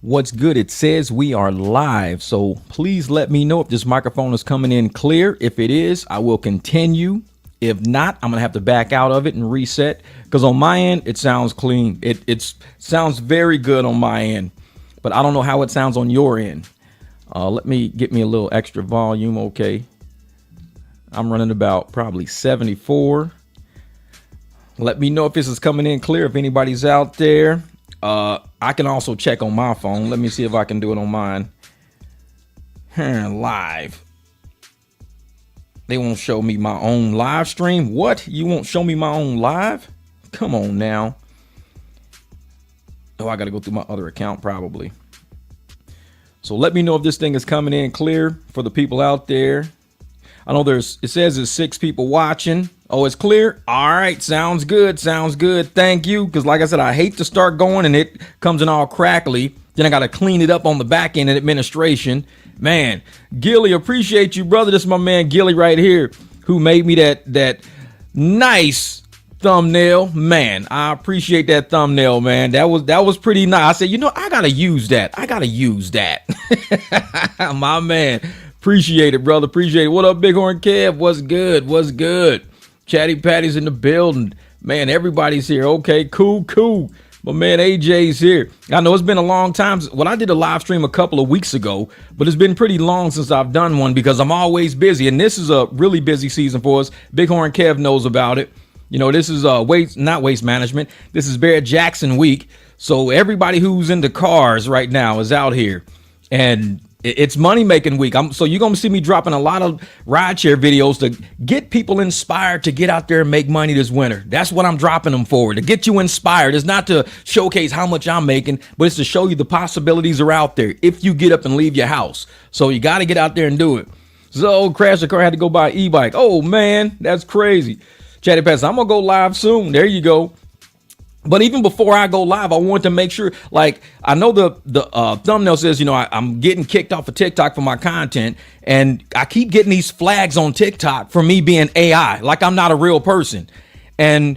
What's good? It says we are live. So please let me know if this microphone is coming in clear. If it is, I will continue. If not, I'm going to have to back out of it and reset because on my end, it sounds clean. It sounds very good on my end, but I don't know how it sounds on your end. Let me get me a little extra volume. Okay. I'm running about probably 74. Let me know if this is coming in clear. If anybody's out there. I can also check on my phone. Let me see if I can do it on mine. Live. They won't show me my own live stream. What? You won't show me my own live? Come on now. Oh, I got to go through my other account probably. So let me know if this thing is coming in clear for the people out there. I know it says there's 6 people watching. Oh, it's clear. All right. Sounds good. Sounds good. Thank you. Because like I said, I hate to start going and it comes in all crackly. Then I got to clean it up on the back end of administration. Man, Gilly, appreciate you, brother. This is my man Gilly right here who made me that nice thumbnail. Man, I appreciate that thumbnail, man. That was pretty nice. I said, I got to use that. My man. Appreciate it, brother. Appreciate it. What up, Bighorn Kev? What's good? What's good? Chatty Patty's in the building. Man, everybody's here. Okay, cool. My man AJ's here. I know it's been a long time. Well, I did a live stream a couple of weeks ago, but it's been pretty long since I've done one because I'm always busy. And this is a really busy season for us. Bighorn Kev knows about it. This is not waste management. This is Barrett Jackson week. So everybody who's into cars right now is out here. And it's money making week. So you're going to see me dropping a lot of rideshare videos to get people inspired to get out there and make money this winter. That's what I'm dropping them for, to get you inspired. It's not to showcase how much I'm making, but it's to show you the possibilities are out there if you get up and leave your house. So you got to get out there and do it. So crashed the car, had to go buy an e-bike. Oh man, that's crazy. Chatty Pass, I'm going to go live soon. There you go. But even before I go live, I want to make sure, I know the thumbnail says, I'm getting kicked off of TikTok for my content. And I keep getting these flags on TikTok for me being AI, like I'm not a real person. And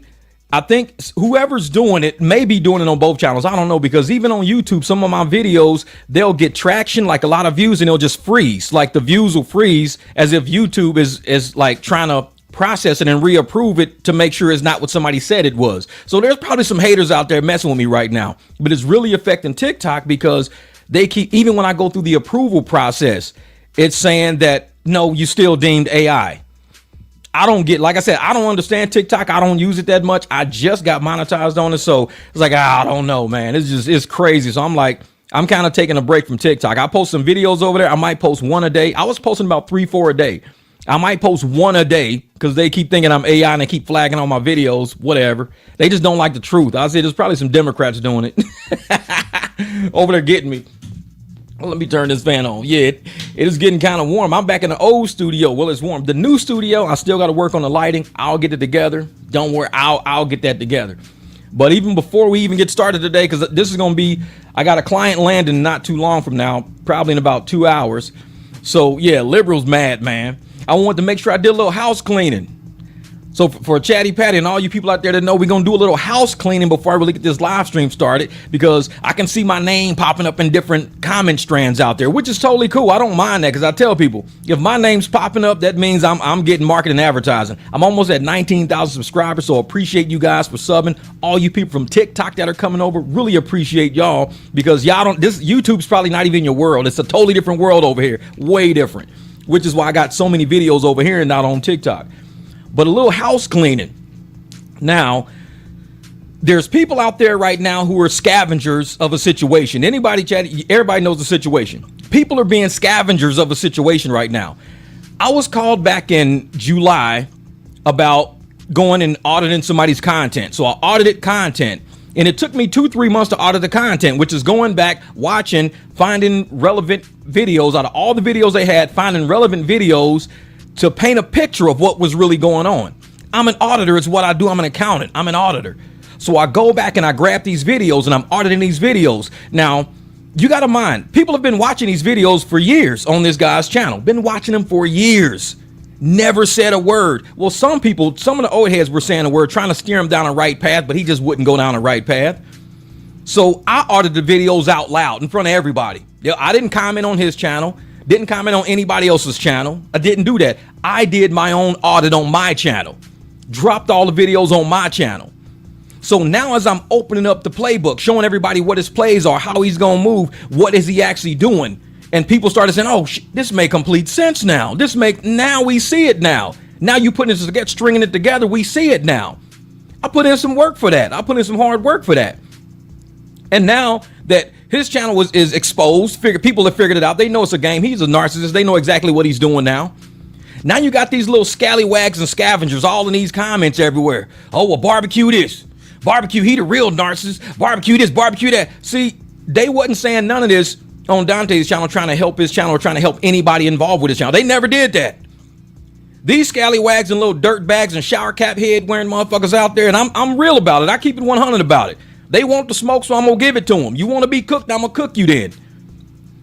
I think whoever's doing it may be doing it on both channels. I don't know, because even on YouTube, some of my videos, they'll get traction, like a lot of views, and they'll just freeze. Like the views will freeze as if YouTube is like trying to process it and reapprove it to make sure it's not what somebody said it was. So there's probably some haters out there messing with me right now, but it's really affecting TikTok because they keep, even when I go through the approval process, it's saying that, no, you still deemed AI. I don't get, like I said, I don't understand TikTok. I don't use it that much. I just got monetized on it. So it's like, I don't know, man. It's crazy. So I'm kind of taking a break from TikTok. I post some videos over there. I might post one a day. I was posting about 3-4 a day. I might post one a day because they keep thinking I'm AI and they keep flagging on my videos, whatever. They just don't like the truth. I say there's probably some Democrats doing it over there getting me. Well, let me turn this fan on. Yeah, it is getting kind of warm. I'm back in the old studio. Well, it's warm. The new studio, I still got to work on the lighting. I'll get it together. Don't worry. I'll get that together. But even before we even get started today, because this is going to be, I got a client landing not too long from now, probably in about 2 hours. So yeah, liberals mad, man. I wanted to make sure I did a little house cleaning. So for Chatty Patty and all you people out there that know, we're going to do a little house cleaning before I really get this live stream started, because I can see my name popping up in different comment strands out there, which is totally cool. I don't mind that, because I tell people, if my name's popping up, that means I'm getting marketing and advertising. I'm almost at 19,000 subscribers, so appreciate you guys for subbing. All you people from TikTok that are coming over, really appreciate y'all, because this YouTube's probably not even your world. It's a totally different world over here, way different. Which is why I got so many videos over here and not on TikTok. But a little house cleaning. Now, there's people out there right now who are scavengers of a situation. Everybody knows the situation. People are being scavengers of a situation right now. I was called back in July about going and auditing somebody's content. So I audited content. And it took me 2-3 months to audit the content, which is going back, watching, finding relevant videos out of all the videos they had, finding relevant videos to paint a picture of what was really going on. I'm an auditor. It's what I do. I'm an accountant. I'm an auditor. So I go back and I grab these videos and I'm auditing these videos. Now, you got to mind, people have been watching these videos for years on this guy's channel, been watching them for years. Never said a word. Well, some of the old heads were saying a word, trying to steer him down a right path, but he just wouldn't go down a right path. So I audited the videos out loud in front of everybody. I didn't comment on his channel, didn't comment on anybody else's channel. I didn't do that. I did my own audit on my channel, dropped all the videos on my channel. So now as I'm opening up the playbook, showing everybody what his plays are, how he's going to move, what is he actually doing? And people started saying, oh, this make complete sense now. Now we see it now. Now you putting this together, stringing it together, we see it now. I put in some work for that. I put in some hard work for that. And now that his channel is exposed, people have figured it out. They know it's a game. He's a narcissist. They know exactly what he's doing now. Now you got these little scallywags and scavengers all in these comments everywhere. Oh, well, barbecue this. Barbecue, he the real narcissist. Barbecue this, barbecue that. See, they wasn't saying none of this on Dante's channel, trying to help his channel or trying to help anybody involved with his channel. They never did that. These scallywags and little dirt bags and shower cap head wearing motherfuckers out there, and I'm real about it. I keep it 100 about it. They want the smoke, so I'm gonna give it to them. You want to be cooked, I'm gonna cook you then.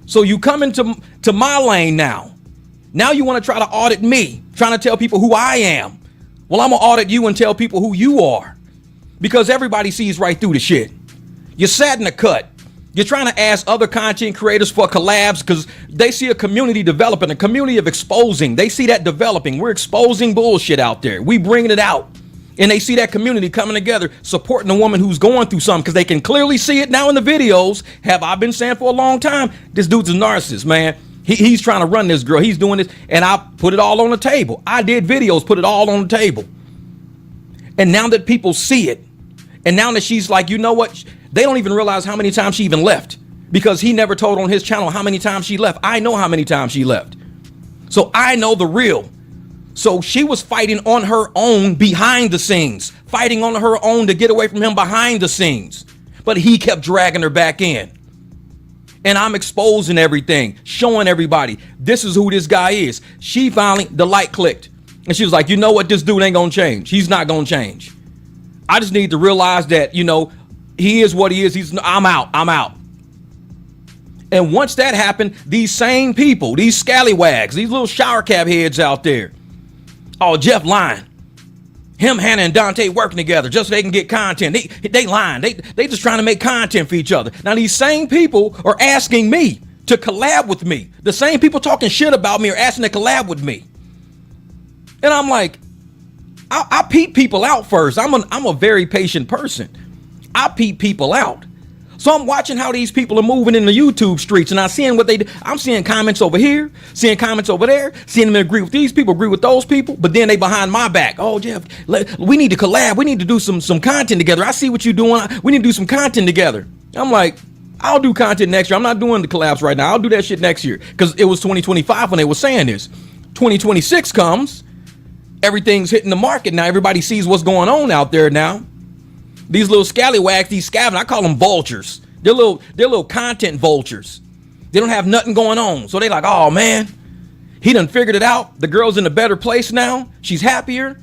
So you come into my lane now. Now you want to try to audit me, trying to tell people who I am. Well, I'm gonna audit you and tell people who you are, because everybody sees right through the shit. You're sat in the cut. You're trying to ask other content creators for collabs because they see a community developing, a community of exposing. They see that developing. We're exposing bullshit out there. We bringing it out. And they see that community coming together, supporting a woman who's going through something because they can clearly see it now in the videos. Have I been saying for a long time, this dude's a narcissist, man. He's trying to run this girl. He's doing this. And I put it all on the table. I did videos, put it all on the table. And now that people see it, and now that she's like, you know what? They don't even realize how many times she even left because he never told on his channel how many times she left. I know how many times she left. So I know the real. So she was fighting on her own behind the scenes, fighting on her own to get away from him behind the scenes. But he kept dragging her back in. And I'm exposing everything, showing everybody this is who this guy is. She finally, the light clicked. And she was like, you know what? This dude ain't going to change. He's not going to change. I just need to realize that, you know, he is what he is. I'm out. And once that happened, these same people, these scallywags, these little shower cap heads out there, oh, Jeff lying. Him, Hannah, and Dante working together just so they can get content. They lying. They just trying to make content for each other. Now, these same people are asking me to collab with me. The same people talking shit about me are asking to collab with me. And I'm like, I peep people out first. I'm a very patient person. I peep people out. So I'm watching how these people are moving in the YouTube streets, and I'm seeing what they do. I'm seeing comments over here, seeing comments over there, seeing them agree with these people, agree with those people, but then they behind my back. Oh, Jeff, we need to collab. We need to do some content together. I see what you're doing. We need to do some content together. I'm like, I'll do content next year. I'm not doing the collabs right now. I'll do that shit next year because it was 2025 when they were saying this. 2026 comes, everything's hitting the market now. Everybody sees what's going on out there now. These little scallywags, these scavengers, I call them vultures. They're little content vultures. They don't have nothing going on. So they like, oh man, he done figured it out. The girl's in a better place now. She's happier.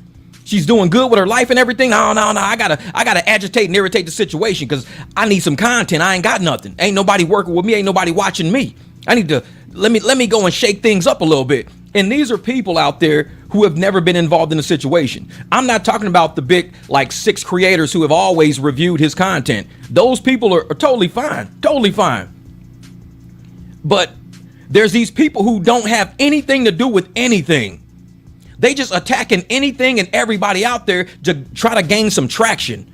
She's doing good with her life and everything. No. I gotta agitate and irritate the situation because I need some content. I ain't got nothing. Ain't nobody working with me. Ain't nobody watching me. I need to let me go and shake things up a little bit. And these are people out there who have never been involved in a situation. I'm not talking about the big, like 6 creators who have always reviewed his content. Those people are totally fine. But there's these people who don't have anything to do with anything. They just attacking anything and everybody out there to try to gain some traction.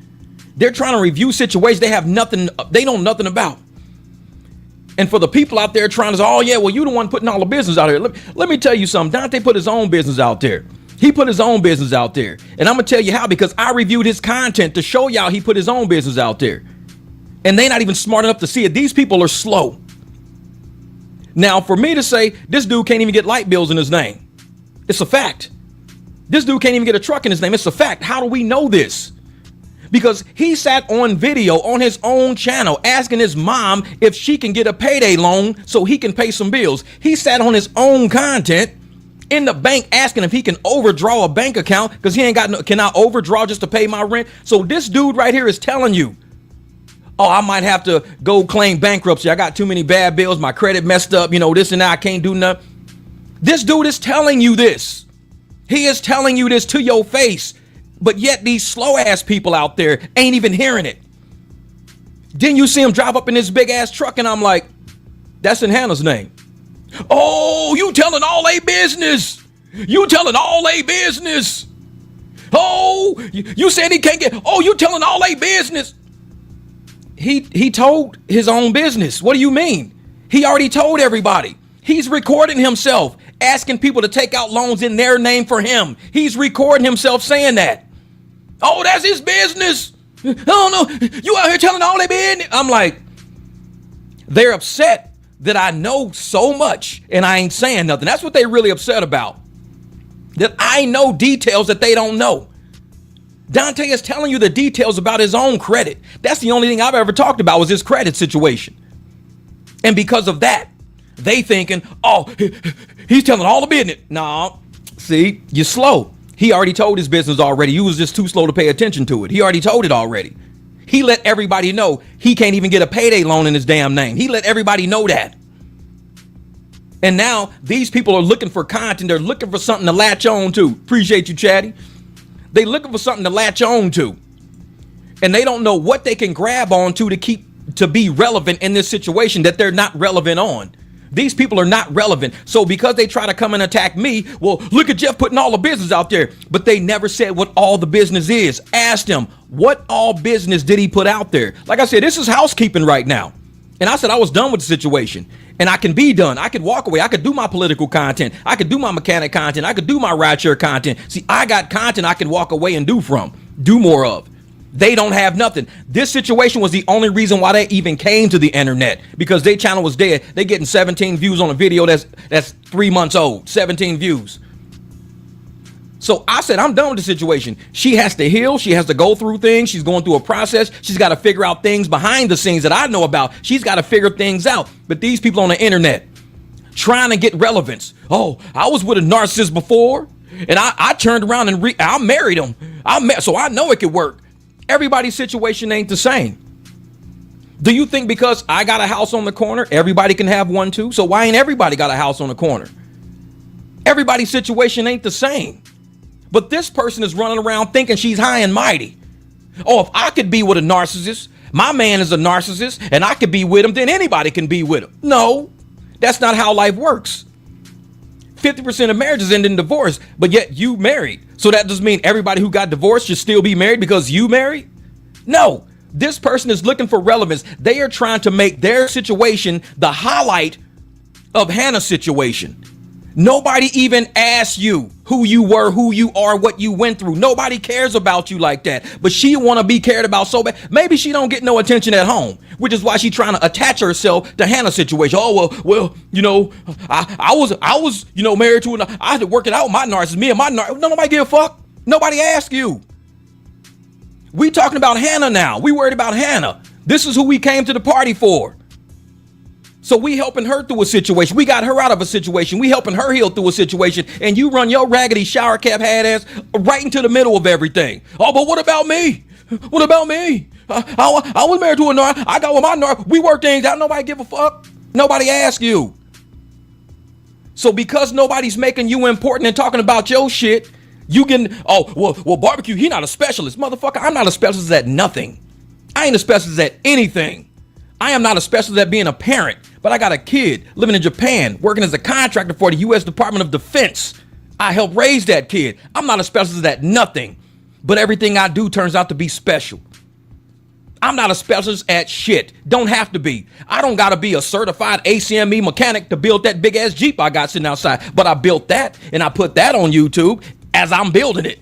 They're trying to review situations they know nothing about. And for the people out there trying to say, oh yeah, well, you the one putting all the business out here. Let me tell you something. Dante put his own business out there. He put his own business out there. And I'm going to tell you how, because I reviewed his content to show y'all he put his own business out there. And they not even smart enough to see it. These people are slow. Now, for me to say this dude can't even get light bills in his name, it's a fact. This dude can't even get a truck in his name. It's a fact. How do we know this? Because he sat on video on his own channel asking his mom if she can get a payday loan so he can pay some bills. He sat on his own content in the bank asking if he can overdraw a bank account because he ain't got can I overdraw just to pay my rent? So this dude right here is telling you, oh, I might have to go claim bankruptcy. I got too many bad bills. My credit messed up. You know, this and that. I can't do nothing. This dude is telling you this. He is telling you this to your face. But yet these slow ass people out there ain't even hearing it. Then you see him drive up in this big ass truck, and I'm like, that's in Hannah's name. Oh, you telling all they business. You telling all they business. Oh, you said he can't get, oh, you telling all they business. He told his own business. What do you mean? He already told everybody. He's recording himself, asking people to take out loans in their name for him. He's recording himself saying that. Oh, that's his business. Oh, no, you out here telling all they business. I'm like, they're upset that I know so much and I ain't saying nothing. That's what they really upset about. That I know details that they don't know. Dante is telling you the details about his own credit. That's the only thing I've ever talked about was his credit situation. And because of that, they thinking, oh, he's telling all the business. No, see, you're slow. He already told his business already. You was just too slow to pay attention to it. He already told it already. He let everybody know he can't even get a payday loan in his damn name. He let everybody know that. And now these people are looking for content. They're looking for something to latch on to. Appreciate you, Chatty. They looking for something to latch on to. And they don't know what they can grab onto to be relevant in this situation that they're not relevant on. These people are not relevant. So because they try to come and attack me, well, look at Jeff putting all the business out there. But they never said what all the business is. Asked him, what all business did he put out there? Like I said, this is housekeeping right now. And I said I was done with the situation. And I can be done. I could walk away. I could do my political content. I could do my mechanic content. I could do my rideshare content. See, I got content I can walk away and do more of. They don't have nothing. This situation was the only reason why they even came to the internet, because their channel was dead. They getting 17 views on a video that's 3 months old. 17 views. So I said, I'm done with the situation. She has to heal. She has to go through things. She's going through a process. She's got to figure out things behind the scenes that I know about. She's got to figure things out. But these people on the internet trying to get relevance. Oh, I was with a narcissist before and I turned around and I married him. So I know it could work. Everybody's situation ain't the same. Do you think because I got a house on the corner, everybody can have one too? So why ain't everybody got a house on the corner? Everybody's situation ain't the same. But this person is running around thinking she's high and mighty. Oh, if I could be with a narcissist, my man is a narcissist, and I could be with him, then anybody can be with him. No, that's not how life works. 50% of marriages end in divorce, but yet you married. So that does mean everybody who got divorced should still be married because you married? No, this person is looking for relevance. They are trying to make their situation the highlight of Hannah's situation. Nobody even asked you who you were, who you are, what you went through. Nobody cares about you like that. But she want to be cared about so bad. Maybe she don't get no attention at home, which is why she's trying to attach herself to Hannah's situation. Oh, well, you know, I was, you know, married to I had to work it out with my narcissist. Me and my narcissist. Nobody give a fuck. Nobody asked you. We talking about Hannah now. We worried about Hannah. This is who we came to the party for. So we helping her through a situation. We got her out of a situation. We helping her heal through a situation. And you run your raggedy shower cap hat ass right into the middle of everything. Oh, but what about me? What about me? I was married to a narc. I got with my narc. We work things out. Nobody give a fuck. Nobody ask you. So because nobody's making you important and talking about your shit, you can, well, barbecue, he not a specialist. Motherfucker, I'm not a specialist at nothing. I ain't a specialist at anything. I am not a specialist at being a parent, but I got a kid living in Japan, working as a contractor for the U.S. Department of Defense. I helped raise that kid. I'm not a specialist at nothing, but everything I do turns out to be special. I'm not a specialist at shit. Don't have to be. I don't got to be a certified ACME mechanic to build that big ass Jeep I got sitting outside, but I built that and I put that on YouTube as I'm building it.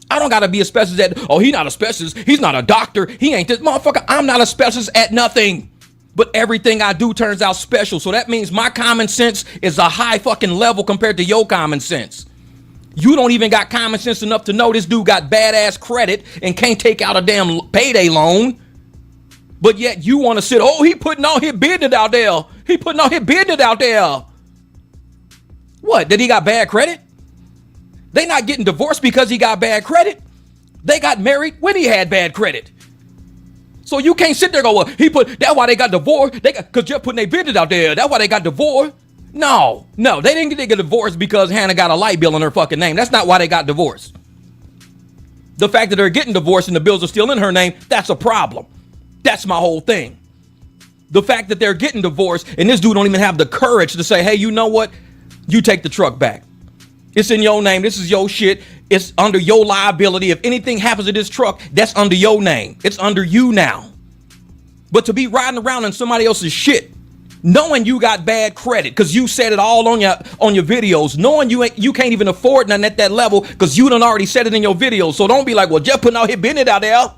I don't got to be a specialist at, oh, he not a specialist. He's not a doctor. He ain't this motherfucker. I'm not a specialist at nothing. But everything I do turns out special. So that means my common sense is a high fucking level compared to your common sense. You don't even got common sense enough to know this dude got badass credit and can't take out a damn payday loan. But yet you want to sit, oh, he putting all his business out there. He putting all his business out there. What, did he got bad credit? They not getting divorced because he got bad credit. They got married when he had bad credit. So you can't sit there and go, well, that's why they got divorced. Because you're putting their business out there. That's why they got divorced. No, they didn't get divorced because Hannah got a light bill in her fucking name. That's not why they got divorced. The fact that they're getting divorced and the bills are still in her name, that's a problem. That's my whole thing. The fact that they're getting divorced and this dude don't even have the courage to say, hey, you know what? You take the truck back. It's in your name. This is your shit. It's under your liability. If anything happens to this truck, that's under your name. It's under you now. But to be riding around in somebody else's shit, knowing you got bad credit because you said it all on your videos, knowing you can't even afford nothing at that level because you done already said it in your videos. So don't be like, well, Jeff putting out his business out there.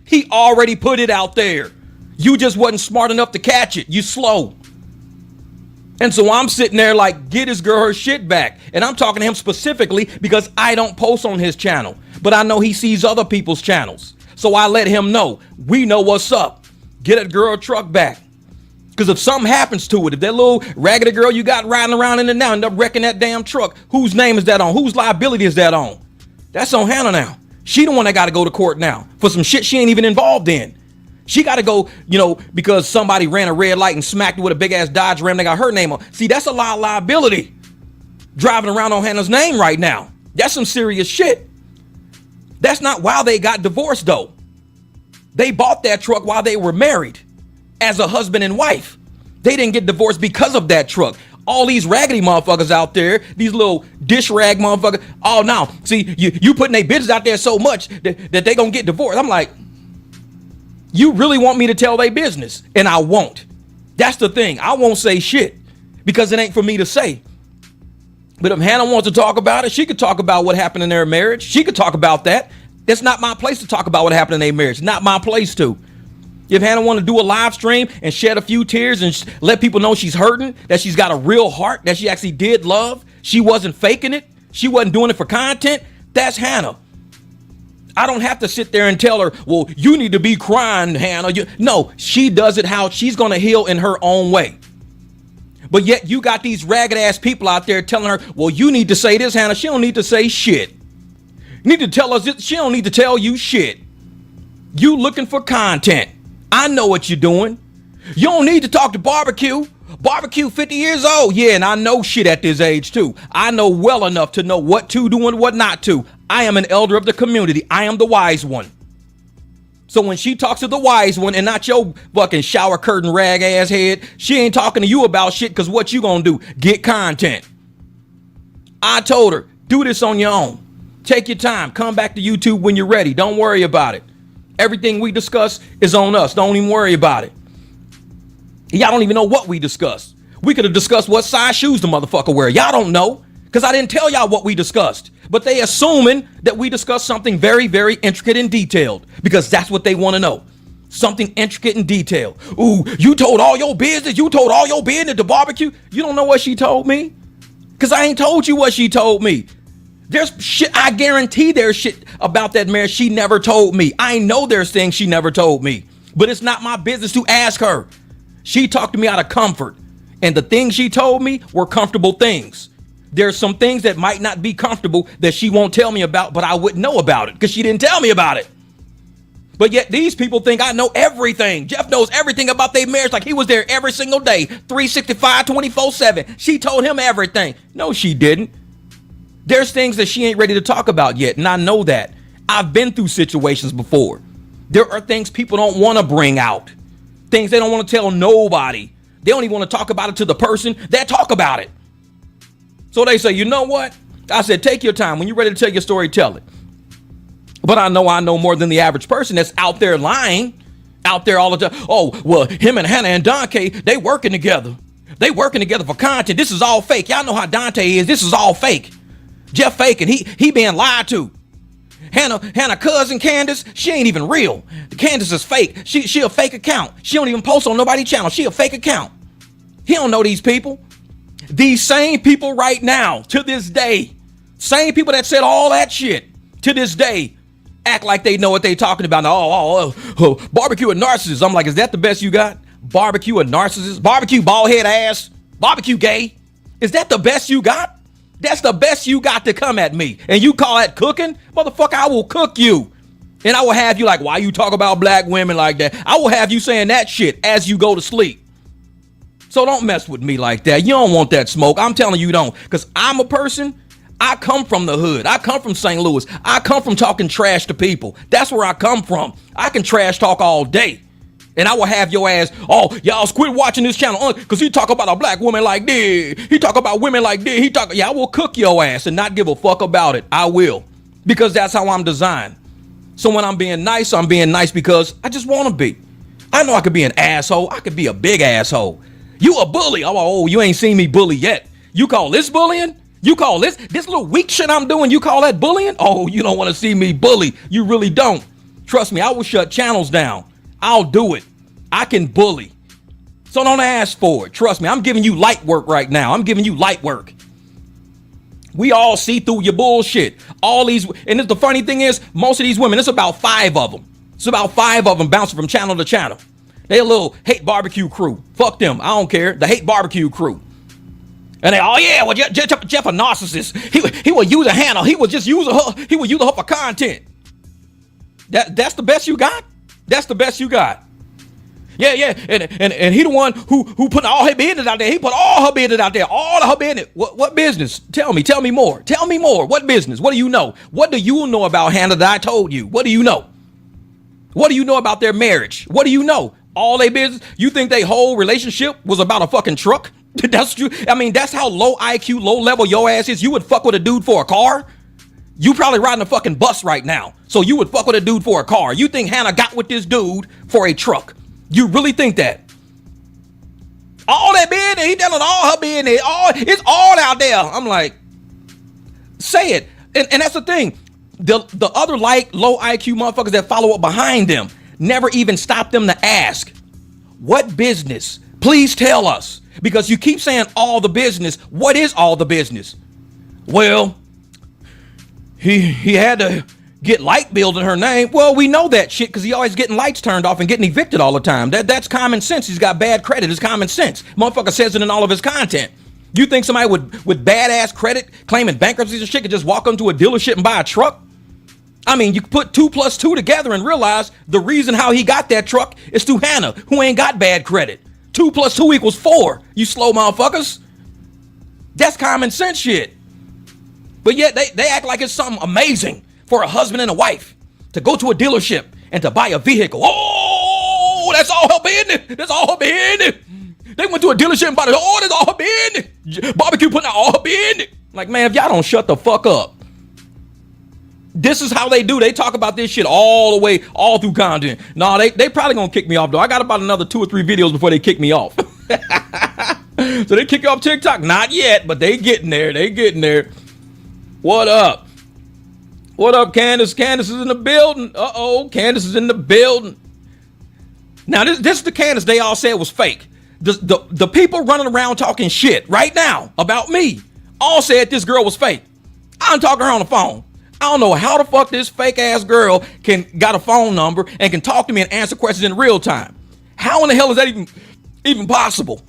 He already put it out there. You just wasn't smart enough to catch it. You slow. And so I'm sitting there like, get his girl her shit back. And I'm talking to him specifically because I don't post on his channel. But I know he sees other people's channels. So I let him know. We know what's up. Get that girl truck back. Because if something happens to it, if that little raggedy girl you got riding around in it now end up wrecking that damn truck, whose name is that on? Whose liability is that on? That's on Hannah now. She the one that got to go to court now for some shit she ain't even involved in. She got to go, because somebody ran a red light and smacked her with a big ass Dodge Ram. They got her name on. See, that's a lot of liability. Driving around on Hannah's name right now. That's some serious shit. That's not why they got divorced, though. They bought that truck while they were married as a husband and wife. They didn't get divorced because of that truck. All these raggedy motherfuckers out there, these little dish rag motherfuckers. Oh, no. See, you putting their business out there so much that they going to get divorced. I'm like, you really want me to tell their business? And I won't. That's the thing. I won't say shit because it ain't for me to say. But if Hannah wants to talk about it, she could talk about what happened in their marriage. She could talk about that. It's not my place to talk about what happened in their marriage. Not my place to. If Hannah want to do a live stream and shed a few tears and let people know she's hurting, that she's got a real heart, that she actually did love, she wasn't faking it, she wasn't doing it for content, that's Hannah. I don't have to sit there and tell her, well, you need to be crying, Hannah. No, she does it how she's going to heal in her own way. But yet you got these ragged ass people out there telling her, well, you need to say this, Hannah. She don't need to say shit. You need to tell us this. She don't need to tell you shit. You looking for content. I know what you're doing. You don't need to talk to Barbecue. Barbecue 50 years old. Yeah, and I know shit at this age too. I know well enough to know what to do and what not to. I am an elder of the community. I am the wise one. So when she talks to the wise one and not your fucking shower curtain rag ass head, she ain't talking to you about shit because what you gonna do? Get content. I told her, do this on your own. Take your time. Come back to YouTube when you're ready. Don't worry about it. Everything we discuss is on us. Don't even worry about it. Y'all don't even know what we discussed. We could have discussed what size shoes the motherfucker wear. Y'all don't know because I didn't tell y'all what we discussed. But they assuming that we discussed something very, very intricate and detailed because that's what they want to know. Something intricate and detailed. Ooh, you told all your business. You told all your business to Barbecue. You don't know what she told me because I ain't told you what she told me. There's shit, I guarantee there's shit about that marriage she never told me. I know there's things she never told me, but it's not my business to ask her. She talked to me out of comfort, and the things she told me were comfortable things. There's some things that might not be comfortable that she won't tell me about, but I wouldn't know about it because she didn't tell me about it. But yet these people think I know everything. Jeff knows everything about their marriage like he was there every single day, 365, 24/7. She told him everything. No, she didn't. There's things that she ain't ready to talk about yet, and I know that. I've been through situations before. There are things people don't want to bring out. Things they don't want to tell nobody. They don't even want to talk about it to the person that talk about it. So they say, you know what? I said, take your time. When you're ready to tell your story, tell it. But I know more than the average person that's out there lying, out there all the time. Oh, well, him and Hannah and Dante, they working together. They working together for content. This is all fake. Y'all know how Dante is. This is all fake. Jeff faking. He being lied to. Hannah cousin Candace, she ain't even real. Candace is fake. She a fake account. She don't even post on nobody's channel. She a fake account. He don't know these people. These same people right now, to this day, same people that said all that shit, to this day, act like they know what they talking about. Barbecue and narcissist. I'm like, is that the best you got? Barbecue and narcissist? Barbecue bald head ass? Barbecue gay? Is that the best you got? That's the best you got to come at me. And you call that cooking? Motherfucker, I will cook you. And I will have you like, why you talk about black women like that? I will have you saying that shit as you go to sleep. So don't mess with me like that. You don't want that smoke. I'm telling you don't. Because I'm a person, I come from the hood. I come from St. Louis. I come from talking trash to people. That's where I come from. I can trash talk all day. And I will have your ass, oh, y'all quit watching this channel because he talk about a black woman like this. He talk about women like this. I will cook your ass and not give a fuck about it. I will. Because that's how I'm designed. So when I'm being nice because I just want to be. I know I could be an asshole. I could be a big asshole. You a bully. Oh, you ain't seen me bully yet. You call this bullying? You call this little weak shit I'm doing, you call that bullying? Oh, you don't want to see me bully. You really don't. Trust me, I will shut channels down. I'll do it. I can bully. So don't ask for it. Trust me, I'm giving you light work right now. I'm giving you light work. We all see through your bullshit. All these, and the funny thing is, most of these women, it's about 5 of them. It's about 5 of them bouncing from channel to channel. They a little hate barbecue crew. Fuck them. I don't care. The hate barbecue crew. And they, oh yeah, well Jeff a narcissist. He would use a handle. He would just use her. He would use her for content. That's the best you got. That's the best you got. Yeah. And he the one who put all her business out there. He put all her business out there. All of her business. What business? Tell me more. Tell me more. What business? What do you know? What do you know about Hannah that I told you? What do you know? What do you know about their marriage? What do you know? All their business? You think their whole relationship was about a fucking truck? That's true. I mean, that's how low IQ, low level your ass is. You would fuck with a dude for a car? You probably riding a fucking bus right now. So you would fuck with a dude for a car. You think Hannah got with this dude for a truck? You really think that? All that business, he telling all her business, it's all out there. I'm like, say it. And that's the thing. The other low IQ motherfuckers that follow up behind them never even stop them to ask, what business? Please tell us. Because you keep saying all the business. What is all the business? Well, he had to get light billed in her name. Well, we know that shit because he always getting lights turned off and getting evicted all the time. That's common sense. He's got bad credit. It's common sense. Motherfucker says it in all of his content. You think somebody with badass credit claiming bankruptcy and shit could just walk into a dealership and buy a truck? I mean, you put 2 plus 2 together and realize the reason how he got that truck is through Hannah, who ain't got bad credit. 2 plus 2 equals 4, you slow motherfuckers. That's common sense shit. But yet they act like it's something amazing for a husband and a wife to go to a dealership and to buy a vehicle. Oh, that's all her business. That's all her business. They went to a dealership and bought it. Oh, that's all her business. Barbecue putting out all her business. Like, man, if y'all don't shut the fuck up. This is how they do. They talk about this shit all the way, all through content. No, they probably gonna kick me off though. I got about another 2 or 3 videos before they kick me off. So they kick you off TikTok? Not yet, but they getting there. They getting there. What up? What up, Candace? Candace is in the building. Uh-oh, Candace is in the building. Now this is the Candace they all said was fake. The people running around talking shit right now about me all said this girl was fake. I'm talking to her on the phone. I don't know how the fuck this fake ass girl got a phone number and can talk to me and answer questions in real time. How in the hell is that even possible?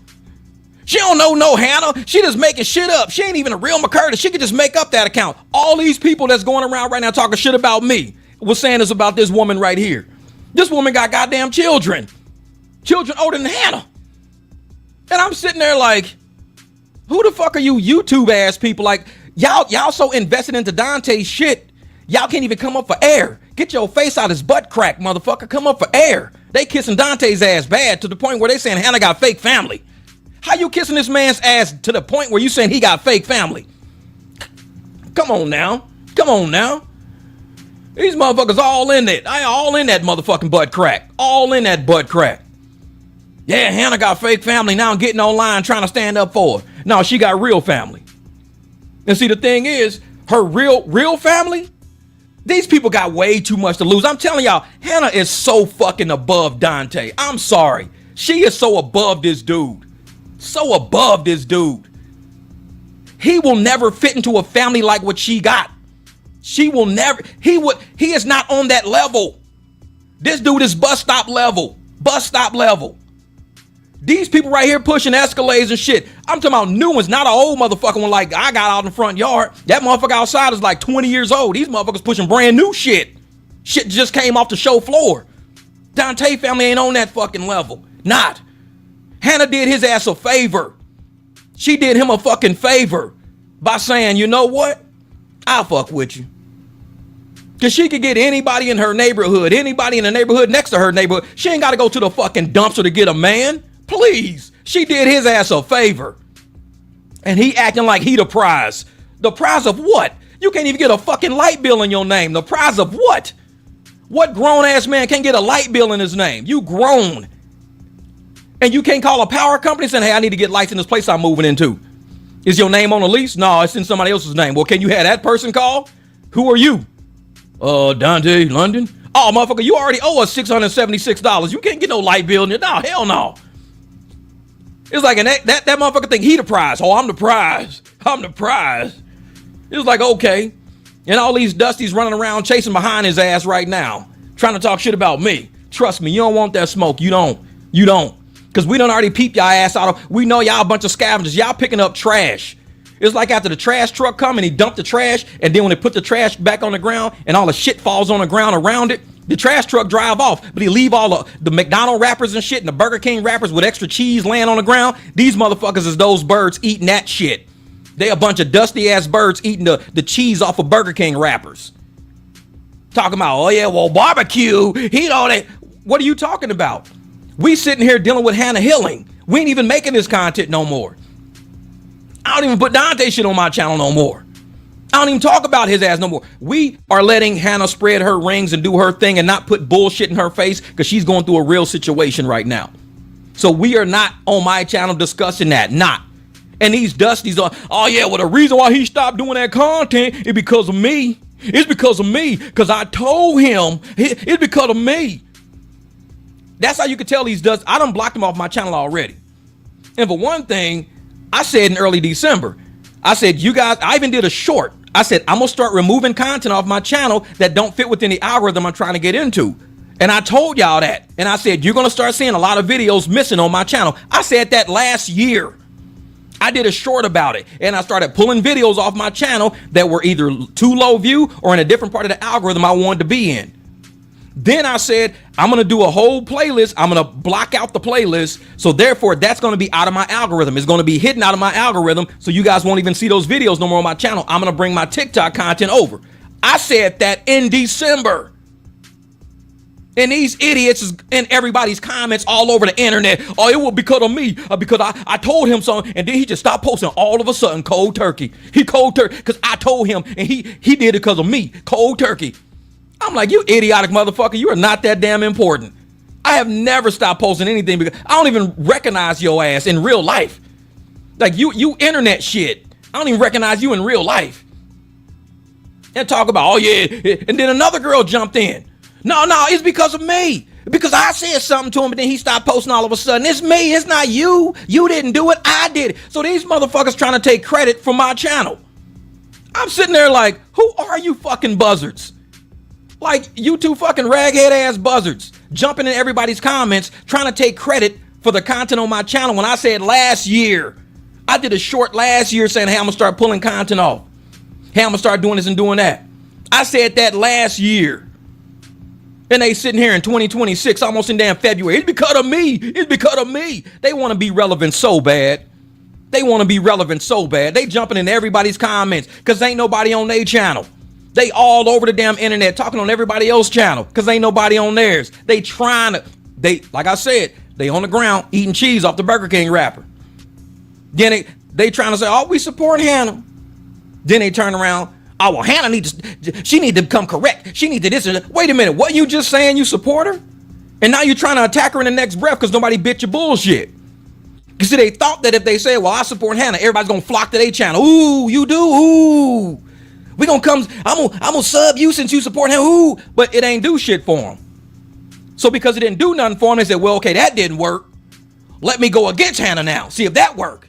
She don't know no Hannah. She just making shit up. She ain't even a real McCurdy. She could just make up that account. All these people that's going around right now talking shit about me was saying this about this woman right here. This woman got goddamn children. Children older than Hannah. And I'm sitting there like, who the fuck are you YouTube ass people? Like, Y'all so invested into Dante's shit, y'all can't even come up for air. Get your face out his butt crack, motherfucker. Come up for air. They kissing Dante's ass bad to the point where they saying Hannah got fake family. How you kissing this man's ass to the point where you saying he got fake family? Come on now. Come on now. These motherfuckers all in it. All in that motherfucking butt crack. All in that butt crack. Yeah, Hannah got fake family. Now I'm getting online trying to stand up for her. No, she got real family. And see, the thing is, her real family, these people got way too much to lose. I'm telling y'all, Hannah is so fucking above Dante. I'm sorry. She is so above this dude. So above this dude. He will never fit into a family like what she got. She will never, he is not on that level. This dude is bus stop level. Bus stop level. These people right here pushing Escalades and shit. I'm talking about new ones, not an old motherfucker one like I got out in the front yard. That motherfucker outside is like 20 years old. These motherfuckers pushing brand new shit. Shit just came off the show floor. Dante family ain't on that fucking level. Not. Hannah did his ass a favor. She did him a fucking favor by saying, you know what? I'll fuck with you. Because she could get anybody in her neighborhood, anybody in the neighborhood next to her neighborhood. She ain't got to go to the fucking dumpster to get a man. Please. She did his ass a favor. And he acting like he the prize. The prize of what? You can't even get a fucking light bill in your name. The prize of what? What grown ass man can't get a light bill in his name? You grown. And you can't call a power company saying, hey, I need to get lights in this place I'm moving into. Is your name on the lease? No, it's in somebody else's name. Well, can you have that person call? Who are you? Dante, London. Oh, motherfucker, you already owe us $676. You can't get no light bill. No, hell no. It's like that motherfucker think he the prize. Oh, I'm the prize. I'm the prize. It was like, okay. And all these dusties running around chasing behind his ass right now, trying to talk shit about me. Trust me, you don't want that smoke. You don't. Because we done already peeped y'all ass out. We know y'all a bunch of scavengers. Y'all picking up trash. It's like after the trash truck come and he dumped the trash, and then when they put the trash back on the ground and all the shit falls on the ground around it, the trash truck drive off, but he leave all the McDonald's wrappers and shit and the Burger King wrappers with extra cheese laying on the ground. These motherfuckers is those birds eating that shit. They a bunch of dusty ass birds eating the cheese off of Burger King wrappers. Talking about, oh yeah, well, barbecue, he all that. What are you talking about? We sitting here dealing with Hannah Hilling. We ain't even making this content no more. I don't even put Dante shit on my channel no more. I don't even talk about his ass no more. We are letting Hannah spread her rings and do her thing and not put bullshit in her face because she's going through a real situation right now. So we are not on my channel discussing that. Not. And these dusties are, oh yeah, well the reason why he stopped doing that content is because of me. It's because of me. Because I told him it's because of me. That's how you could tell these dusties. I done blocked him off my channel already. And for one thing, I said in early December, I said, you guys, I even did a short. I said, I'm going to start removing content off my channel that don't fit within the algorithm I'm trying to get into. And I told y'all that. And I said, you're going to start seeing a lot of videos missing on my channel. I said that last year. I did a short about it. And I started pulling videos off my channel that were either too low view or in a different part of the algorithm I wanted to be in. Then I said, I'm going to do a whole playlist. I'm going to block out the playlist. So therefore, that's going to be out of my algorithm. It's going to be hidden out of my algorithm. So you guys won't even see those videos no more on my channel. I'm going to bring my TikTok content over. I said that in December. And these idiots is in everybody's comments all over the internet. Oh, it was because of me. Because I told him something. And then he just stopped posting all of a sudden. Cold turkey. He cold turkey because I told him. And he did it because of me. Cold turkey. I'm like, you idiotic motherfucker. You are not that damn important. I have never stopped posting anything because I don't even recognize your ass in real life. Like you internet shit. I don't even recognize you in real life. And talk about, oh yeah. And then another girl jumped in. No, it's because of me. Because I said something to him, but then he stopped posting all of a sudden. It's me. It's not you. You didn't do it. I did it. So these motherfuckers trying to take credit for my channel. I'm sitting there like, who are you fucking buzzards? Like, you two fucking raghead ass buzzards jumping in everybody's comments trying to take credit for the content on my channel when I said last year. I did a short last year saying, hey, I'm going to start pulling content off. Hey, I'm going to start doing this and doing that. I said that last year. And they sitting here in 2026, almost in damn February. It's because of me. It's because of me. They want to be relevant so bad. They want to be relevant so bad. They jumping in everybody's comments because ain't nobody on their channel. They all over the damn internet talking on everybody else's channel because ain't nobody on theirs. They like I said, they on the ground eating cheese off the Burger King wrapper. Then they trying to say, oh, we support Hannah. Then they turn around, oh, well, Hannah she need to become correct. She need to this. Wait a minute, what you just saying you support her? And now you're trying to attack her in the next breath because nobody bit your bullshit. Because they thought that if they say, well, I support Hannah, everybody's going to flock to their channel. Ooh, you do? Ooh. We gonna come, I'm gonna sub you since you support him. Ooh, but it ain't do shit for him. So because it didn't do nothing for him, they said, well, okay, that didn't work. Let me go against Hannah now. See if that worked.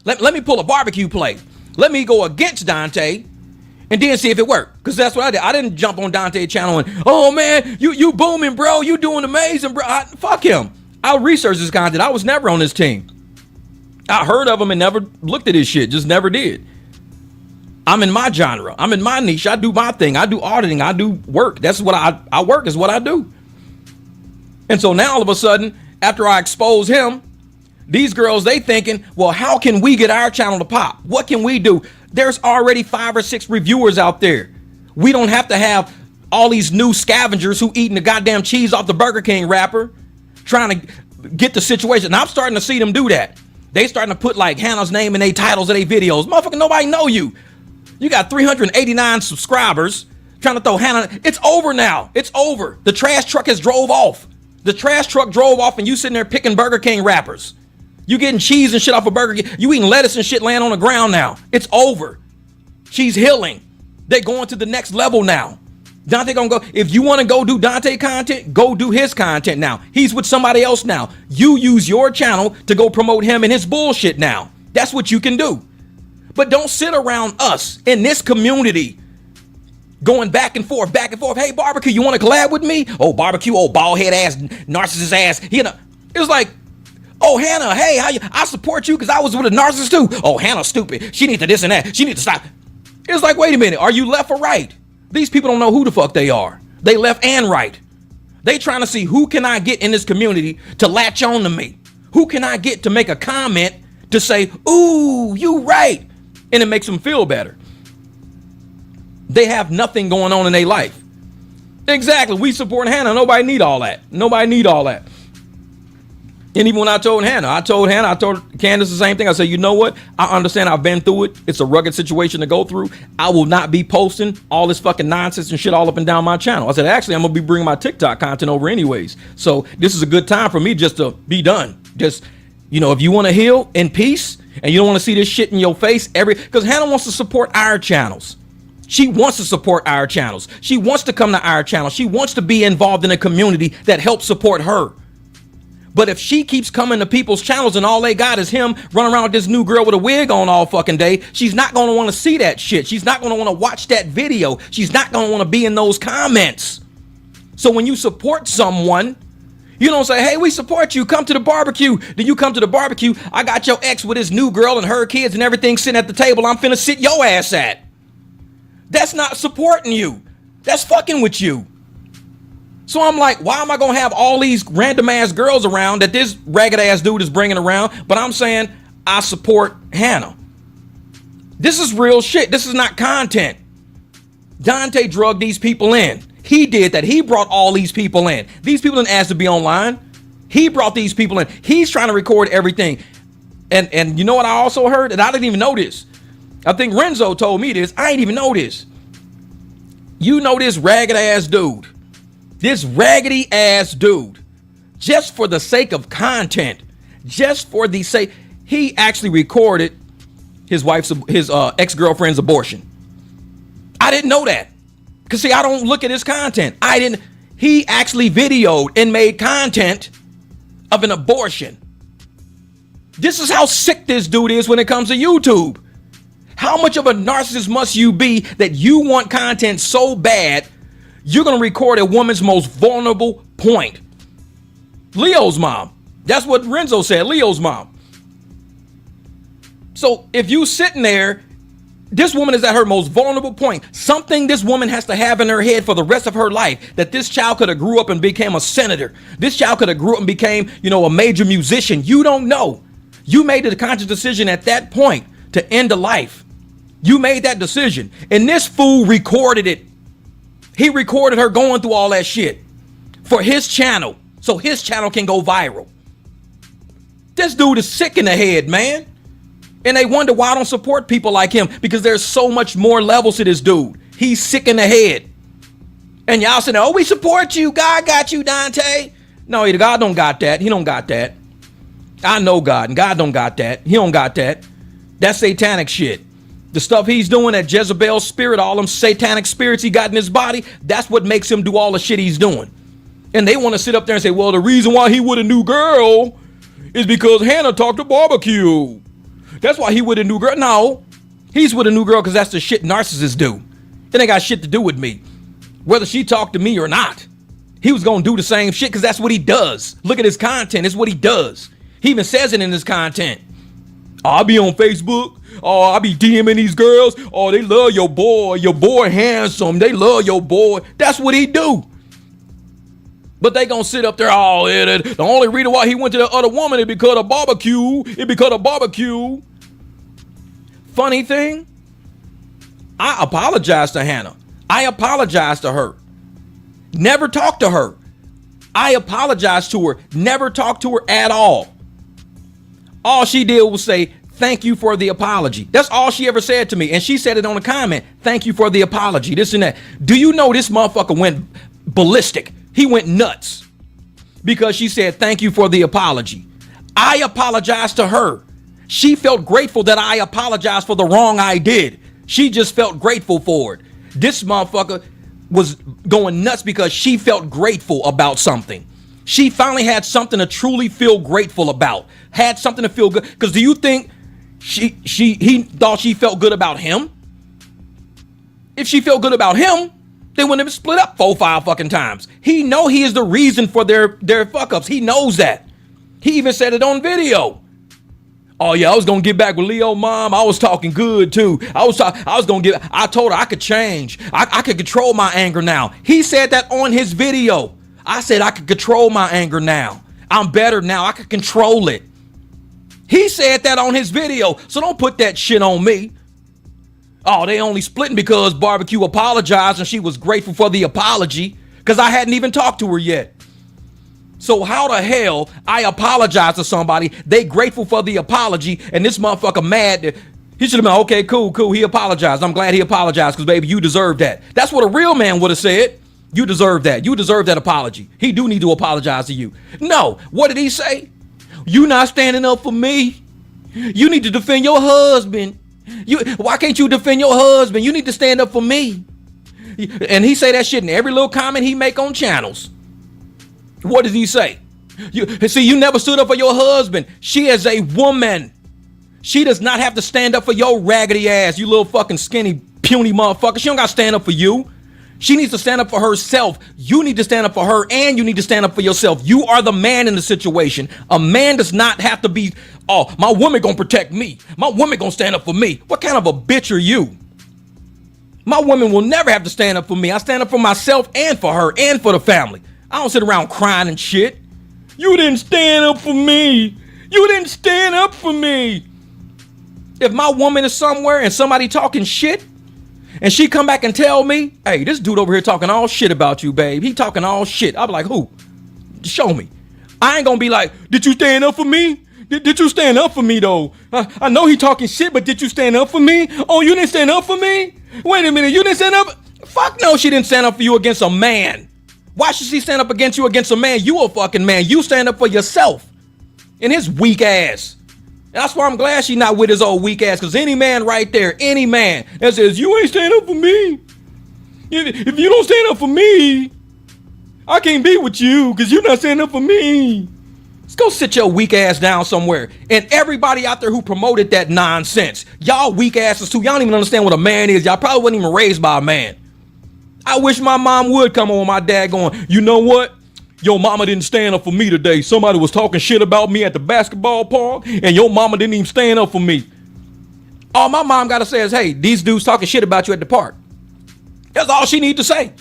Let me pull a barbecue play. Let me go against Dante and then see if it worked. Because that's what I did. I didn't jump on Dante's channel and, oh man, you booming, bro. You doing amazing, bro. Fuck him. I researched this content. I was never on this team. I heard of him and never looked at his shit. Just never did. I'm in my genre. I'm in my niche. I do my thing. I do auditing. I do work. That's what I work is what I do. And so now all of a sudden, after I expose him, these girls, they thinking, well, how can we get our channel to pop? What can we do? There's already 5 or 6 reviewers out there. We don't have to have all these new scavengers who eating the goddamn cheese off the Burger King wrapper, trying to get the situation. And I'm starting to see them do that. They starting to put like Hannah's name in their titles of their videos. Motherfucker, nobody know you. You got 389 subscribers trying to throw Hannah. It's over now. It's over. The trash truck has drove off. The trash truck drove off and you sitting there picking Burger King wrappers. You getting cheese and shit off of Burger King. You eating lettuce and shit laying on the ground now. It's over. She's healing. They're going to the next level now. Dante gonna go. If you want to go do Dante content, go do his content now. He's with somebody else now. You use your channel to go promote him and his bullshit now. That's what you can do. But don't sit around us in this community going back and forth, back and forth. Hey, Barbecue, you want to collab with me? Oh, Barbecue, oh, bald head ass, narcissist ass. You know, it was like, oh, Hannah, hey, how you? I support you because I was with a narcissist too. Oh, Hannah's stupid. She needs to this and that. She needs to stop. It was like, wait a minute. Are you left or right? These people don't know who the fuck they are. They left and right. They trying to see who can I get in this community to latch on to me? Who can I get to make a comment to say, ooh, you right. And it makes them feel better. They have nothing going on in their life. Exactly. We support Hannah. Nobody need all that. Nobody need all that. And even when I told Candace the same thing. I said, you know what? I understand. I've been through it. It's a rugged situation to go through. I will not be posting all this fucking nonsense and shit all up and down my channel. I said, actually, I'm going to be bringing my TikTok content over anyways. So this is a good time for me just to be done. Just, you know, if you want to heal in peace and you don't want to see this shit in your face because Hannah wants to support our channels. She wants to support our channels. She wants to come to our channel. She wants to be involved in a community that helps support her. But if she keeps coming to people's channels and all they got is him running around with this new girl with a wig on all fucking day, she's not going to want to see that shit. She's not going to want to watch that video. She's not going to want to be in those comments. So when you support someone, you don't say, hey, we support you. Come to the barbecue. Then you come to the barbecue. I got your ex with his new girl and her kids and everything sitting at the table I'm finna sit your ass at. That's not supporting you. That's fucking with you. So I'm like, why am I going to have all these random ass girls around that this ragged ass dude is bringing around? But I'm saying I support Hannah. This is real shit. This is not content. Dante drugged these people in. He did that. He brought all these people in. These people didn't ask to be online. He brought these people in. He's trying to record everything. And you know what I also heard? And I didn't even know this. I think Renzo told me this. I ain't even know this. You know this ragged ass dude. This raggedy ass dude, just for the sake of content, just for the sake, he actually recorded his ex-girlfriend's abortion. I didn't know that. Because see, I don't look at his content. He actually videoed and made content of an abortion. This is how sick this dude is when it comes to YouTube. How much of a narcissist must you be that you want content so bad you're going to record a woman's most vulnerable point? Leo's mom. That's what Renzo said, Leo's mom. So if you sitting there, this woman is at her most vulnerable point. Something this woman has to have in her head for the rest of her life, that this child could have grew up and became a senator. This child could have grew up and became, a major musician. You don't know. You made the conscious decision at that point to end a life. You made that decision. And this fool recorded it. He recorded her going through all that shit for his channel, so his channel can go viral. This dude is sick in the head, man. And they wonder why I don't support people like him, because there's so much more levels to this dude. He's sick in the head. And y'all saying, oh, we support you. God got you, Dante. No, God don't got that. He don't got that. I know God, and God don't got that. He don't got that. That's satanic shit. The stuff he's doing, that Jezebel spirit, all them satanic spirits he got in his body, that's what makes him do all the shit he's doing. And they want to sit up there and say, well, the reason why he with a new girl is because Hannah talked to barbecue. That's why he with a new girl. No, he's with a new girl because that's the shit narcissists do. It ain't got shit to do with me. Whether she talked to me or not, he was going to do the same shit because that's what he does. Look at his content. It's what he does. He even says it in his content. Oh, I'll be on Facebook. Oh, I'll be DMing these girls. Oh, they love your boy. Your boy handsome. They love your boy. That's what he do. But they gonna sit up there, oh, the only reason why he went to the other woman is because of barbecue. It because of barbecue. Funny thing, I apologize to Hannah. I apologize to her. Never talked to her. I apologized to her. Never talked to her at all. All she did was say, thank you for the apology. That's all she ever said to me. And she said it on a comment. Thank you for the apology. This and that. Do you know this motherfucker went ballistic? He went nuts because she said, thank you for the apology. I apologized to her. She felt grateful that I apologized for the wrong I did. She just felt grateful for it. This motherfucker was going nuts because she felt grateful about something. She finally had something to truly feel grateful about. Had something to feel good. Because do you think he thought she felt good about him? If she felt good about him, they wouldn't have split up 4-5 fucking times. He know he is the reason for their fuck ups. He knows that. He even said it on video. Oh yeah, I was gonna get back with Leo mom. I was talking good too. I told her I could change. I could control my anger now. He said that on his video. I said I could control my anger now. I'm better now. I could control it. He said that on his video. So don't put that shit on me. Oh, they only splitting because Barbecue apologized and she was grateful for the apology because I hadn't even talked to her yet. So how the hell I apologize to somebody, they grateful for the apology, and this motherfucker mad that he should have been, okay, cool, he apologized. I'm glad he apologized because, baby, you deserve that. That's what a real man would have said. You deserve that. You deserve that apology. He do need to apologize to you. No, what did he say? You not standing up for me. You need to defend your husband. Why can't you defend your husband? You need to stand up for me. And he say that shit in every little comment he make on channels. What does he say? You never stood up for your husband. She is a woman. She does not have to stand up for your raggedy ass, you little fucking skinny, puny motherfucker. She don't got to stand up for you. She needs to stand up for herself. You need to stand up for her, and you need to stand up for yourself. You are the man in the situation. A man does not have to be, oh, my woman gonna protect me. My woman gonna stand up for me. What kind of a bitch are you? My woman will never have to stand up for me. I stand up for myself and for her and for the family. I don't sit around crying and shit. You didn't stand up for me. You didn't stand up for me. If my woman is somewhere and somebody talking shit and she come back and tell me, hey, this dude over here talking all shit about you, babe. He talking all shit. I'll be like, who? Show me. I ain't gonna be like, did you stand up for me? Did you stand up for me though? I know he talking shit, but did you stand up for me? Oh, you didn't stand up for me? Wait a minute, you didn't stand up? Fuck no, she didn't stand up for you against a man. Why should she stand up against you against a man? You a fucking man. You stand up for yourself and his weak ass. And that's why I'm glad she not with his old weak ass, because any man right there, any man that says, you ain't stand up for me. If you don't stand up for me, I can't be with you because you're not standing up for me. Let's go sit your weak ass down somewhere. And everybody out there who promoted that nonsense, y'all weak asses too. Y'all don't even understand what a man is. Y'all probably wasn't even raised by a man. I wish my mom would come on with my dad going, you know what? Your mama didn't stand up for me today. Somebody was talking shit about me at the basketball park, and your mama didn't even stand up for me. All my mom got to say is, hey, these dudes talking shit about you at the park. That's all she need to say.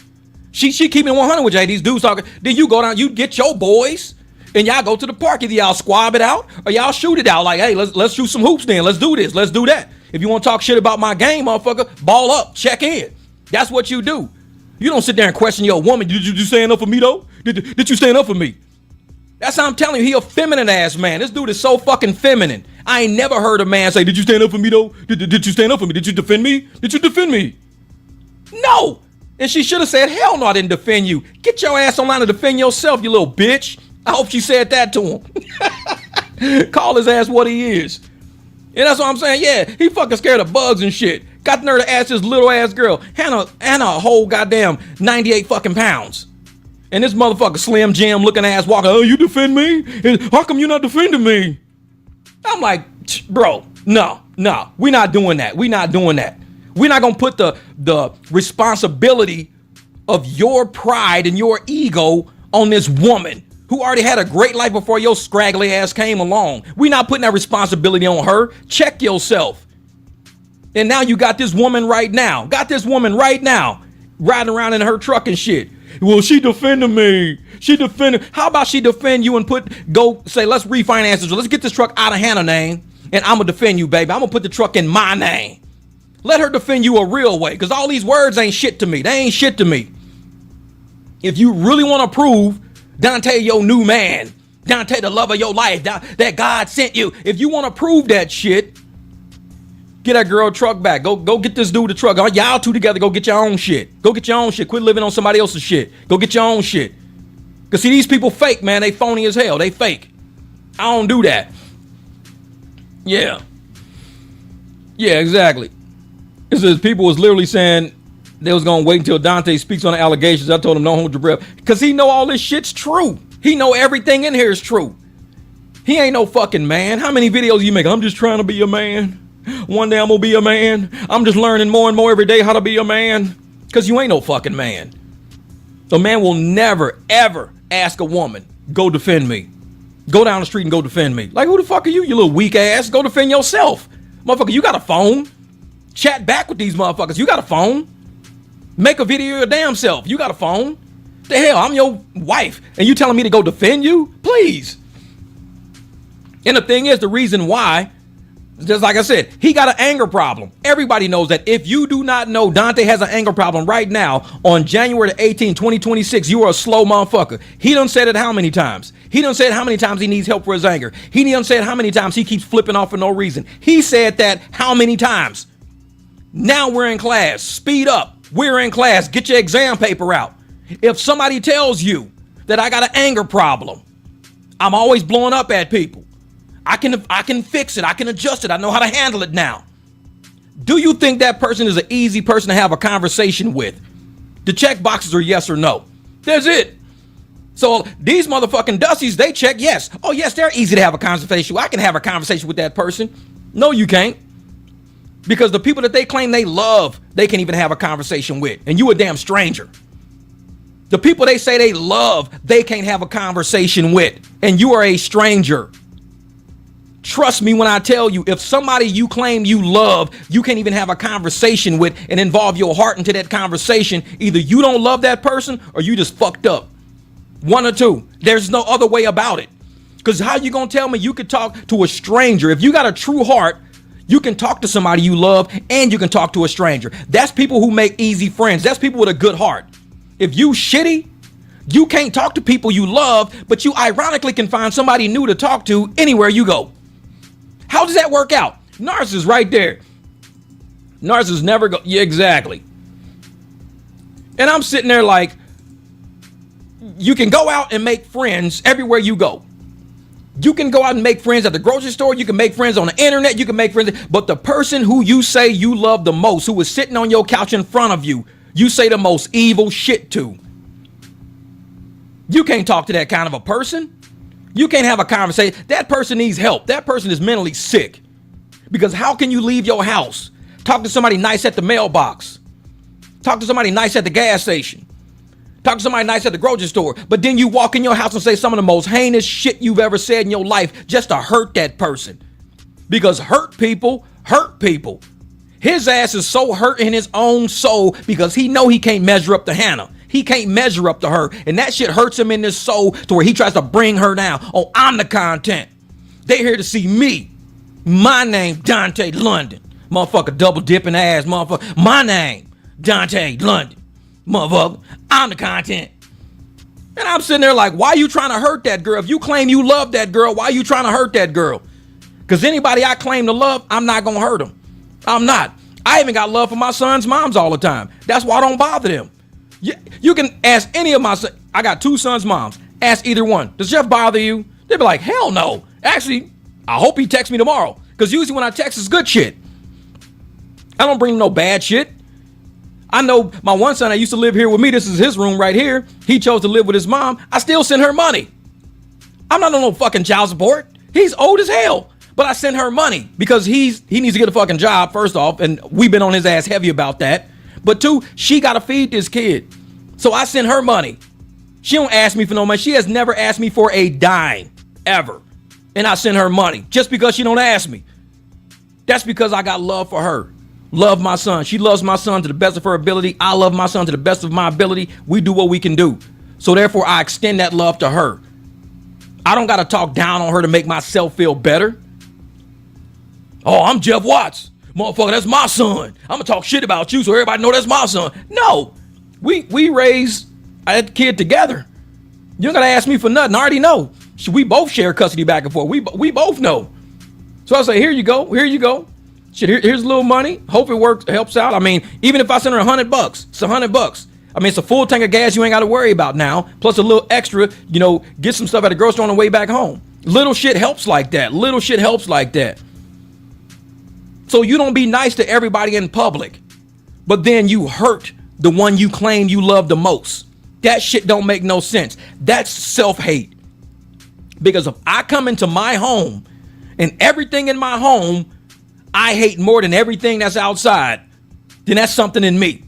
She keeping 100 with you. Hey, these dudes talking. Then you go down, you get your boys, and y'all go to the park. Either y'all squab it out, or y'all shoot it out. Like, hey, let's shoot some hoops then. Let's do this. Let's do that. If you want to talk shit about my game, motherfucker, ball up, check in. That's what you do. You don't sit there and question your woman. Did you stand up for me though? Did you stand up for me? That's how I'm telling you. He a feminine ass man. This dude is so fucking feminine. I ain't never heard a man say, did you stand up for me though? Did you stand up for me? Did you defend me? Did you defend me? No. And she should have said, hell no, I didn't defend you. Get your ass online to defend yourself, you little bitch. I hope she said that to him. Call his ass what he is. And that's what I'm saying. Yeah, he fucking scared of bugs and shit. Got the nerve to ask this little ass girl, Hannah a whole goddamn 98 fucking pounds. And this motherfucker Slim Jim looking ass walking, oh, you defend me? How come you not defending me? I'm like, bro, no, we're not doing that. We're not doing that. We're not going to put the responsibility of your pride and your ego on this woman who already had a great life before your scraggly ass came along. We're not putting that responsibility on her. Check yourself. And now you got this woman right now. Riding around in her truck and shit. Well, she defended me. How about she defend you and go say, let's refinance this. Let's get this truck out of Hannah's name. And I'm going to defend you, baby. I'm going to put the truck in my name. Let her defend you a real way. Because all these words ain't shit to me. They ain't shit to me. If you really want to prove Dante your new man, Dante the love of your life, that God sent you, if you want to prove that shit, get that girl truck back. Go get this dude a truck. Y'all two together, go get your own shit. Go get your own shit. Quit living on somebody else's shit. Go get your own shit. Because see, these people fake, man. They phony as hell. They fake. I don't do that. Yeah. Yeah, exactly. It says people was literally saying they was going to wait until Dante speaks on the allegations. I told him don't hold your breath. Because he know all this shit's true. He know everything in here is true. He ain't no fucking man. How many videos you make? I'm just trying to be a man. One day I'm going to be a man. I'm just learning more and more every day how to be a man. Because you ain't no fucking man. A man will never, ever ask a woman, go defend me. Go down the street and go defend me. Like, who the fuck are you, you little weak ass? Go defend yourself. Motherfucker, you got a phone. Chat back with these motherfuckers. You got a phone. Make a video of your damn self. You got a phone. The hell, I'm your wife. And you telling me to go defend you? Please. And the thing is, the reason why, just like I said, he got an anger problem. Everybody knows that. If you do not know Dante has an anger problem right now on January the 18th, 2026, you are a slow motherfucker. He done said it how many times? He done said how many times he needs help for his anger. He done said how many times he keeps flipping off for no reason. He said that how many times? Now we're in class. Speed up. We're in class. Get your exam paper out. If somebody tells you that I got an anger problem, I'm always blowing up at people. I can fix it. I can adjust it. I know how to handle it now. Do you think that person is an easy person to have a conversation with? The check boxes are yes or no. That's it. So these motherfucking Dusties, they check yes. Oh, yes, they're easy to have a conversation with. I can have a conversation with that person. No, you can't. Because the people that they claim they love, they can't even have a conversation with. And you a damn stranger. The people they say they love, they can't have a conversation with. And you are a stranger. Trust me when I tell you, if somebody you claim you love, you can't even have a conversation with and involve your heart into that conversation, either you don't love that person or you just fucked up. One or two. There's no other way about it. Because how you gonna tell me you could talk to a stranger? If you got a true heart, you can talk to somebody you love and you can talk to a stranger. That's people who make easy friends. That's people with a good heart. If you shitty, you can't talk to people you love, but you ironically can find somebody new to talk to anywhere you go. How does that work out? Narcissist right there. Narcissists never go. Yeah, exactly. And I'm sitting there like, you can go out and make friends everywhere you go. You can go out and make friends at the grocery store. You can make friends on the internet. You can make friends. But the person who you say you love the most, who is sitting on your couch in front of you, you say the most evil shit to. You can't talk to that kind of a person. You can't have a conversation. That person needs help. That person is mentally sick. Because how can you leave your house? Talk to somebody nice at the mailbox. Talk to somebody nice at the gas station. Talk to somebody nice at the grocery store. But then you walk in your house and say some of the most heinous shit you've ever said in your life just to hurt that person. Because hurt people hurt people. His ass is so hurt in his own soul because he know he can't measure up to Hannah. He can't measure up to her. And that shit hurts him in his soul to where he tries to bring her down. Oh, I'm the content. They here to see me. My name, Dante London. Motherfucker, double dipping ass, motherfucker. My name, Dante London. Motherfucker, I'm the content. And I'm sitting there like, why you trying to hurt that girl? If you claim you love that girl, why you trying to hurt that girl? Because anybody I claim to love, I'm not going to hurt them. I'm not. I even got love for my son's moms all the time. That's why I don't bother them. You can ask any of my sons. I got two sons' moms. Ask either one. Does Jeff bother you? They'd be like, hell no. Actually, I hope he texts me tomorrow. Because usually when I text, it's good shit. I don't bring him no bad shit. I know my one son that used to live here with me. This is his room right here. He chose to live with his mom. I still send her money. I'm not on no fucking child support. He's old as hell. But I send her money because he needs to get a fucking job, first off. And we've been on his ass heavy about that. But two, she got to feed this kid. So I send her money. She don't ask me for no money. She has never asked me for a dime, ever. And I send her money just because she don't ask me. That's because I got love for her. Love my son. She loves my son to the best of her ability. I love my son to the best of my ability. We do what we can do. So therefore, I extend that love to her. I don't got to talk down on her to make myself feel better. Oh, I'm Jeff Watts. Motherfucker, that's my son. I'm going to talk shit about you so everybody know that's my son. No. We raise I had the kid together. You don't gotta ask me for nothing. I already know. We both share custody back and forth. We both know. So I say, here you go. Here you go. Shit, here's a little money. Hope it works, helps out. I mean, even if I send her $100, it's $100. I mean, it's a full tank of gas you ain't got to worry about now. Plus a little extra, you know, get some stuff at the grocery store on the way back home. Little shit helps like that. Little shit helps like that. So you don't be nice to everybody in public, but then you hurt the one you claim you love the most. That shit don't make no sense. That's self-hate. Because if I come into my home and everything in my home I hate more than everything that's outside, then that's something in me.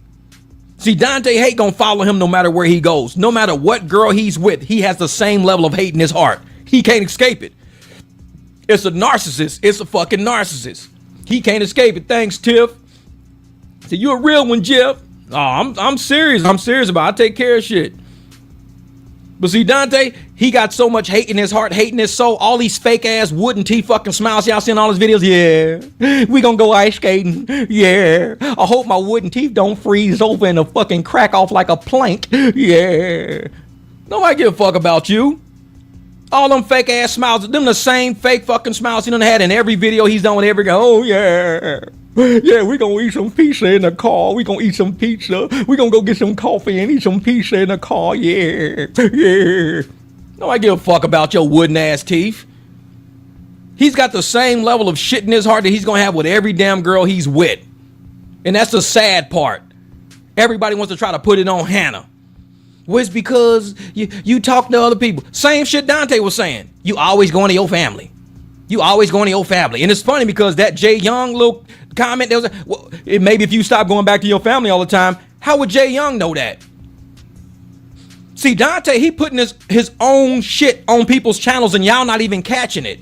See, Dante hate gonna follow him no matter where he goes. No matter what girl he's with, he has the same level of hate in his heart. He can't escape it. It's a narcissist. It's a fucking narcissist. He can't escape it. Thanks, Tiff. So you a real one, Jeff. Oh, I'm serious. I'm serious about it. I take care of shit. But see, Dante, he got so much hate in his heart, hate in his soul, all these fake ass wooden teeth fucking smiles. Y'all seen all his videos? Yeah. We gonna go ice skating. Yeah. I hope my wooden teeth don't freeze over and fucking crack off like a plank. Yeah. Nobody give a fuck about you. All them fake ass smiles, them the same fake fucking smiles he done had in every video he's done with every guy. Oh yeah. Yeah, we gonna eat some pizza in the car. We gonna eat some pizza. We gonna go get some coffee and eat some pizza in the car. Yeah. Yeah. Nobody give a fuck about your wooden ass teeth. He's got the same level of shit in his heart that he's gonna have with every damn girl he's with. And that's the sad part. Everybody wants to try to put it on Hannah. Well, it's because you talk to other people. Same shit Dante was saying. You always going to your family. You always going to your family. And it's funny because that Jay Young little comment, there was well, maybe if you stop going back to your family all the time, how would Jay Young know that? See, Dante, he putting his own shit on people's channels and y'all not even catching it.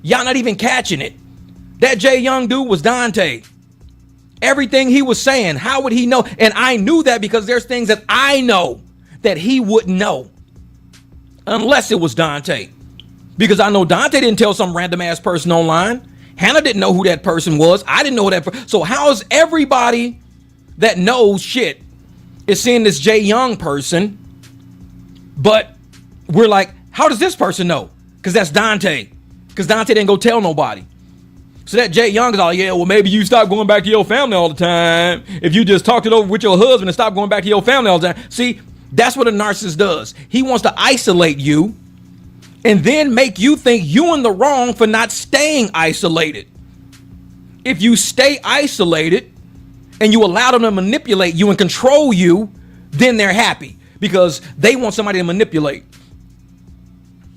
Y'all not even catching it. That Jay Young dude was Dante. Everything he was saying, how would he know? And I knew that because there's things that I know that he wouldn't know unless it was Dante. Because I know Dante didn't tell some random ass person online. Hannah didn't know who that person was. I didn't know who that person. So how is everybody that knows shit is seeing this Jay Young person, but we're like, how does this person know? Because that's Dante. Because Dante didn't go tell nobody. So that Jay Young is all, yeah, well, maybe you stop going back to your family all the time. If you just talked it over with your husband and stop going back to your family all the time. See, that's what a narcissist does. He wants to isolate you and then make you think you in the wrong for not staying isolated. If you stay isolated and you allow them to manipulate you and control you, then they're happy because they want somebody to manipulate.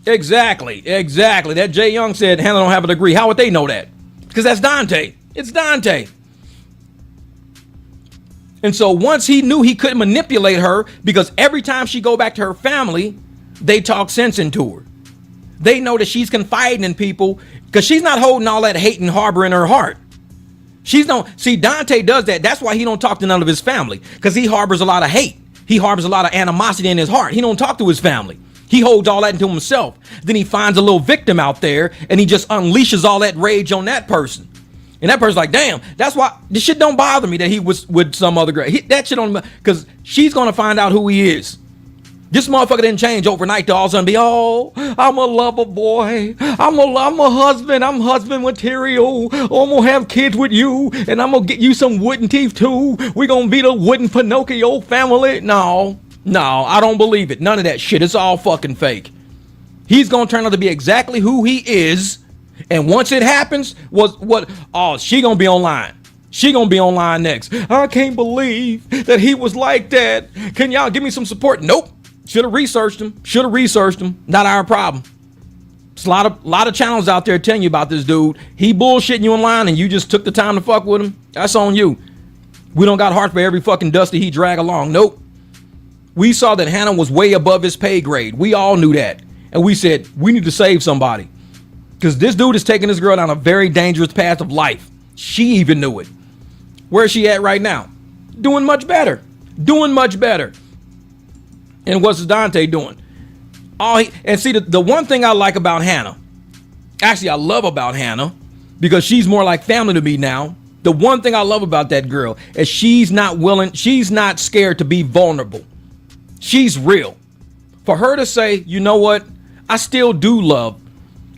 Exactly. That Jay Young said Hannah don't have a degree. How would they know that? Because that's Dante. It's Dante. And so once he knew he couldn't manipulate her because every time she go back to her family, they talk sense into her. They know that she's confiding in people because she's not holding all that hate and harbor in her heart. See, Dante does that. That's why he don't talk to none of his family, because he harbors a lot of hate. He harbors a lot of animosity in his heart. He don't talk to his family. He holds all that into himself. Then he finds a little victim out there and he just unleashes all that rage on that person. And that person's like, damn, that's why this shit don't bother me that he was with some other girl. That shit don't, because she's going to find out who he is. This motherfucker didn't change overnight to all of a sudden be, oh, I'm a lover boy. I'm a husband. I'm husband material. Oh, I'm going to have kids with you. And I'm going to get you some wooden teeth too. We're going to be the wooden Pinocchio family. No, I don't believe it. None of that shit. It's all fucking fake. He's going to turn out to be exactly who he is. And once it happens, she going to be online. She going to be online next. I can't believe that he was like that. Can y'all give me some support? Nope. Should have researched him. Not our problem. There's a lot of channels out there telling you about this dude. He bullshitting you online and you just took the time to fuck with him. That's on you. We don't got heart for every fucking dusty he drag along. Nope. We saw that Hannah was way above his pay grade. We all knew that. And we said, we need to save somebody. Because this dude is taking this girl down a very dangerous path of life. She even knew it. Where's she at right now? Doing much better. And what's Dante doing? And see, the one thing I like about Hannah, actually I love about Hannah, because she's more like family to me now. The one thing I love about that girl is she's not scared to be vulnerable. She's real. For her to say, you know what? I still do love.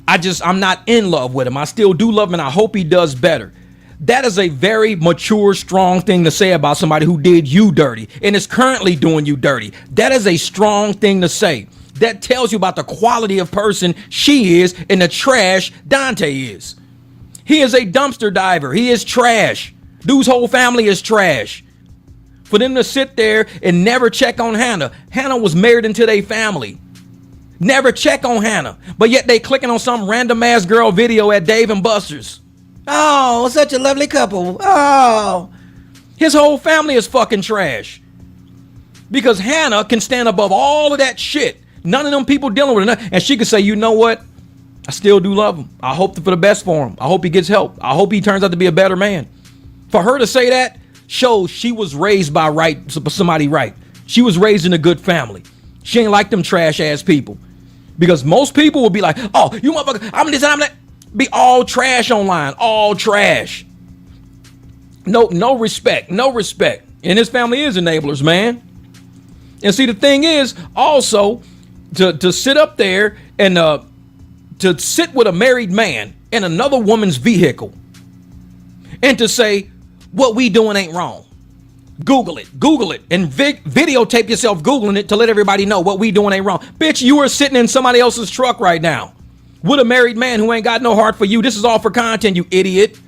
I'm not in love with him. I still do love him, and I hope he does better. That is a very mature, strong thing to say about somebody who did you dirty and is currently doing you dirty. That is a strong thing to say. That tells you about the quality of person she is and the trash Dante is. He is a dumpster diver. He is trash. Dude's whole family is trash. For them to sit there and never check on Hannah. Hannah was married into their family. Never check on Hannah. But yet they clicking on some random ass girl video at Dave and Buster's. Oh, such a lovely couple. Oh. His whole family is fucking trash. Because Hannah can stand above all of that shit. None of them people dealing with it. And she can say, you know what? I still do love him. I hope for the best for him. I hope he gets help. I hope he turns out to be a better man. For her to say that shows she was raised by somebody right. She was raised in a good family. She ain't like them trash ass people. Because most people will be like, oh, you motherfucker, I'm this, I'm that. Be all trash online, all trash. No respect, no respect. And his family is enablers, man. And see, the thing is also to sit up there and to sit with a married man in another woman's vehicle and to say what we doing ain't wrong. Google it, and videotape yourself Googling it to let everybody know what we doing ain't wrong. Bitch, you are sitting in somebody else's truck right now with a married man who ain't got no heart for you. This is all for content, you idiot.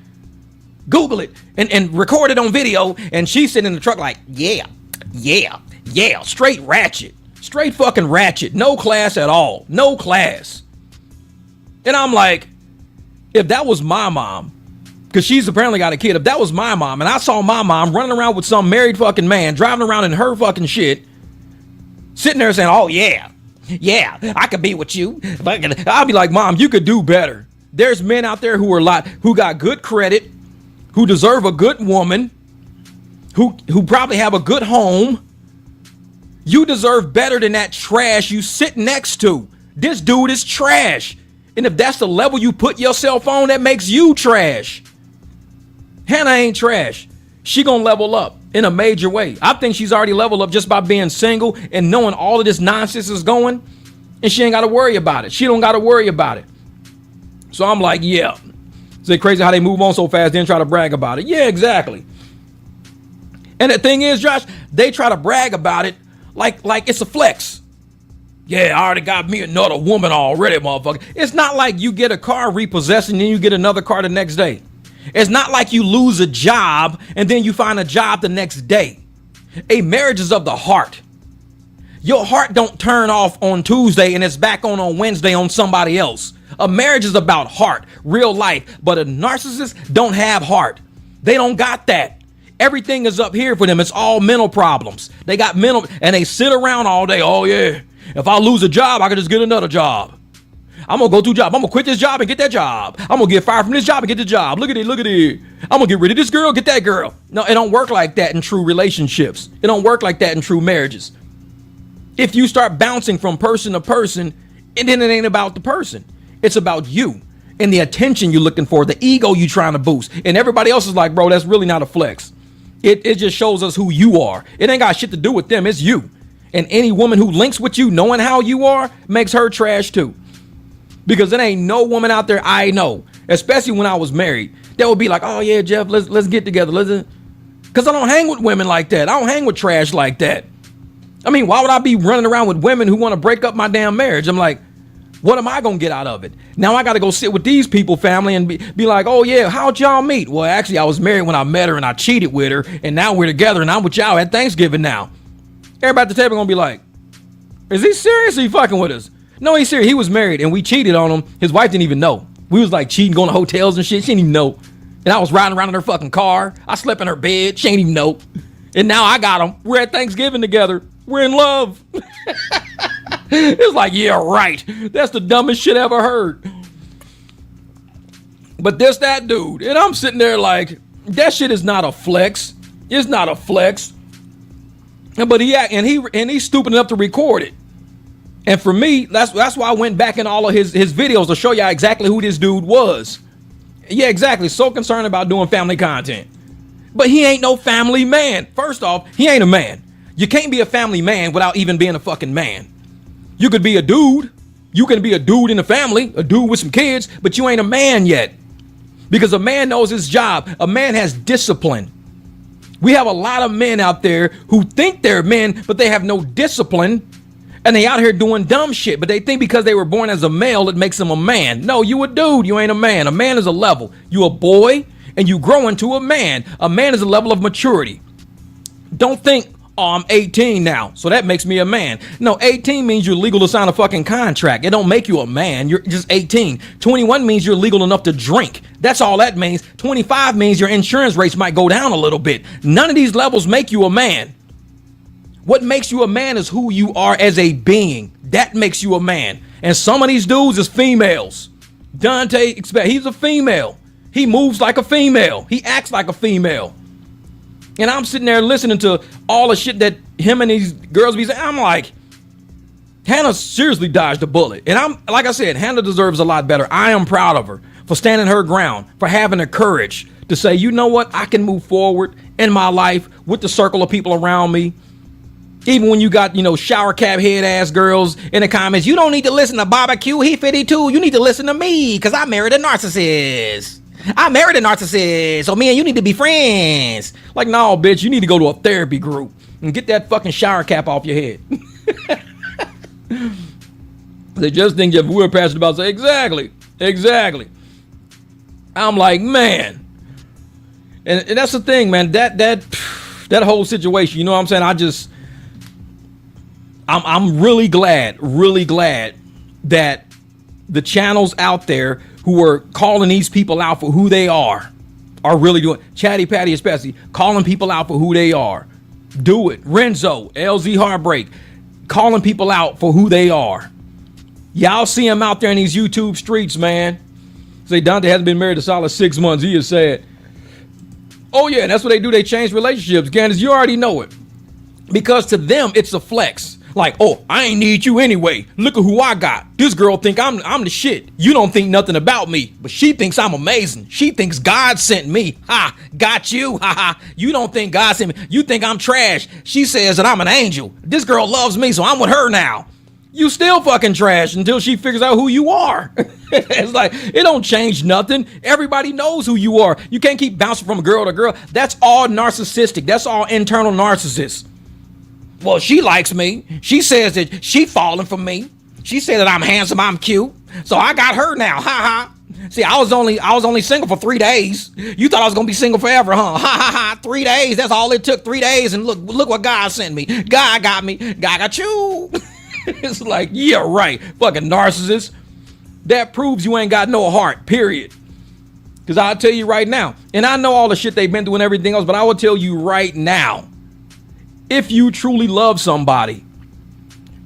Google it and record it on video, and she's sitting in the truck like, yeah, straight ratchet, straight fucking ratchet, no class at all, no class. And I'm like, if that was my mom, because she's apparently got a kid, if that was my mom and I saw my mom running around with some married fucking man, driving around in her fucking shit, sitting there saying, oh yeah, I could be with you. I'll be like, Mom, you could do better. There's men out there who got good credit, who deserve a good woman, who probably have a good home. You deserve better than that trash you sit next to. This dude is trash. And if that's the level you put yourself on, that makes you trash. Hannah ain't trash. She gonna level up in a major way. I think she's already leveled up just by being single and knowing all of this nonsense is going, and she ain't got to worry about it. She don't got to worry about it. So I'm like, yeah. Is it crazy how they move on so fast, then try to brag about it? Yeah, exactly. And the thing is, Josh, they try to brag about it like it's a flex. Yeah, I already got me another woman already, motherfucker. It's not like you get a car repossessed and then you get another car the next day. It's not like you lose a job and then you find a job the next day. A marriage is of the heart. Your heart don't turn off on Tuesday and it's back on Wednesday on somebody else. A marriage is about heart, real life. But a narcissist don't have heart. They don't got that. Everything is up here for them. It's all mental problems. They got mental, and they sit around all day. Oh yeah, if I lose a job, I can just get another job. I'm gonna go to a job. I'm gonna quit this job and get that job. I'm gonna get fired from this job and get the job. Look at it. I'm gonna get rid of this girl, get that girl. No, it don't work like that in true relationships. It don't work like that in true marriages. If you start bouncing from person to person, and then it ain't about the person. It's about you and the attention you're looking for, the ego you trying to boost. And everybody else is like, bro, that's really not a flex. It just shows us who you are. It ain't got shit to do with them. It's you. And any woman who links with you knowing how you are makes her trash too. Because there ain't no woman out there I know, especially when I was married, that would be like, oh yeah, Jeff, let's get together. Because I don't hang with women like that. I don't hang with trash like that. I mean, why would I be running around with women who want to break up my damn marriage? I'm like, what am I going to get out of it? Now I got to go sit with these people, family, and be like, oh yeah, how'd y'all meet? Well, actually, I was married when I met her and I cheated with her. And now we're together and I'm with y'all at Thanksgiving now. Everybody at the table going to be like, is he serious or he fucking with us? No, he's serious. He was married and we cheated on him. His wife didn't even know. We was like cheating, going to hotels and shit. She didn't even know. And I was riding around in her fucking car. I slept in her bed. She didn't even know. And now I got him. We're at Thanksgiving together. We're in love. It's like, yeah, right. That's the dumbest shit I ever heard. But there's that dude. And I'm sitting there like, that shit is not a flex. It's not a flex. But he's stupid enough to record it. And for me, that's why I went back in all of his videos to show y'all exactly who this dude was. Yeah, exactly. So concerned about doing family content. But he ain't no family man. First off, he ain't a man. You can't be a family man without even being a fucking man. You could be a dude. You can be a dude in the family, a dude with some kids, but you ain't a man yet. Because a man knows his job. A man has discipline. We have a lot of men out there who think they're men, but they have no discipline. And they out here doing dumb shit, but they think because they were born as a male, it makes them a man. No, you a dude. You ain't a man. A man is a level. You a boy and you grow into a man. A man is a level of maturity. Don't think, oh, I'm 18 now, so that makes me a man. No, 18 means you're legal to sign a fucking contract. It don't make you a man. You're just 18. 21 means you're legal enough to drink. That's all that means. 25 means your insurance rates might go down a little bit. None of these levels make you a man. What makes you a man is who you are as a being. That makes you a man. And some of these dudes is females. Dante, he's a female. He moves like a female. He acts like a female. And I'm sitting there listening to all the shit that him and these girls be saying. I'm like, Hannah seriously dodged a bullet. And I'm, like I said, Hannah deserves a lot better. I am proud of her for standing her ground, for having the courage to say, you know what? I can move forward in my life with the circle of people around me. Even when you got, shower cap head ass girls in the comments, you don't need to listen to Barbecue. He 52. You need to listen to me because I married a narcissist. So me and you need to be friends. Like, no, bitch, you need to go to a therapy group and get that fucking shower cap off your head. They just think if we're passionate about say, exactly. I'm like, man. And that's the thing, man, that whole situation, you know what I'm saying? I'm really glad that the channels out there who are calling these people out for who they are really doing. Chatty Patty especially, calling people out for who they are. Do it. Renzo, LZ Heartbreak, calling people out for who they are. Y'all see him out there in these YouTube streets, man. Say Dante hasn't been married a solid 6 months. He is sad. Oh yeah, that's what they do. They change relationships. Candace, you already know it. Because to them, it's a flex. Like, oh, I ain't need you anyway. Look at who I got. This girl think I'm the shit. You don't think nothing about me, but she thinks I'm amazing. She thinks God sent me. Ha, got you. Ha ha. You don't think God sent me. You think I'm trash. She says that I'm an angel. This girl loves me, so I'm with her now. You still fucking trash until she figures out who you are. It's like, it don't change nothing. Everybody knows who you are. You can't keep bouncing from girl to girl. That's all narcissistic. That's all internal narcissists. Well, she likes me. She says that she falling for me. She said that I'm handsome, I'm cute. So I got her now. Ha ha. See, I was only single for 3 days. You thought I was gonna be single forever, huh? Ha ha ha. 3 days. That's all it took. 3 days, and look what God sent me. God got me. God got you. It's like, yeah, right. Fucking narcissist. That proves you ain't got no heart, period. Because I'll tell you right now, and I know all the shit they've been through and everything else, but I will tell you right now, if you truly love somebody,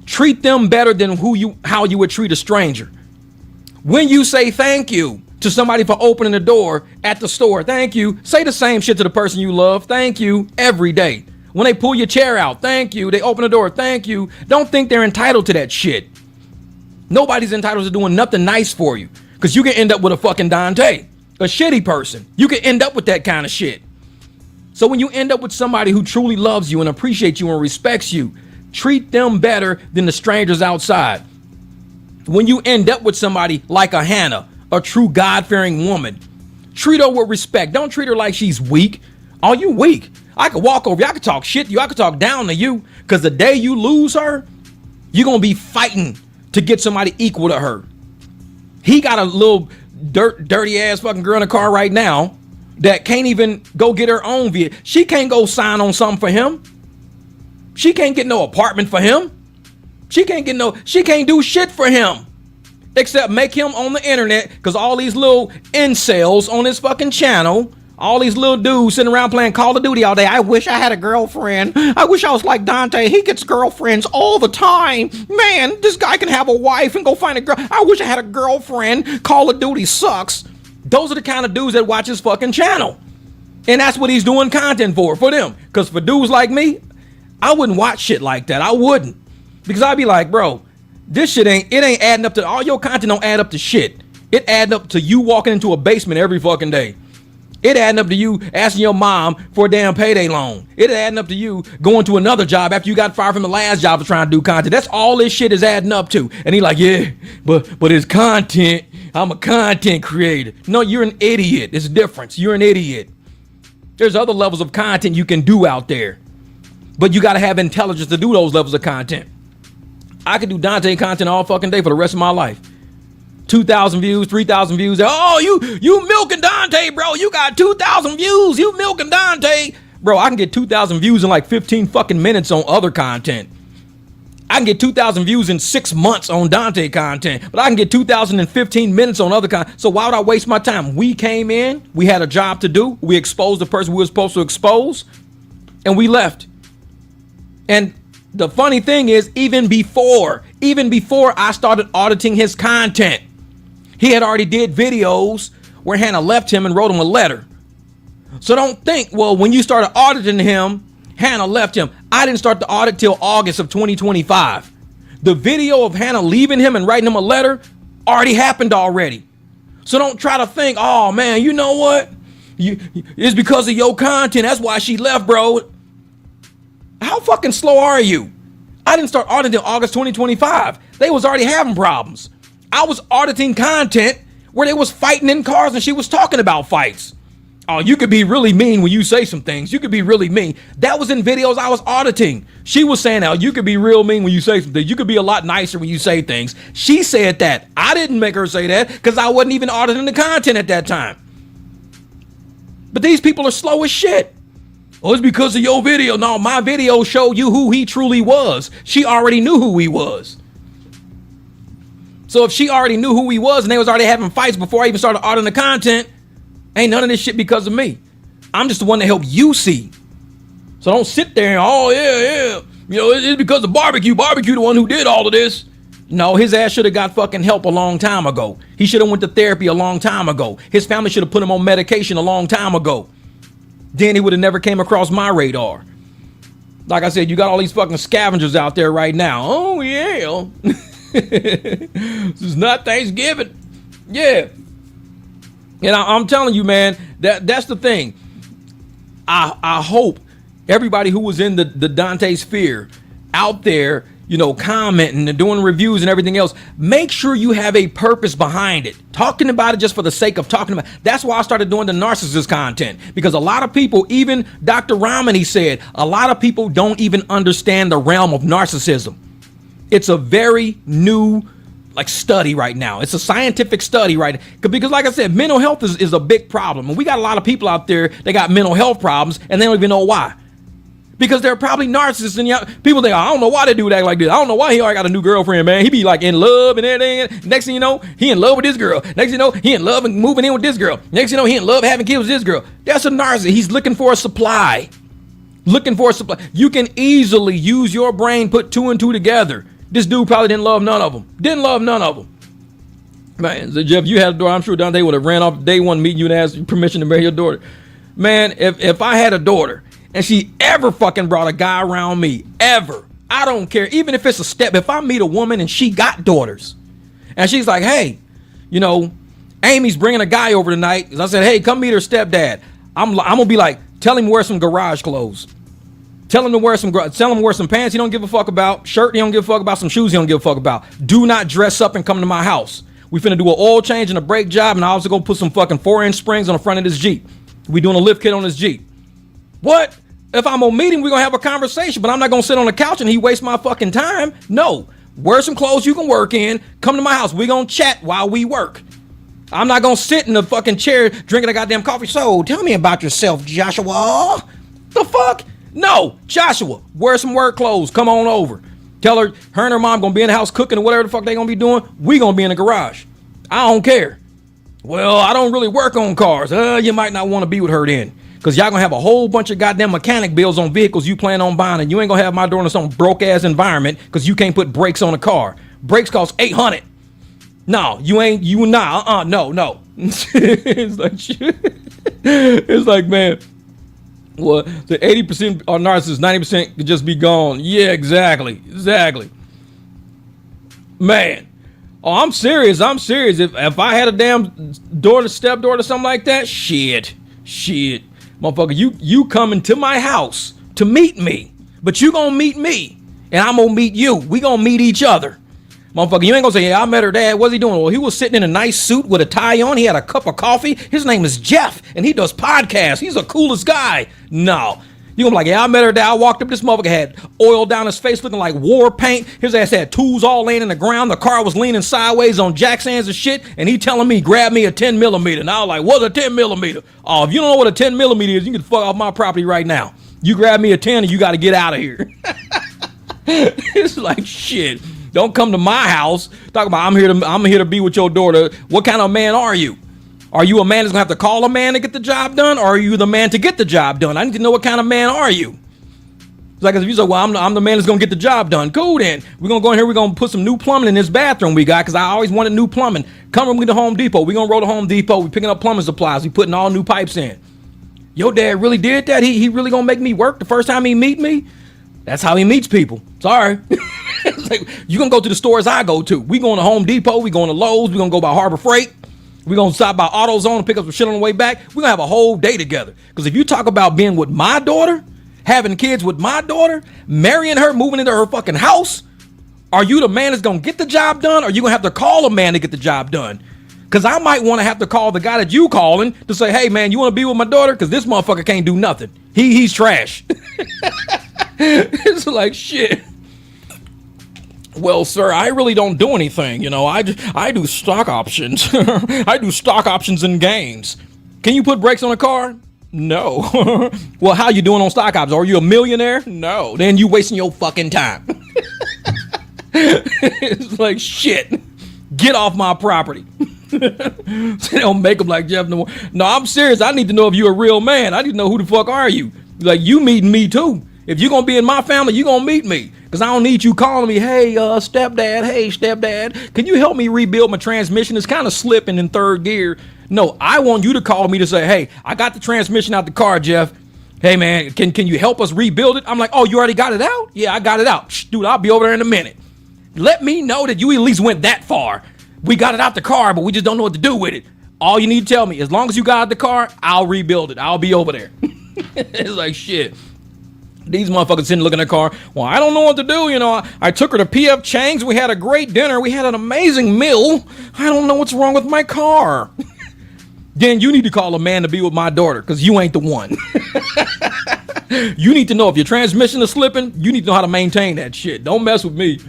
treat them better than how you would treat a stranger. When you say thank you to somebody for opening the door at the store, thank you. Say the same shit to the person you love. Thank you every day. When they pull your chair out, thank you. They open the door, thank you. Don't think they're entitled to that shit. Nobody's entitled to doing nothing nice for you, because you can end up with a fucking Dante, a shitty person. You can end up with that kind of shit. So when you end up with somebody who truly loves you and appreciates you and respects you, treat them better than the strangers outside. When you end up with somebody like a Hannah, a true God-fearing woman, treat her with respect. Don't treat her like she's weak. Oh, you weak. I could walk over you. I could talk shit to you. I could talk down to you. Because the day you lose her, you're going to be fighting to get somebody equal to her. He got a little dirty ass fucking girl in the car right now that can't even go get her own vehicle. She can't go sign on something for him. She can't get no apartment for him. She can't do shit for him except make him on the internet, because all these little incels on this fucking channel, all these little dudes sitting around playing Call of Duty all day. I wish I had a girlfriend. I wish I was like Dante. He gets girlfriends all the time. Man, this guy can have a wife and go find a girl. I wish I had a girlfriend. Call of Duty sucks. Those are the kind of dudes that watch his fucking channel. And that's what he's doing content for them. Because for dudes like me, I wouldn't watch shit like that. I wouldn't. Because I'd be like, bro, this shit ain't adding up to, all your content don't add up to shit. It add up to you walking into a basement every fucking day. It adding up to you asking your mom for a damn payday loan. It adding up to you going to another job after you got fired from the last job for trying to do content. That's all this shit is adding up to. And he like, yeah, but it's content. I'm a content creator. No, you're an idiot. It's a difference. You're an idiot. There's other levels of content you can do out there. But you got to have intelligence to do those levels of content. I could do Dante content all fucking day for the rest of my life. 2,000 views, 3,000 views. Oh, you milking Dante, bro. You got 2,000 views. You milking Dante. Bro, I can get 2,000 views in like 15 fucking minutes on other content. I can get 2,000 views in 6 months on Dante content, but I can get 2,000 in 15 minutes on other content. So why would I waste my time? We came in, we had a job to do. We exposed the person we were supposed to expose, and we left. And the funny thing is, even before I started auditing his content, he had already did videos where Hannah left him and wrote him a letter. So don't think, well, when you started auditing him, Hannah left him. I didn't start the audit till August of 2025. The video of Hannah leaving him and writing him a letter already happened already. So don't try to think, oh man, you know what? It's because of your content. That's why she left, bro. How fucking slow are you? I didn't start auditing until August 2025. They was already having problems. I was auditing content where they was fighting in cars and she was talking about fights. Oh, you could be really mean when you say some things. You could be really mean. That was in videos I was auditing. She was saying, oh, you could be real mean when you say some things. You could be a lot nicer when you say things. She said that. I didn't make her say that because I wasn't even auditing the content at that time. But these people are slow as shit. Oh, it's because of your video. No, my video showed you who he truly was. She already knew who he was. So if she already knew who he was and they was already having fights before I even started auditing the content, ain't none of this shit because of me. I'm just the one that helped you see. So don't sit there and, oh, yeah. You know, it's because of barbecue. Barbecue the one who did all of this. No, his ass should have got fucking help a long time ago. He should have went to therapy a long time ago. His family should have put him on medication a long time ago. Then he would have never came across my radar. Like I said, you got all these fucking scavengers out there right now. Oh, yeah. This is not Thanksgiving. Yeah. And I'm telling you, man, that's the thing. I hope everybody who was in the Dante sphere out there, you know, commenting and doing reviews and everything else, make sure you have a purpose behind it. Talking about it just for the sake of talking about it. That's why I started doing the narcissist content, because a lot of people, even Dr. Ramani said, a lot of people don't even understand the realm of narcissism. It's a very new study right now. It's a scientific study right now. Because like I said, mental health is a big problem. And we got a lot of people out there that got mental health problems and they don't even know why. Because they're probably narcissists, and people think, I don't know why they do that like this. I don't know why he already got a new girlfriend, man. He be like in love and everything. Next thing you know, he in love with this girl. Next thing you know, he in love and moving in with this girl. Next thing you know, he in love having kids with this girl. That's a narcissist. He's looking for a supply. You can easily use your brain, put two and two together. This dude probably didn't love none of them. Man, so Jeff, you had a daughter. I'm sure Dante would have ran off day one meeting you and asked permission to marry your daughter. Man, if I had a daughter and she ever fucking brought a guy around me, ever, I don't care. Even if it's a step, if I meet a woman and she got daughters and she's like, hey, you know, Amy's bringing a guy over tonight. I said, hey, come meet her stepdad. I'm going to be like, tell him to wear some garage clothes. Tell him to wear some pants he don't give a fuck about, shirt he don't give a fuck about, some shoes he don't give a fuck about. Do not dress up and come to my house. We finna do an oil change and a brake job, and I also gonna put some fucking 4-inch springs on the front of this Jeep. We doing a lift kit on this Jeep. What? If I'm gonna meet him, we're gonna have a conversation, but I'm not gonna sit on the couch and he waste my fucking time. No. Wear some clothes you can work in. Come to my house. We gonna chat while we work. I'm not gonna sit in the fucking chair drinking a goddamn coffee. So tell me about yourself, Joshua. The fuck? No, Joshua, wear some work clothes. Come on over. Tell her and her mom gonna be in the house cooking or whatever the fuck they gonna be doing. We gonna be in the garage. I don't care. Well, I don't really work on cars. You might not want to be with her then, because y'all gonna have a whole bunch of goddamn mechanic bills on vehicles you plan on buying, and you ain't gonna have my daughter in some broke ass environment because you can't put brakes on a car. Brakes cost $800. No, you ain't. You nah. No. It's like shit. It's like, man. Well, the 80% are narcissists, 90% could just be gone. Yeah, exactly. Man. Oh, I'm serious. If I had a damn daughter, stepdaughter, something like that, shit. Shit, motherfucker, you coming to my house to meet me, but you gonna meet me, and I'm gonna meet you. We gonna meet each other. Motherfucker, you ain't gonna say, yeah, I met her dad. What's he doing? Well, he was sitting in a nice suit with a tie on. He had a cup of coffee. His name is Jeff, and he does podcasts. He's the coolest guy. No. You gonna be like, yeah, I met her dad. I walked up, this motherfucker had oil down his face looking like war paint. His ass had tools all laying in the ground. The car was leaning sideways on jack stands and shit, and he telling me, grab me a 10 millimeter. And I was like, what's a 10 millimeter? Oh, if you don't know what a 10 millimeter is, you can fuck off my property right now. You grab me a 10 and you got to get out of here. It's like, shit. Don't come to my house talking about I'm here to be with your daughter. What kind of man are you? Are you a man that's gonna have to call a man to get the job done, or are you the man to get the job done? I need to know what kind of man are you. It's like if you say, well, I'm the man that's gonna get the job done. Cool, then we're gonna go in here. We're gonna put some new plumbing in this bathroom we got because I always wanted new plumbing. Come with me to Home Depot. We're gonna roll to Home Depot. We picking up plumbing supplies. We putting all new pipes in. Your dad really did that. He really gonna make me work the first time he meet me. That's how he meets people. Sorry. It's like, you gonna go to the stores I go to. We going to Home Depot. We going to Lowe's. We gonna go by Harbor Freight. We gonna stop by AutoZone and pick up some shit on the way back. We gonna have a whole day together. Because if you talk about being with my daughter, having kids with my daughter, marrying her, moving into her fucking house, are you the man that's gonna get the job done, or you gonna have to call a man to get the job done? Because I might want to have to call the guy that you calling to say, hey man, you want to be with my daughter? Because this motherfucker can't do nothing. He's trash. It's like, shit. Well, sir, I really don't do anything. You know, I do stock options. I do stock options in games. Can you put brakes on a car? No. Well, how you doing on stock options? Are you a millionaire? No. Then you wasting your fucking time. It's like, shit. Get off my property. So they don't make them like Jeff no more. No, I'm serious. I need to know if you're a real man. I need to know who the fuck are you. Like, you meeting me too. If you're going to be in my family, you're going to meet me. Because I don't need you calling me, hey, stepdad, can you help me rebuild my transmission? It's kind of slipping in third gear. No, I want you to call me to say, hey, I got the transmission out the car, Jeff. Hey, man, can you help us rebuild it? I'm like, oh, you already got it out? Yeah, I got it out. Shh, dude, I'll be over there in a minute. Let me know that you at least went that far. We got it out the car, but we just don't know what to do with it. All you need to tell me, as long as you got out the car, I'll rebuild it. I'll be over there. It's like, shit. These motherfuckers sitting looking at the car. Well, I don't know what to do. You know, I took her to PF Chang's. We had a great dinner. We had an amazing meal. I don't know what's wrong with my car. Then you need to call a man to be with my daughter because you ain't the one. You need to know if your transmission is slipping. You need to know how to maintain that shit. Don't mess with me.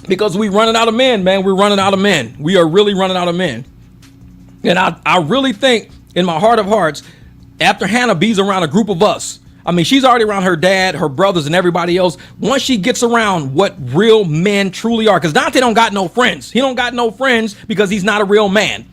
Because we running out of men, man. We're running out of men. We are really running out of men. And I really think in my heart of hearts, after Hannah bees around a group of us, I mean, she's already around her dad, her brothers, and everybody else. Once she gets around what real men truly are, because Dante don't got no friends. He don't got no friends because he's not a real man.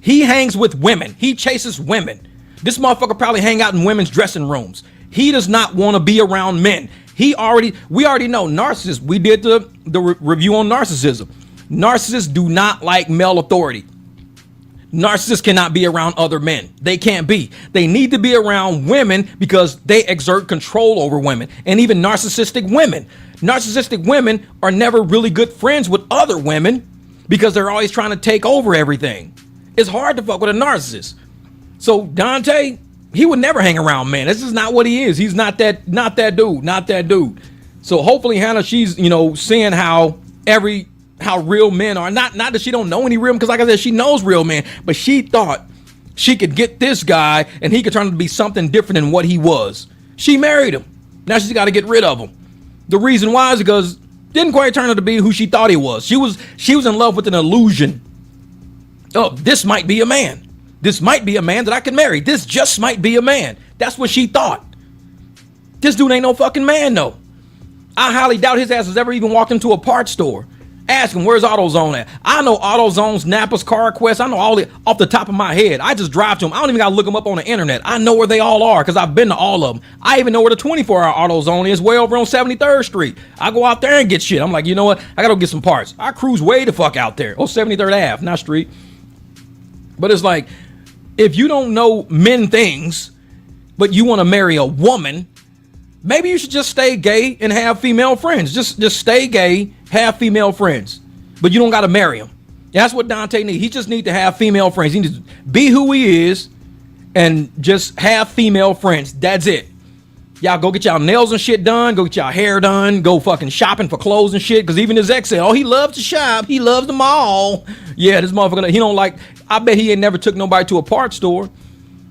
He hangs with women. He chases women. This motherfucker probably hang out in women's dressing rooms. He does not want to be around men. We already know narcissists. We did the review on narcissism. Narcissists do not like male authority. Narcissists cannot be around other men. They can't be. They need to be around women because they exert control over women, and even narcissistic women. Narcissistic women are never really good friends with other women because they're always trying to take over everything. It's hard to fuck with a narcissist. So Dante, he would never hang around men. This is not what he is. He's not that dude. So hopefully Hannah, she's, seeing how real men are. Not that she don't know any real men, because like I said, she knows real men, but she thought she could get this guy and he could turn out to be something different than what he was. She married him. Now she's got to get rid of him. The reason why is because didn't quite turn out to be who she thought he was. She was in love with an illusion. Oh, this might be a man. This might be a man that I can marry. This just might be a man. That's what she thought. This dude ain't no fucking man, though. I highly doubt his ass has ever even walked into a parts store. Ask him, where's AutoZone at? I know AutoZone's, Napa's, CarQuest. I know all the off the top of my head. I just drive to them. I don't even got to look them up on the internet. I know where they all are because I've been to all of them. I even know where the 24-hour AutoZone is, way over on 73rd Street. I go out there and get shit. I'm like, you know what? I got to go get some parts. I cruise way the fuck out there. Oh, 73rd Ave, not street. But it's like, if you don't know men things, but you want to marry a woman, maybe you should just stay gay and have female friends. Just stay gay, have female friends. But you don't got to marry them. That's what Dante needs. He just needs to have female friends. He needs to be who he is, and just have female friends. That's it. Y'all go get y'all nails and shit done. Go get y'all hair done. Go fucking shopping for clothes and shit. Because even his ex said, oh, he loves to shop. He loves them all. Yeah, this motherfucker, he don't like, I bet he ain't never took nobody to a parts store.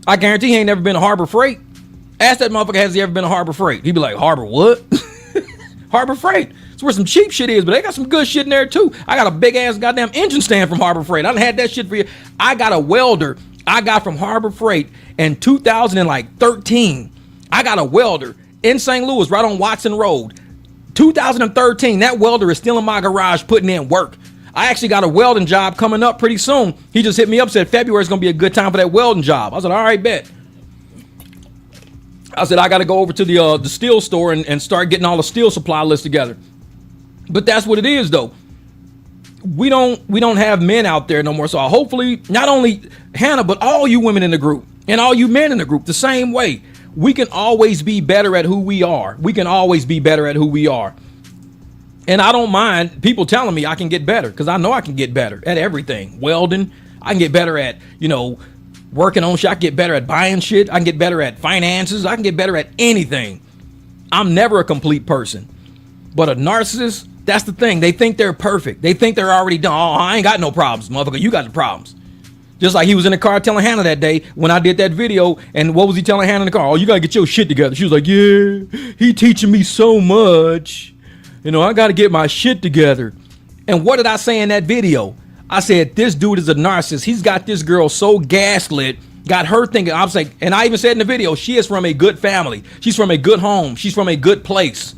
I guarantee he ain't never been to Harbor Freight. Ask that motherfucker, has he ever been to Harbor Freight? He'd be like, Harbor what? Harbor Freight. It's where some cheap shit is, but they got some good shit in there too. I got a big ass goddamn engine stand from Harbor Freight. I done had that shit for you. I got a welder I got from Harbor Freight in 2013. I got a welder in St. Louis, right on Watson Road. 2013, that welder is still in my garage putting in work. I actually got a welding job coming up pretty soon. He just hit me up, said February is going to be a good time for that welding job. I said, all right, bet. I said, I got to go over to the steel store and start getting all the steel supply list together. But that's what it is, though. We don't have men out there no more. So hopefully, not only Hannah, but all you women in the group and all you men in the group, the same way. We can always be better at who we are. We can always be better at who we are. And I don't mind people telling me I can get better, because I know I can get better at everything. Welding, I can get better at, working on shit. I can get better at buying shit. I can get better at finances. I can get better at anything. I'm never a complete person. But a narcissist, that's the thing. They think they're perfect. They think they're already done. Oh, I ain't got no problems, motherfucker. You got the problems. Just like he was in the car telling Hannah that day when I did that video. And what was he telling Hannah in the car? Oh, you got to get your shit together. She was like, yeah, he teaching me so much. I got to get my shit together. And what did I say in that video? I said, this dude is a narcissist. He's got this girl so gaslit, got her thinking. I was like, and I even said in the video, she is from a good family. She's from a good home. She's from a good place.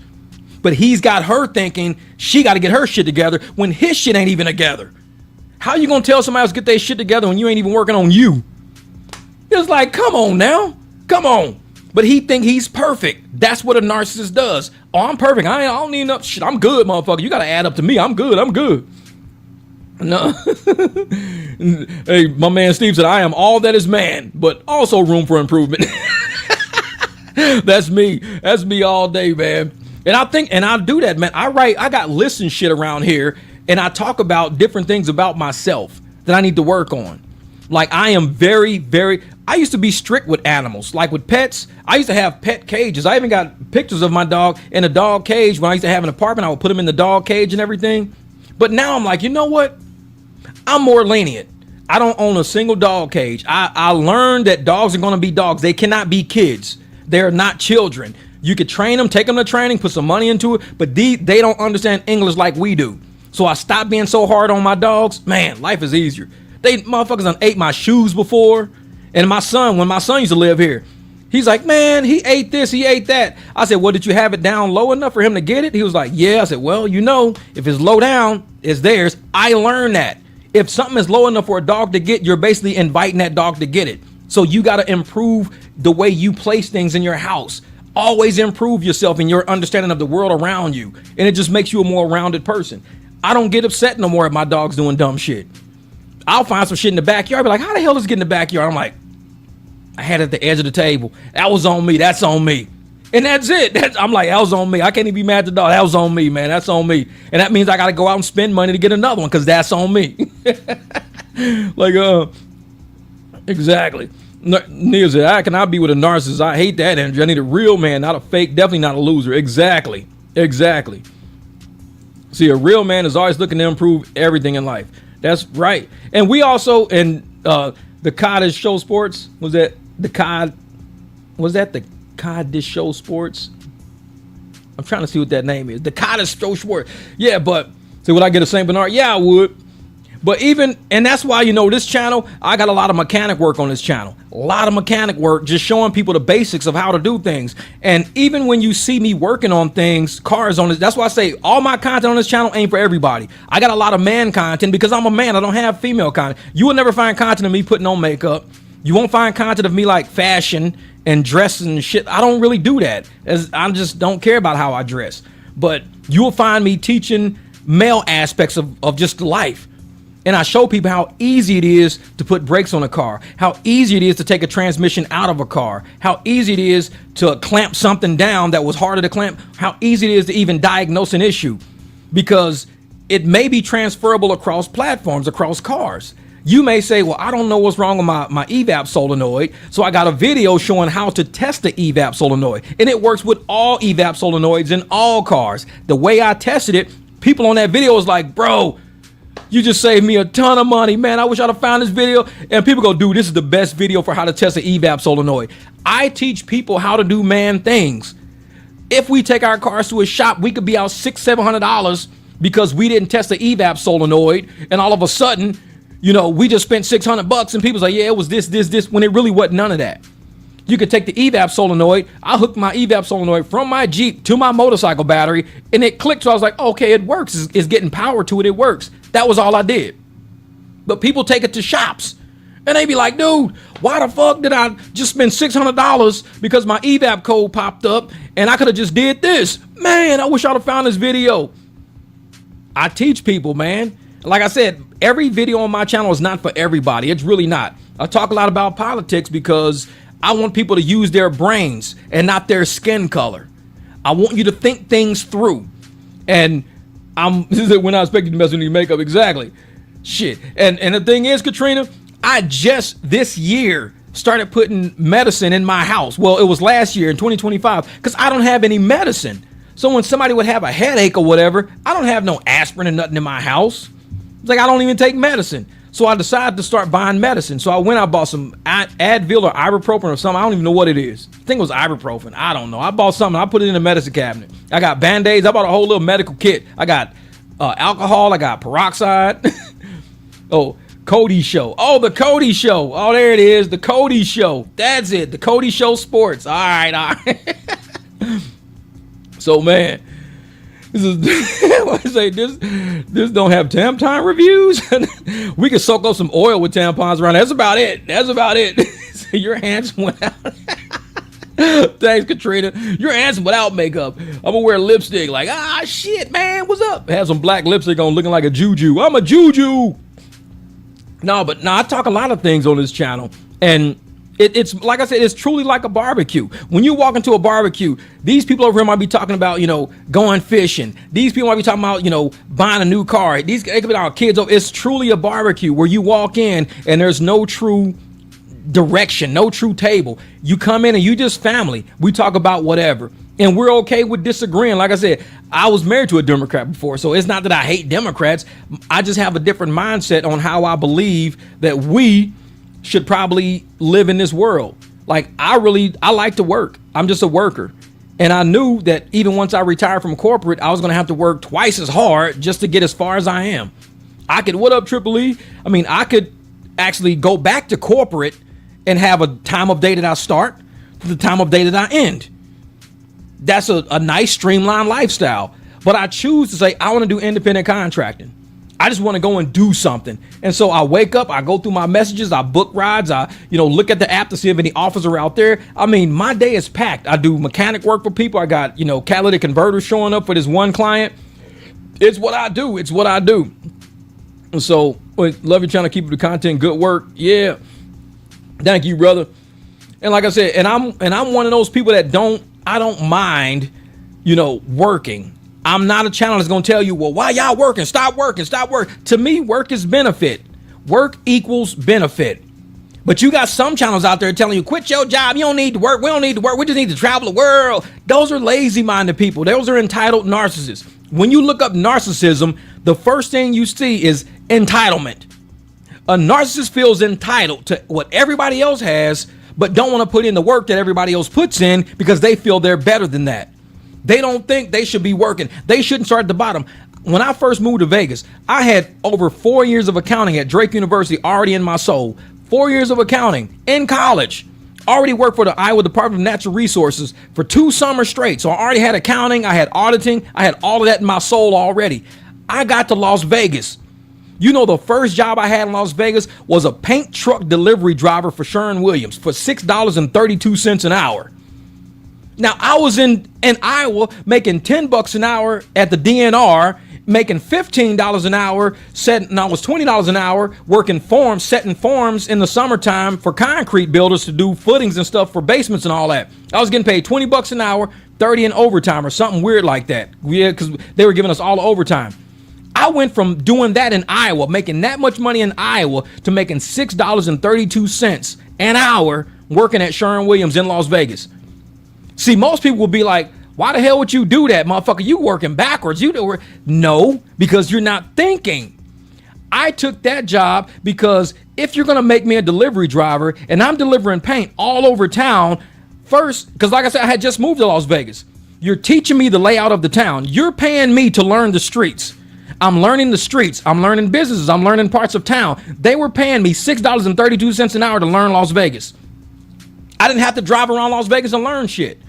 But he's got her thinking she got to get her shit together when his shit ain't even together. How you going to tell somebody else to get their shit together when you ain't even working on you? It's like, come on now. Come on. But he think he's perfect. That's what a narcissist does. Oh, I'm perfect. I don't need enough shit. I'm good, motherfucker. You got to add up to me. I'm good. No. Hey, my man Steve said, I am all that is man, but also room for improvement. That's me. That's me all day, man. And I do that, man. I got lists and shit around here, and I talk about different things about myself that I need to work on. Like, I am I used to be strict with animals. Like with pets, I used to have pet cages. I even got pictures of my dog in a dog cage. When I used to have an apartment, I would put him in the dog cage and everything. But now I'm like, you know what? I'm more lenient. I don't own a single dog cage. I learned that dogs are going to be dogs. They cannot be kids. They're not children. You could train them, take them to training, put some money into it, but they don't understand English like we do. So I stopped being so hard on my dogs. Man, life is easier. They motherfuckers done ate my shoes before. And when my son used to live here, he's like, man, he ate this, he ate that. I said, well, did you have it down low enough for him to get it? He was like, yeah. I said, well, if it's low down, it's theirs. I learned that. If something is low enough for a dog to get, you're basically inviting that dog to get it. So you got to improve the way you place things in your house. Always improve yourself in your understanding of the world around you. And it just makes you a more rounded person. I don't get upset no more if my dog's doing dumb shit. I'll find some shit in the backyard. Be like, how the hell does it get in the backyard? I'm like, I had it at the edge of the table. That was on me. That's on me. And that's it. I'm like, that was on me. I can't even be mad at the dog. That was on me, man. That's on me. And that means I got to go out and spend money to get another one because that's on me. Exactly. Neil said, I cannot be with a narcissist. I hate that energy. I need a real man, not a fake, definitely not a loser. Exactly. See, a real man is always looking to improve everything in life. That's right. And we also, in the Cod Show Sports, was that the Cod Show Sports? I'm trying to see what that name is. The Cod Show Sports. Yeah, but, so would I get a St. Bernard? Yeah, I would. But and that's why, this channel, I got a lot of mechanic work on this channel. A lot of mechanic work, just showing people the basics of how to do things. And even when you see me working on things, cars on this, that's why I say all my content on this channel ain't for everybody. I got a lot of man content because I'm a man. I don't have female content. You will never find content of me putting on makeup. You won't find content of me like fashion and dressing and shit. I don't really do that. I just don't care about how I dress. But you will find me teaching male aspects of just life. And I show people how easy it is to put brakes on a car, how easy it is to take a transmission out of a car, how easy it is to clamp something down that was harder to clamp, how easy it is to even diagnose an issue, because it may be transferable across platforms, across cars. You may say, well, I don't know what's wrong with my evap solenoid. So I got a video showing how to test the evap solenoid. And it works with all evap solenoids in all cars. The way I tested it, people on that video was like, bro, you just saved me a ton of money, man. I wish I'd have found this video. And people go, dude, this is the best video for how to test an evap solenoid. I teach people how to do things. If we take our cars to a shop, we could be out $600-700 because we didn't test the evap solenoid. And all of a sudden, we just spent $600 and people's like, yeah, it was this, when it really wasn't none of that. You could take the evap solenoid. I hooked my evap solenoid from my Jeep to my motorcycle battery and it clicked. So I was like, okay, it works. It's getting power to it. It works. That was all I did. But people take it to shops and they be like, dude, why the fuck did I just spend $600 because my evap code popped up and I could have just did this? Man, I wish I'd have found this video. I teach people, man. Like I said, every video on my channel is not for everybody. It's really not. I talk a lot about politics because I want people to use their brains and not their skin color. I want you to think things through. And we're not expecting to mess with your makeup. Exactly. Shit. And the thing is, Katrina, I just this year started putting medicine in my house. Well, it was last year in 2025 because I don't have any medicine. So when somebody would have a headache or whatever, I don't have no aspirin or nothing in my house. It's like I don't even take medicine. So I decided to start buying medicine. So I bought some Advil or ibuprofen or something. I don't even know what it is. I think it was ibuprofen. I don't know. I bought something. I put it in the medicine cabinet. I got Band-Aids. I bought a whole little medical kit. I got alcohol. I got peroxide. Oh, Cody Show. Oh, the Cody Show. Oh, there it is. The Cody Show. That's it. The Cody Show Sports. All right. So, man. This don't have tampon reviews. We can soak up some oil with tampons around. That's about it. Your hands went out. Thanks, Katrina. You're handsome without makeup. I'm gonna wear lipstick. Like, shit, man, what's up? Have some black lipstick on, looking like a juju. I'm a juju. No, I talk a lot of things on this channel, and it's like I said, it's truly like a barbecue. When you walk into a barbecue, these people over here might be talking about, going fishing. These people might be talking about, buying a new car. These could be our kids. It's truly a barbecue where you walk in and there's no true direction, no true table. You come in and you just family. We talk about whatever. And we're okay with disagreeing. Like I said, I was married to a Democrat before, so it's not that I hate Democrats. I just have a different mindset on how I believe that we should probably live in this world. Like, I like to work. I'm just a worker. And I knew that even once I retired from corporate, I was going to have to work twice as hard just to get as far as I am. What up, Triple E? I mean, I could actually go back to corporate and have a time of day that I start to the time of day that I end. That's a nice streamlined lifestyle. But I choose to say, I want to do independent contracting. I just want to go and do something. And so I wake up, I go through my messages, I book rides, I, look at the app to see if any offers are out there. I mean, my day is packed. I do mechanic work for people. I got, catalytic converters showing up for this one client. It's what I do. And so, love your channel, keep up the content, good work. Yeah. Thank you, brother. And like I said, and I'm one of those people that I don't mind, working. I'm not a channel that's going to tell you, well, why y'all working? Stop working. To me, work is benefit. Work equals benefit. But you got some channels out there telling you, quit your job. You don't need to work. We don't need to work. We just need to travel the world. Those are lazy-minded people. Those are entitled narcissists. When you look up narcissism, the first thing you see is entitlement. A narcissist feels entitled to what everybody else has, but don't want to put in the work that everybody else puts in because they feel they're better than that. They don't think they should be working. They shouldn't start at the bottom. When I first moved to Vegas, I had over 4 years of accounting at Drake University already in my soul. 4 years of accounting in college. Already worked for the Iowa Department of Natural Resources for 2 summers straight. So I already had accounting. I had auditing. I had all of that in my soul already. I got to Las Vegas. The first job I had in Las Vegas was a paint truck delivery driver for Sherwin-Williams for $6.32 an hour. Now, I was in Iowa making $10 an hour at the DNR, making $15 an hour, it was $20 an hour working forms, setting forms in the summertime for concrete builders to do footings and stuff for basements and all that. I was getting paid $20 an hour, 30 in overtime or something weird like that. Yeah, because they were giving us all the overtime. I went from doing that in Iowa, making that much money in Iowa, to making $6.32 an hour working at Sherwin-Williams in Las Vegas. See, most people will be like, why the hell would you do that, motherfucker? You working backwards. No, because you're not thinking. I took that job because if you're going to make me a delivery driver and I'm delivering paint all over town, first, because like I said, I had just moved to Las Vegas. You're teaching me the layout of the town. You're paying me to learn the streets. I'm learning the streets. I'm learning businesses. I'm learning parts of town. They were paying me $6.32 an hour to learn Las Vegas. I didn't have to drive around Las Vegas and learn shit.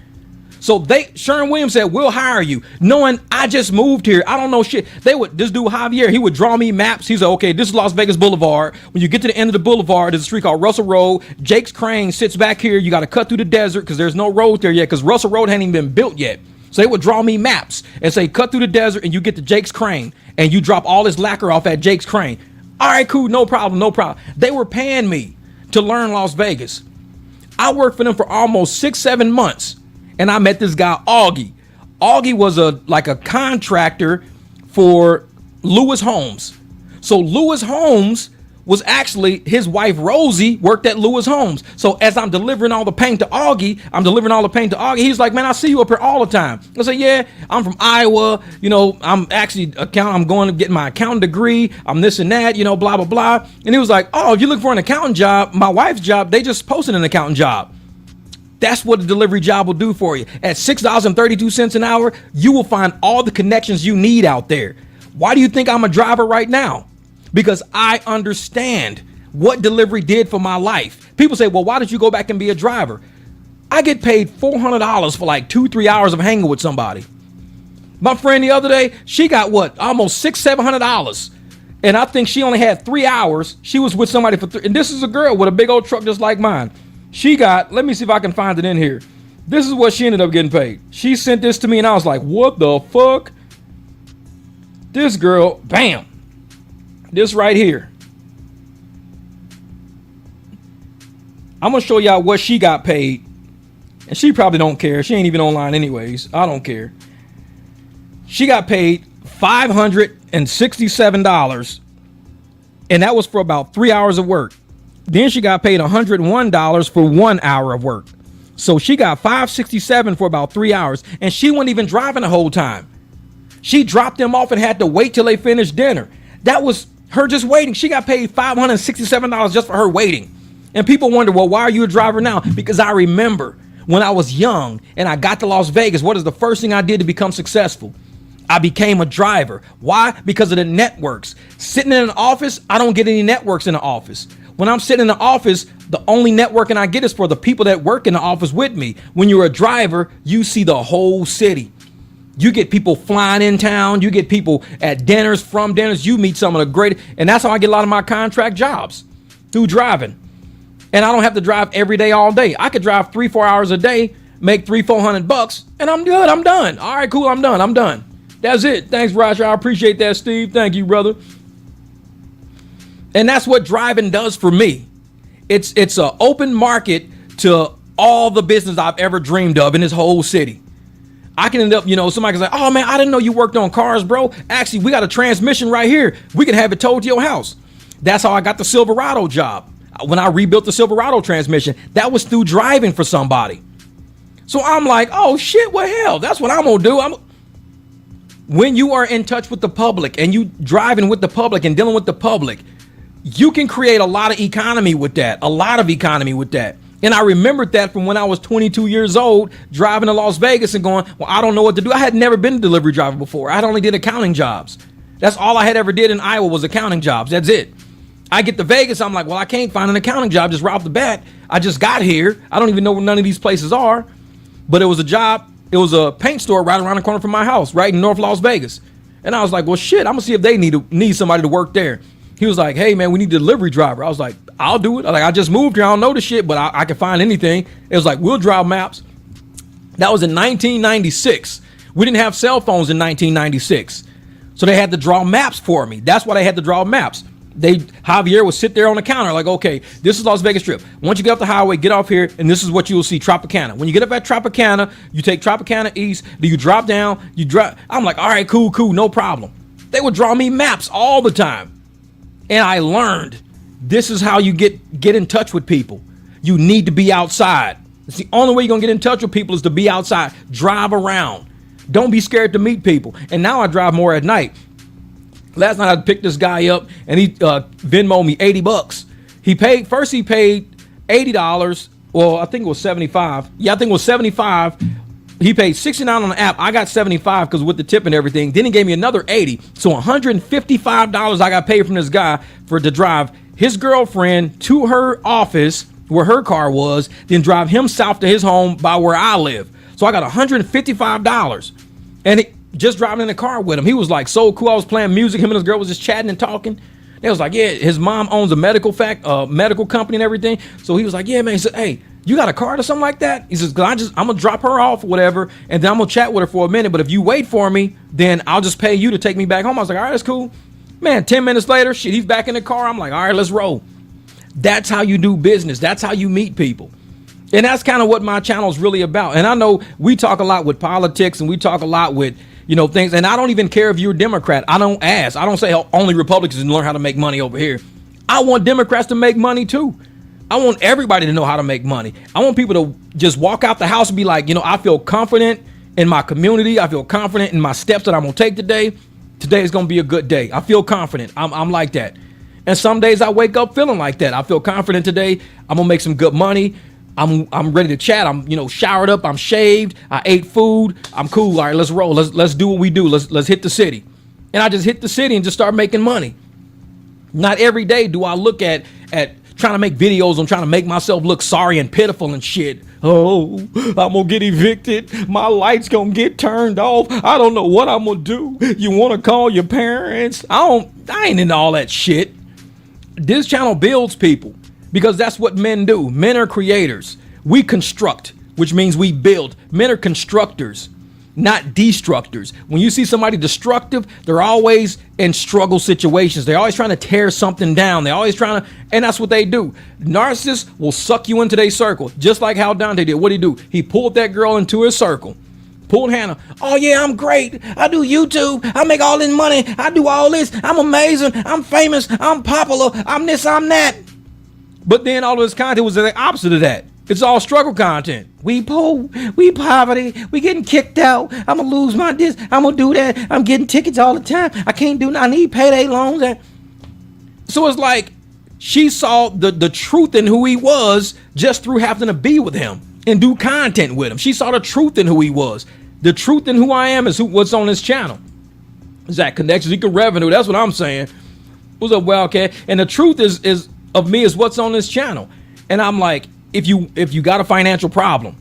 So Sherwin-Williams said, we'll hire you, knowing I just moved here. I don't know shit. This dude Javier, he would draw me maps. He said, okay, this is Las Vegas Boulevard. When you get to the end of the boulevard, there's a street called Russell Road. Jake's Crane sits back here. You got to cut through the desert because there's no road there yet, because Russell Road hadn't even been built yet. So they would draw me maps and say, cut through the desert and you get to Jake's Crane and you drop all this lacquer off at Jake's Crane. All right, cool. No problem. No problem. They were paying me to learn Las Vegas. I worked for them for almost 6-7 months. And I met this guy, Augie. Augie was a contractor for Lewis Homes. So Lewis Homes was actually, his wife Rosie worked at Lewis Homes. So as I'm delivering all the paint to Augie, he's like, man, I see you up here all the time. I say, yeah, I'm from Iowa. I'm actually I'm going to get my accounting degree. I'm this and that, blah, blah, blah. And he was like, oh, if you look for an accounting job, my wife's job, they just posted an accounting job. That's what a delivery job will do for you. At $6.32 an hour, you will find all the connections you need out there. Why do you think I'm a driver right now? Because I understand what delivery did for my life. People say, well, why did you go back and be a driver? I get paid $400 for like 2-3 hours of hanging with somebody. My friend the other day, she got almost $600-700. And I think she only had 3 hours. She was with somebody for 3. And this is a girl with a big old truck just like mine. She got, let me see if I can find it in here. This is what she ended up getting paid. She sent this to me and I was like, what the fuck? This girl, bam. This right here. I'm going to show y'all what she got paid. And she probably don't care. She ain't even online anyways. I don't care. She got paid $567. And that was for about 3 hours of work. Then she got paid $101 for 1 hour of work. So she got $567 for about 3 hours. And she wasn't even driving the whole time. She dropped them off and had to wait till they finished dinner. That was her just waiting. She got paid $567 just for her waiting. And people wonder, well, why are you a driver now? Because I remember when I was young and I got to Las Vegas, what is the first thing I did to become successful? I became a driver. Why? Because of the networks. Sitting in an office, I don't get any networks in the office. When I'm sitting in the office, the only networking I get is for the people that work in the office with me. When you're a driver, you see the whole city. You get people flying in town. You get people at dinners, from dinners. You meet some of the great. And that's how I get a lot of my contract jobs, through driving. And I don't have to drive every day, all day. I could drive 3-4 hours a day, make $300-400, and I'm good. I'm done. All right, cool. I'm done. That's it. Thanks, Roger. I appreciate that, Steve. Thank you, brother. And that's what driving does for me. It's an open market to all the business I've ever dreamed of in this whole city. I can end up, somebody can say, oh man, I didn't know you worked on cars, bro. Actually, we got a transmission right here. We can have it towed to your house. That's how I got the Silverado job. When I rebuilt the Silverado transmission, that was through driving for somebody. So I'm like, oh shit, well hell, that's what I'm gonna do. When you are in touch with the public and you driving with the public and dealing with the public, you can create a lot of economy with that. And I remembered that from when I was 22 years old, driving to Las Vegas and going, well, I don't know what to do. I had never been a delivery driver before. I had only did accounting jobs. That's all I had ever did in Iowa was accounting jobs. That's it. I get to Vegas, I'm like, well, I can't find an accounting job just right off the bat. I just got here. I don't even know where none of these places are. But it was a job. It was a paint store right around the corner from my house, right in North Las Vegas. And I was like, well, shit, I'm going to see if they need somebody to work there. He was like, hey, man, we need a delivery driver. I was like, I'll do it. I just moved here. I don't know the shit, but I can find anything. It was like, we'll drive maps. That was in 1996. We didn't have cell phones in 1996. So they had to draw maps for me. That's why they had to draw maps. Javier would sit there on the counter like, okay, this is Las Vegas Strip. Once you get off the highway, get off here, and this is what you will see, Tropicana. When you get up at Tropicana, you take Tropicana East, then you drop down, I'm like, all right, cool, no problem. They would draw me maps all the time. And I learned this is how you get in touch with people. You need to be outside. It's the only way you're going to get in touch with people is to be outside. Drive around. Don't be scared to meet people. And now I drive more at night. Last night I picked this guy up and he Venmo'd me $80. He paid $80. Well, I think it was 75. Yeah, I think it was 75. He paid 69 on the app. I got 75 because with the tip and everything. Then he gave me another 80. So $155 I got paid from this guy to drive his girlfriend to her office where her car was, then drive him south to his home by where I live. So I got $155. And just driving in the car with him. He was like so cool. I was playing music. Him and his girl was just chatting and talking. They was like, yeah, his mom owns a medical company and everything. So he was like, yeah, man. He said, hey, you got a card or something like that? He says, I'm gonna drop her off or whatever, and then I'm gonna chat with her for a minute. But if you wait for me, then I'll just pay you to take me back home. I was like, all right, that's cool. Man, 10 minutes later, shit, he's back in the car. I'm like, all right, let's roll. That's how you do business. That's how you meet people. And that's kind of what my channel is really about. And I know we talk a lot with politics and we talk a lot with, things. And I don't even care if you're a Democrat. I don't ask. I don't say only Republicans learn how to make money over here. I want Democrats to make money too. I want everybody to know how to make money. I want people to just walk out the house and be like, I feel confident in my community. I feel confident in my steps that I'm going to take today. Today is going to be a good day. I feel confident. I'm like that. And some days I wake up feeling like that. I feel confident today. I'm going to make some good money. I'm ready to chat. I'm, showered up. I'm shaved. I ate food. I'm cool. All right, let's roll. Let's do what we do. Let's hit the city. And I just hit the city and just start making money. Not every day do I look at trying to make videos on trying to make myself look sorry and pitiful and shit. Oh, I'm gonna get evicted. My light's gonna get turned off. I don't know what I'm gonna do. You wanna call your parents? I ain't into all that shit. This channel builds people because that's what men do. Men are creators. We construct, which means we build. Men are constructors, not destructors. When you see somebody destructive, they're always in struggle situations. They're always trying to tear something down. They're always trying to, and that's what they do. Narcissists will suck you into their circle, just like how Dante did. What did he do? He pulled that girl into his circle. Pulled Hannah. Oh yeah, I'm great. I do YouTube. I make all this money. I do all this. I'm amazing. I'm famous. I'm popular. I'm this. I'm that. But then all of this content was the opposite of that. It's all struggle content. We poor, we poverty, we getting kicked out. I'm gonna lose my this, I'm gonna do that. I'm getting tickets all the time. I can't do nothing. I need payday loans. So it's like she saw the truth in who he was just through having to be with him and do content with him. She saw the truth in who he was. The truth in who I am is what's on this channel. Is that connections equal revenue? That's what I'm saying. What's up, Wildcat? And the truth is of me is what's on this channel. And I'm like, if you got a financial problem,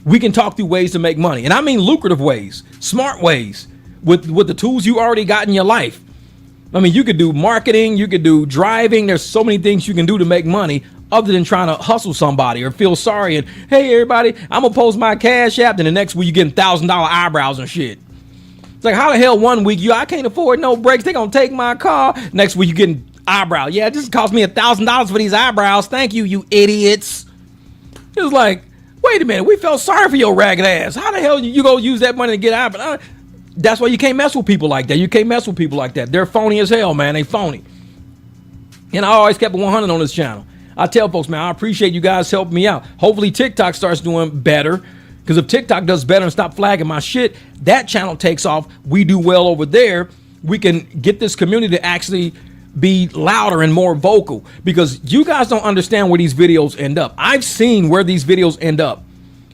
we can talk through ways to make money. And I mean lucrative ways, smart ways with the tools you already got in your life. I mean, you could do marketing, you could do driving. There's so many things you can do to make money other than trying to hustle somebody or feel sorry. And hey, everybody, I'm going to post my Cash App. Then the next week you getting $1,000 eyebrows and shit. It's like, how the hell one week I can't afford no brakes. They're going to take my car. Next week you getting eyebrow. Yeah, this cost me $1,000 for these eyebrows. Thank you, you idiots. It was like, wait a minute, we felt sorry for your ragged ass. How the hell you gonna use that money to get out? But that's why you can't mess with people like that. You can't mess with people like that. They're phony as hell, man. They phony. And I always kept it 100 on this channel. I tell folks, man, I appreciate you guys helping me out. Hopefully TikTok starts doing better. Because if TikTok does better and stop flagging my shit, that channel takes off. We do well over there. We can get this community to actually be louder and more vocal, because you guys don't understand where these videos end up. I've seen where these videos end up.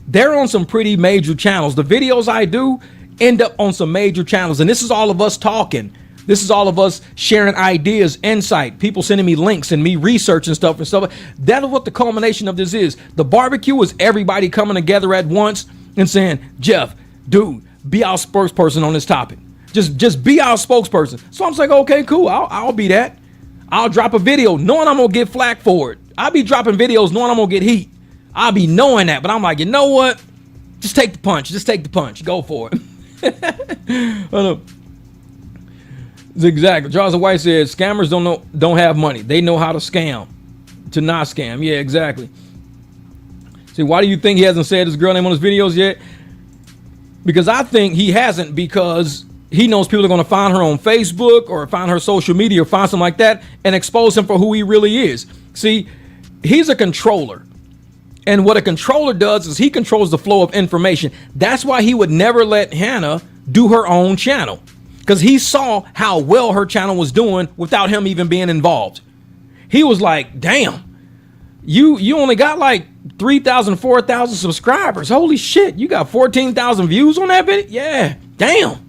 They're on some pretty major channels. The videos I do end up on some major channels, and this is all of us talking. This is all of us sharing ideas, insight, people sending me links and me researching stuff and stuff. That is what the culmination of this is. The barbecue is everybody coming together at once and saying, Jeff, dude, be our spokesperson on this topic. Just be our spokesperson. So I'm like, okay, cool. I'll be that. I'll drop a video knowing I'm going to get flack for it. I'll be dropping videos knowing I'm going to get heat. I'll be knowing that. But I'm like, you know what? Just take the punch. Just take the punch. Go for it. Exactly. Charles White said, scammers don't have money. They know how to scam, to not scam. Yeah, exactly. See, why do you think he hasn't said his girl name on his videos yet? Because I think he hasn't, because he knows people are going to find her on Facebook or find her social media or find something like that and expose him for who he really is. See, he's a controller. And what a controller does is he controls the flow of information. That's why he would never let Hannah do her own channel, because he saw how well her channel was doing without him even being involved. He was like, damn, you only got like 3,000, 4,000 subscribers. Holy shit, you got 14,000 views on that video? Yeah, damn.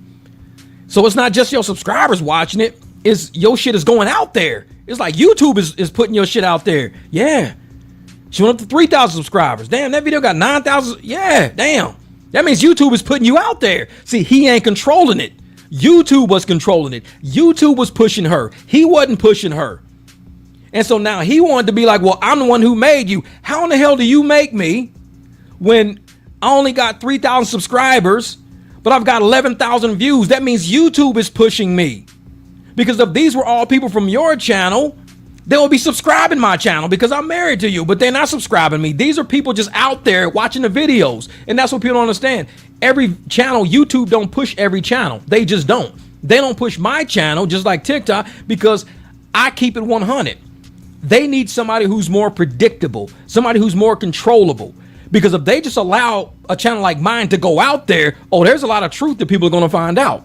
So it's not just your subscribers watching it. It's your shit is going out there. It's like YouTube is putting your shit out there. Yeah. She went up to 3,000 subscribers. Damn, that video got 9,000. Yeah, damn. That means YouTube is putting you out there. See, he ain't controlling it. YouTube was controlling it. YouTube was pushing her. He wasn't pushing her. And so now he wanted to be like, well, I'm the one who made you. How in the hell do you make me when I only got 3,000 subscribers, but I've got 11,000 views? That means YouTube is pushing me. Because if these were all people from your channel, they will be subscribing my channel because I'm married to you, but they're not subscribing me. These are people just out there watching the videos. And that's what people don't understand. Every channel, YouTube don't push every channel. They just don't. They don't push my channel just like TikTok because I keep it 100. They need somebody who's more predictable, somebody who's more controllable. Because if they just allow a channel like mine to go out there, oh, there's a lot of truth that people are going to find out.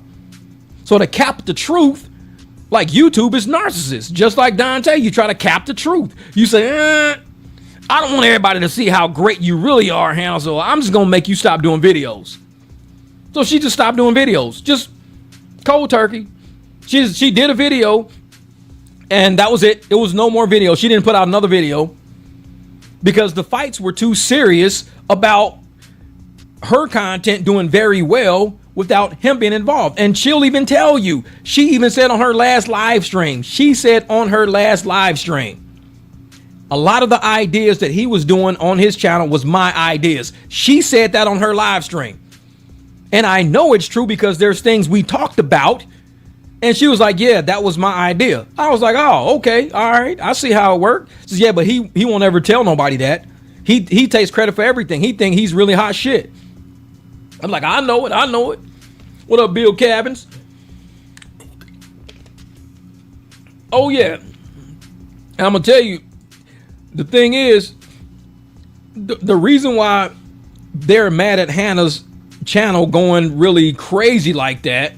So to cap the truth, like YouTube is narcissist, just like Dante. You try to cap the truth. You say, I don't want everybody to see how great you really are, Hannah, so I'm just going to make you stop doing videos. So she just stopped doing videos, just cold turkey. She did a video and that was it. It was no more video. She didn't put out another video because the fights were too serious about her content doing very well without him being involved. And she'll even tell you, she even said on her last live stream, a lot of the ideas that he was doing on his channel was my ideas. She said that on her live stream. And I know it's true because there's things we talked about. And she was like, yeah, that was my idea. I was like, oh, okay. All right. I see how it worked. She says, yeah, but he won't ever tell nobody that. He takes credit for everything. He think he's really hot shit. I'm like, I know it. What up, Bill Cabins? Oh, yeah. And I'm going to tell you, the thing is, the reason why they're mad at Hannah's channel going really crazy like that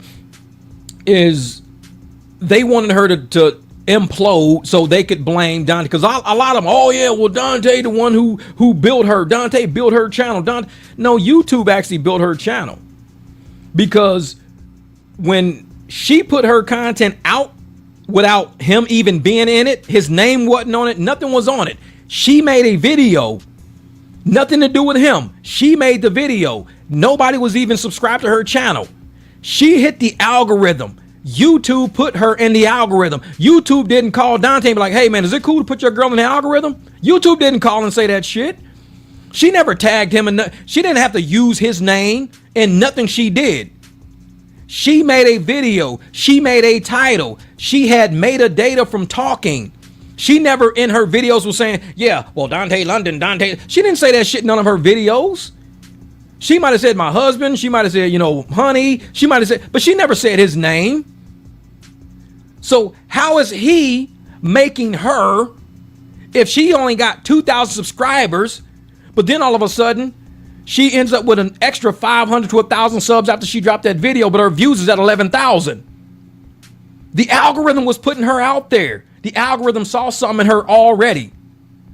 is they wanted her to implode so they could blame Dante. Because a lot of them, oh, yeah, well, Dante, the one who built her. Dante built her channel. No, YouTube actually built her channel. Because when she put her content out without him even being in it, his name wasn't on it, nothing was on it. She made a video, nothing to do with him. She made the video. Nobody was even subscribed to her channel. She hit the algorithm. YouTube put her in the algorithm. YouTube didn't call Dante and be like, hey, man, is it cool to put your girl in the algorithm? YouTube didn't call and say that shit. She never tagged him, and she didn't have to use his name in nothing she did. She made a video. She made a title. She had metadata from talking. She never in her videos was saying, yeah, well, Dante London, Dante. She didn't say that shit in none of her videos. She might have said my husband. She might have said, honey. She might have said, but she never said his name. So how is he making her, if she only got 2,000 subscribers, but then all of a sudden she ends up with an extra 500 to 1,000 subs after she dropped that video, but her views is at 11,000. The algorithm was putting her out there. The algorithm saw something in her already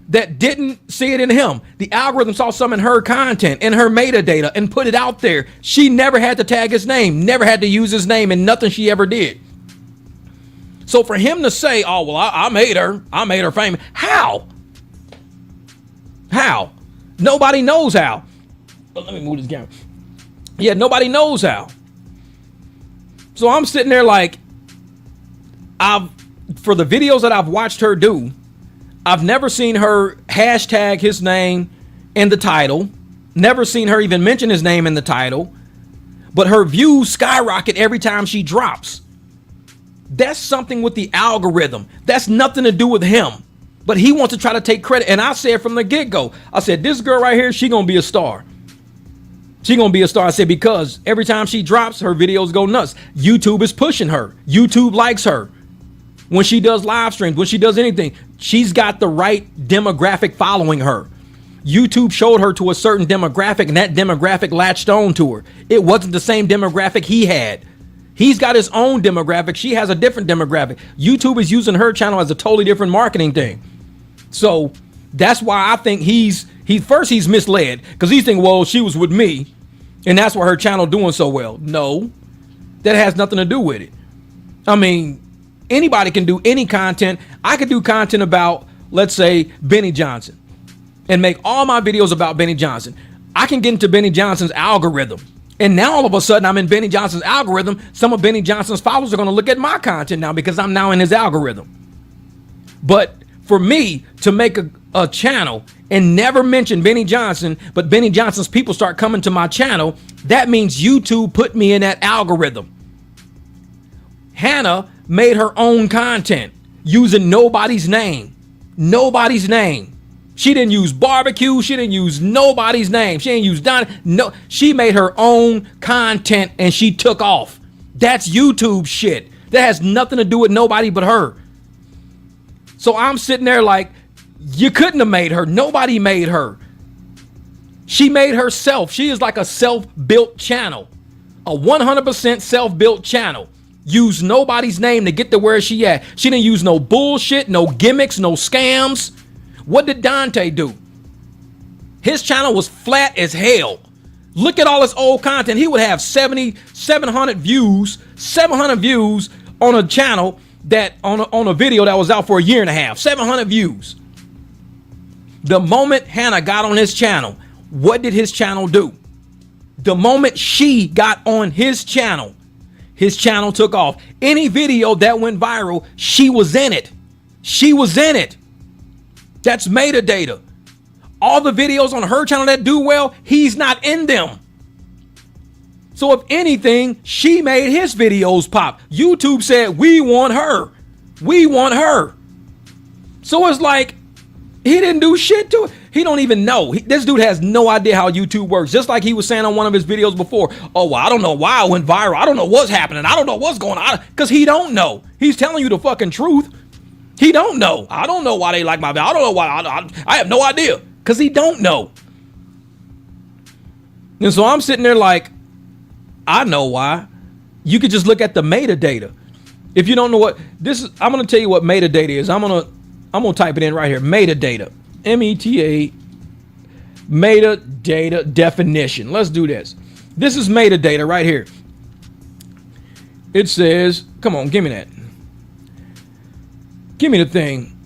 that didn't see it in him. The algorithm saw something in her content, in her metadata, and put it out there. She never had to tag his name, never had to use his name in nothing she ever did. So for him to say, oh, well, I made her famous. How? Nobody knows how. Let me move this camera. Yeah, nobody knows how. So I'm sitting there like, for the videos that I've watched her do, I've never seen her hashtag his name in the title. Never seen her even mention his name in the title. But her views skyrocket every time she drops. That's something with the algorithm. That's nothing to do with him. But he wants to try to take credit. And I said from the get-go, I said, this girl right here, she gonna be a star. She gonna be a star. I said, because every time she drops, her videos go nuts. YouTube is pushing her. YouTube likes her. When she does live streams, when she does anything, she's got the right demographic following her. YouTube showed her to a certain demographic, and that demographic latched on to her. It wasn't the same demographic he had. He's got his own demographic. She has a different demographic. YouTube is using her channel as a totally different marketing thing. So that's why I think he's misled, because he's thinking, well, she was with me, and that's why her channel doing so well. No, that has nothing to do with it. I mean, anybody can do any content. I could do content about, let's say, Benny Johnson, and make all my videos about Benny Johnson. I can get into Benny Johnson's algorithm. And now all of a sudden I'm in Benny Johnson's algorithm. Some of Benny Johnson's followers are going to look at my content now because I'm now in his algorithm. But for me to make a channel and never mention Benny Johnson, but Benny Johnson's people start coming to my channel, that means YouTube put me in that algorithm. Hannah made her own content using nobody's name. Nobody's name. She didn't use barbecue. She didn't use nobody's name. She didn't use Don. No, she made her own content and she took off. That's YouTube shit. That has nothing to do with nobody but her. So I'm sitting there like, you couldn't have made her. Nobody made her. She made herself. She is like a self-built channel, a 100% self-built channel. Use nobody's name to get to where she at. She didn't use no bullshit, no gimmicks, no scams. What did Dante do? His channel was flat as hell. Look at all his old content. He would have 700 views on a channel that on a video that was out for a year and a half. 700 views. The moment Hannah got on his channel, what did his channel do? The moment she got on his channel took off. Any video that went viral, she was in it. She was in it. That's metadata. All the videos on her channel that do well, he's not in them. So if anything, she made his videos pop. YouTube said, we want her. We want her. So it's like, he didn't do shit to it. He don't even know. This dude has no idea how YouTube works. Just like he was saying on one of his videos before, oh, well, I don't know why it went viral. I don't know what's happening. I don't know what's going on. Because he don't know. He's telling you the fucking truth. He don't know. I don't know why they like my video. I don't know why. I have no idea. Because he don't know. And so I'm sitting there like, I know why. You could just look at the metadata. If you don't know what this is, I'm going to tell you what metadata is. I'm going to type it in right here. Metadata. META. Metadata definition. Let's do this. This is metadata right here. It says, come on, give me that. Give me the thing.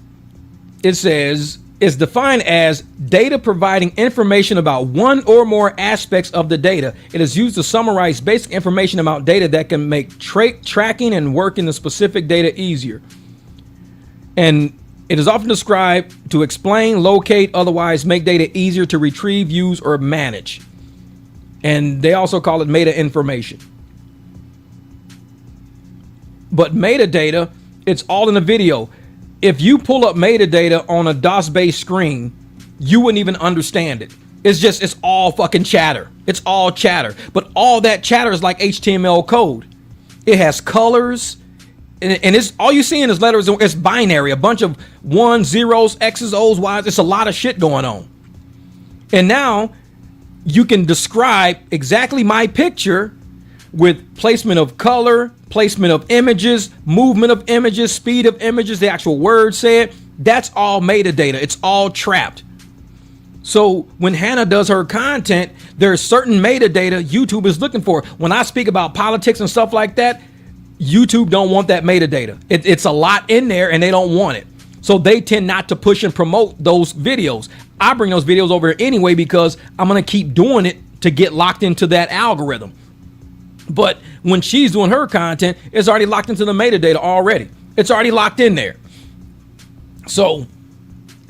It says, it's defined as data providing information about one or more aspects of the data. It is used to summarize basic information about data that can make tracking and working the specific data easier. And it is often described to explain, locate, otherwise make data easier to retrieve, use, or manage. And they also call it meta information. But metadata, it's all in the video. If you pull up metadata on a DOS-based screen, you wouldn't even understand it. It's all fucking chatter. It's all chatter. But all that chatter is like HTML code. It has colors, and it's all you seeing is letters. It's binary, a bunch of ones, zeros, X's, O's, Y's. It's a lot of shit going on. And now you can describe exactly my picture with placement of color, placement of images, movement of images, speed of images, the actual word said. That's all metadata. It's all trapped. So when Hannah does her content, there's certain metadata YouTube is looking for. When I speak about politics and stuff like that, YouTube don't want that metadata. It's a lot in there and they don't want it. So they tend not to push and promote those videos. I bring those videos over anyway because I'm going to keep doing it to get locked into that algorithm. But when she's doing her content, it's already locked into the metadata already. It's already locked in there. So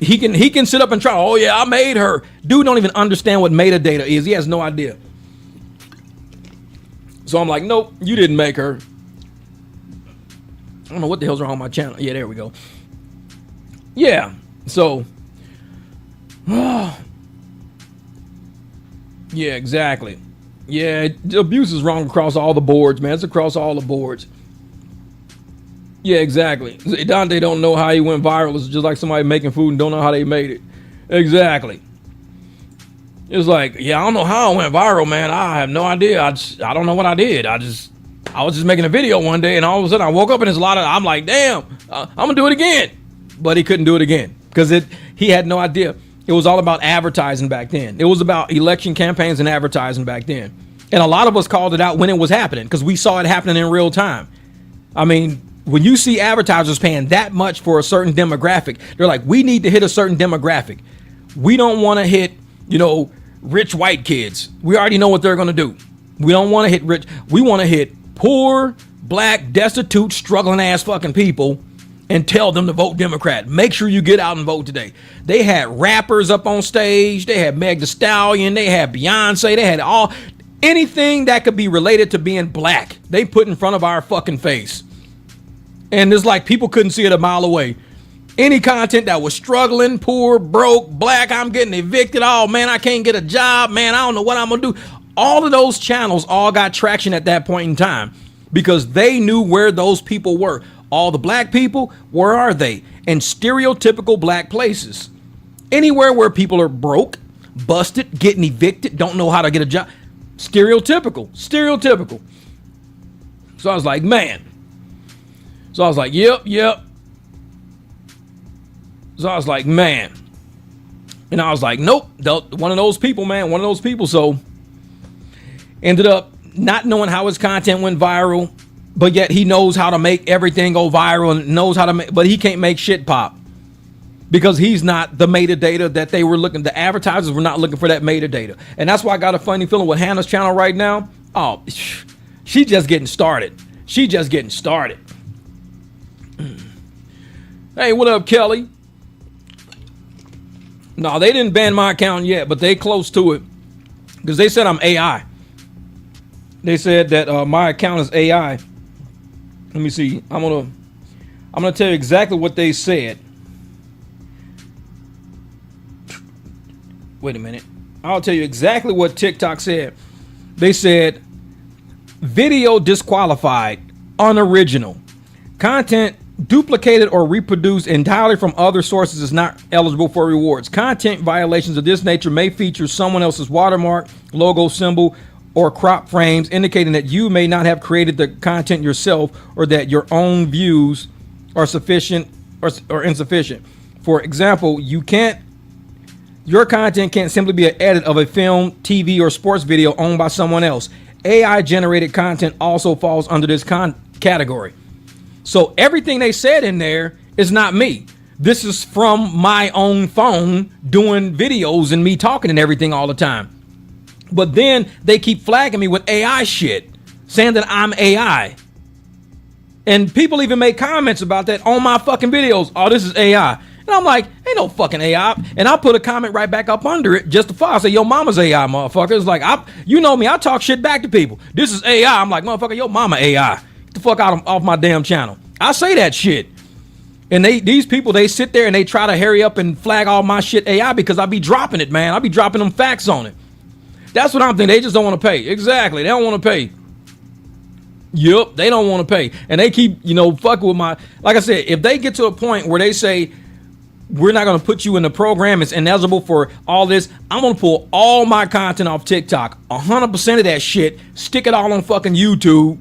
he can sit up and try, oh yeah, I made her. Dude don't even understand what metadata is. He has no idea. So I'm like, nope, you didn't make her. I don't know what the hell's wrong with my channel. Yeah, there we go. Yeah, so yeah, exactly. Yeah, abuse is wrong across all the boards, man. It's across all the boards. Yeah, exactly. Dante don't know how he went viral. It's just like somebody making food and don't know how they made it. Exactly. It's like, yeah, I don't know how I went viral, man. I have no idea. I don't know what I did. I was just making a video one day, and all of a sudden I woke up and there's a lot of. I'm like, damn, I'm gonna do it again. But he couldn't do it again because he had no idea. It was all about advertising back then. It was about election campaigns and advertising back then. And a lot of us called it out when it was happening because we saw it happening in real time. I mean, when you see advertisers paying that much for a certain demographic, they're like, we need to hit a certain demographic. We don't want to hit, rich white kids. We already know what they're going to do. We don't want to hit rich. We want to hit poor, black, destitute, struggling ass fucking people and tell them to vote Democrat. Make sure you get out and vote today. They had rappers up on stage. They had Meg Thee Stallion. They had Beyonce. They had anything that could be related to being black. They put in front of our fucking face. And it's like people couldn't see it a mile away. Any content that was struggling, poor, broke, black, I'm getting evicted. Oh, man, I can't get a job. Man, I don't know what I'm going to do. All of those channels all got traction at that point in time because they knew where those people were. All the black people, where are they? In stereotypical black places. Anywhere where people are broke, busted, getting evicted, don't know how to get a job. Stereotypical. So I was like, man. So I was like, yep. So I was like, man. And I was like, nope. One of those people. So ended up not knowing how his content went viral, but yet he knows how to make everything go viral and knows how to make, but he can't make shit pop because he's not the metadata that they were looking. The advertisers were not looking for that metadata. And that's why I got a funny feeling with Hannah's channel right now. Oh, she just getting started. Hey, what up, Kelly? No, they didn't ban my account yet, but they close to it because they said I'm AI. They said that my account is AI. Let me see. I'm gonna tell you exactly what they said. Wait a minute. I'll tell you exactly what TikTok said. They said video disqualified, unoriginal. Content duplicated or reproduced entirely from other sources is not eligible for rewards. Content violations of this nature may feature someone else's watermark, logo, symbol, or crop frames, indicating that you may not have created the content yourself or that your own views are sufficient or insufficient. For example, your content can't simply be an edit of a film, TV, or sports video owned by someone else. AI generated content also falls under this category. So everything they said in there is not me. This is from my own phone doing videos and me talking and everything all the time. But then they keep flagging me with AI shit, saying that I'm AI. And people even make comments about that on my fucking videos. Oh, this is AI. And I'm like, ain't no fucking AI. And I put a comment right back up under it just to file. I say, yo, mama's AI, motherfucker. It's like, you know me, I talk shit back to people. This is AI. I'm like, motherfucker, yo, mama AI. Get the fuck off my damn channel. I say that shit. And these people, they sit there and they try to hurry up and flag all my shit AI because I be dropping it, man. I be dropping them facts on it. That's what I'm thinking. They just don't want to pay. Exactly. They don't want to pay. Yup. They don't want to pay. And they keep, fucking with my, like I said, if they get to a point where they say, we're not going to put you in the program, it's ineligible for all this, I'm going to pull all my content off TikTok. 100% of that shit, stick it all on fucking YouTube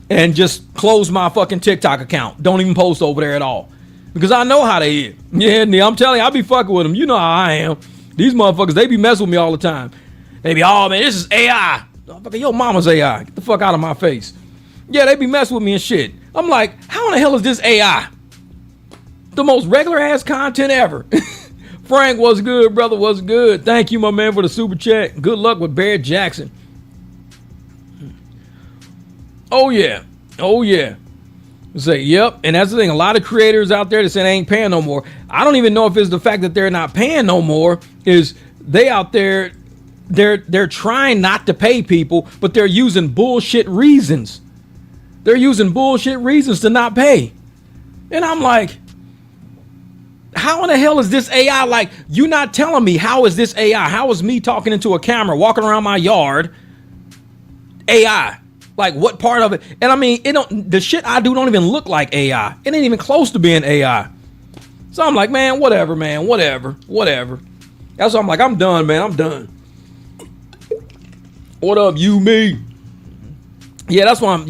and just close my fucking TikTok account. Don't even post over there at all. Because I know how they is. Yeah, I'm telling you, I be fucking with them. You know how I am. These motherfuckers, they be messing with me all the time. They be, oh man, this is AI. Motherfucker, your mama's AI. Get the fuck out of my face. Yeah, they be messing with me and shit. I'm like, how in the hell is this AI? The most regular ass content ever. Frank, what's good, brother? What's good? Thank you, my man, for the super chat. Good luck with Barrett Jackson. Oh yeah. Say, yep. And that's the thing. A lot of creators out there that say they ain't paying no more. I don't even know if it's the fact that they're not paying no more. Is they out there, they're trying not to pay people, but they're using bullshit reasons. They're using bullshit reasons to not pay. And I'm like, how in the hell is this AI? Like, you not telling me how is this AI? How is me talking into a camera, walking around my yard, AI. Like, what part of it? And I mean, the shit I do don't even look like AI. It ain't even close to being AI. So I'm like, man, whatever. That's why I'm like, I'm done, man. I'm done. What up, you, me? Yeah, that's why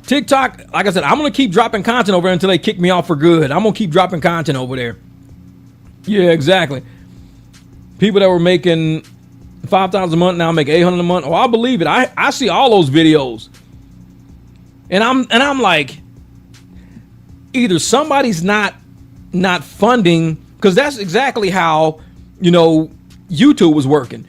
TikTok, like I said, I'm going to keep dropping content over there until they kick me off for good. I'm going to keep dropping content over there. Yeah, exactly. People that were making $5,000 a month now make $800 a month. Oh, I believe it. I see all those videos. And I'm like, either somebody's not funding, because that's exactly how, YouTube was working.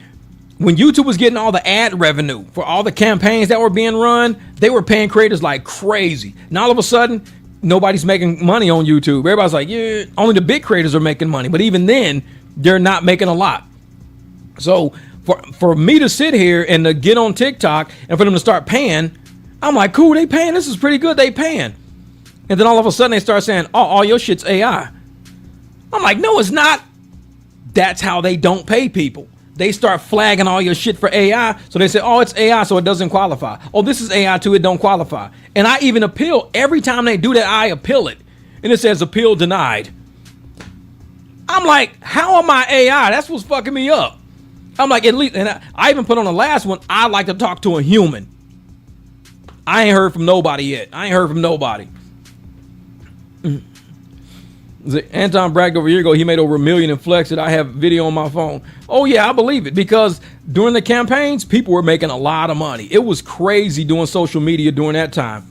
When YouTube was getting all the ad revenue for all the campaigns that were being run, they were paying creators like crazy. Now all of a sudden, nobody's making money on YouTube. Everybody's like, yeah, only the big creators are making money. But even then, they're not making a lot. So for me to sit here and to get on TikTok and for them to start paying, I'm like, cool, they paying. This is pretty good. They paying. And then all of a sudden they start saying, oh, all your shit's AI. I'm like, no, it's not. That's how they don't pay people. They start flagging all your shit for AI. So they say, oh, it's AI, so it doesn't qualify. Oh, this is AI too, it don't qualify. And I even appeal. Every time they do that, I appeal it. And it says appeal denied. I'm like, how am I AI? That's what's fucking me up. I'm like, at least, and I even put on the last one, I like to talk to a human. I ain't heard from nobody yet. Anton bragged over a year ago he made over $1 million in Flex. I have video on my phone. Oh yeah, I believe it, because during the campaigns, people were making a lot of money. It was crazy doing social media during that time.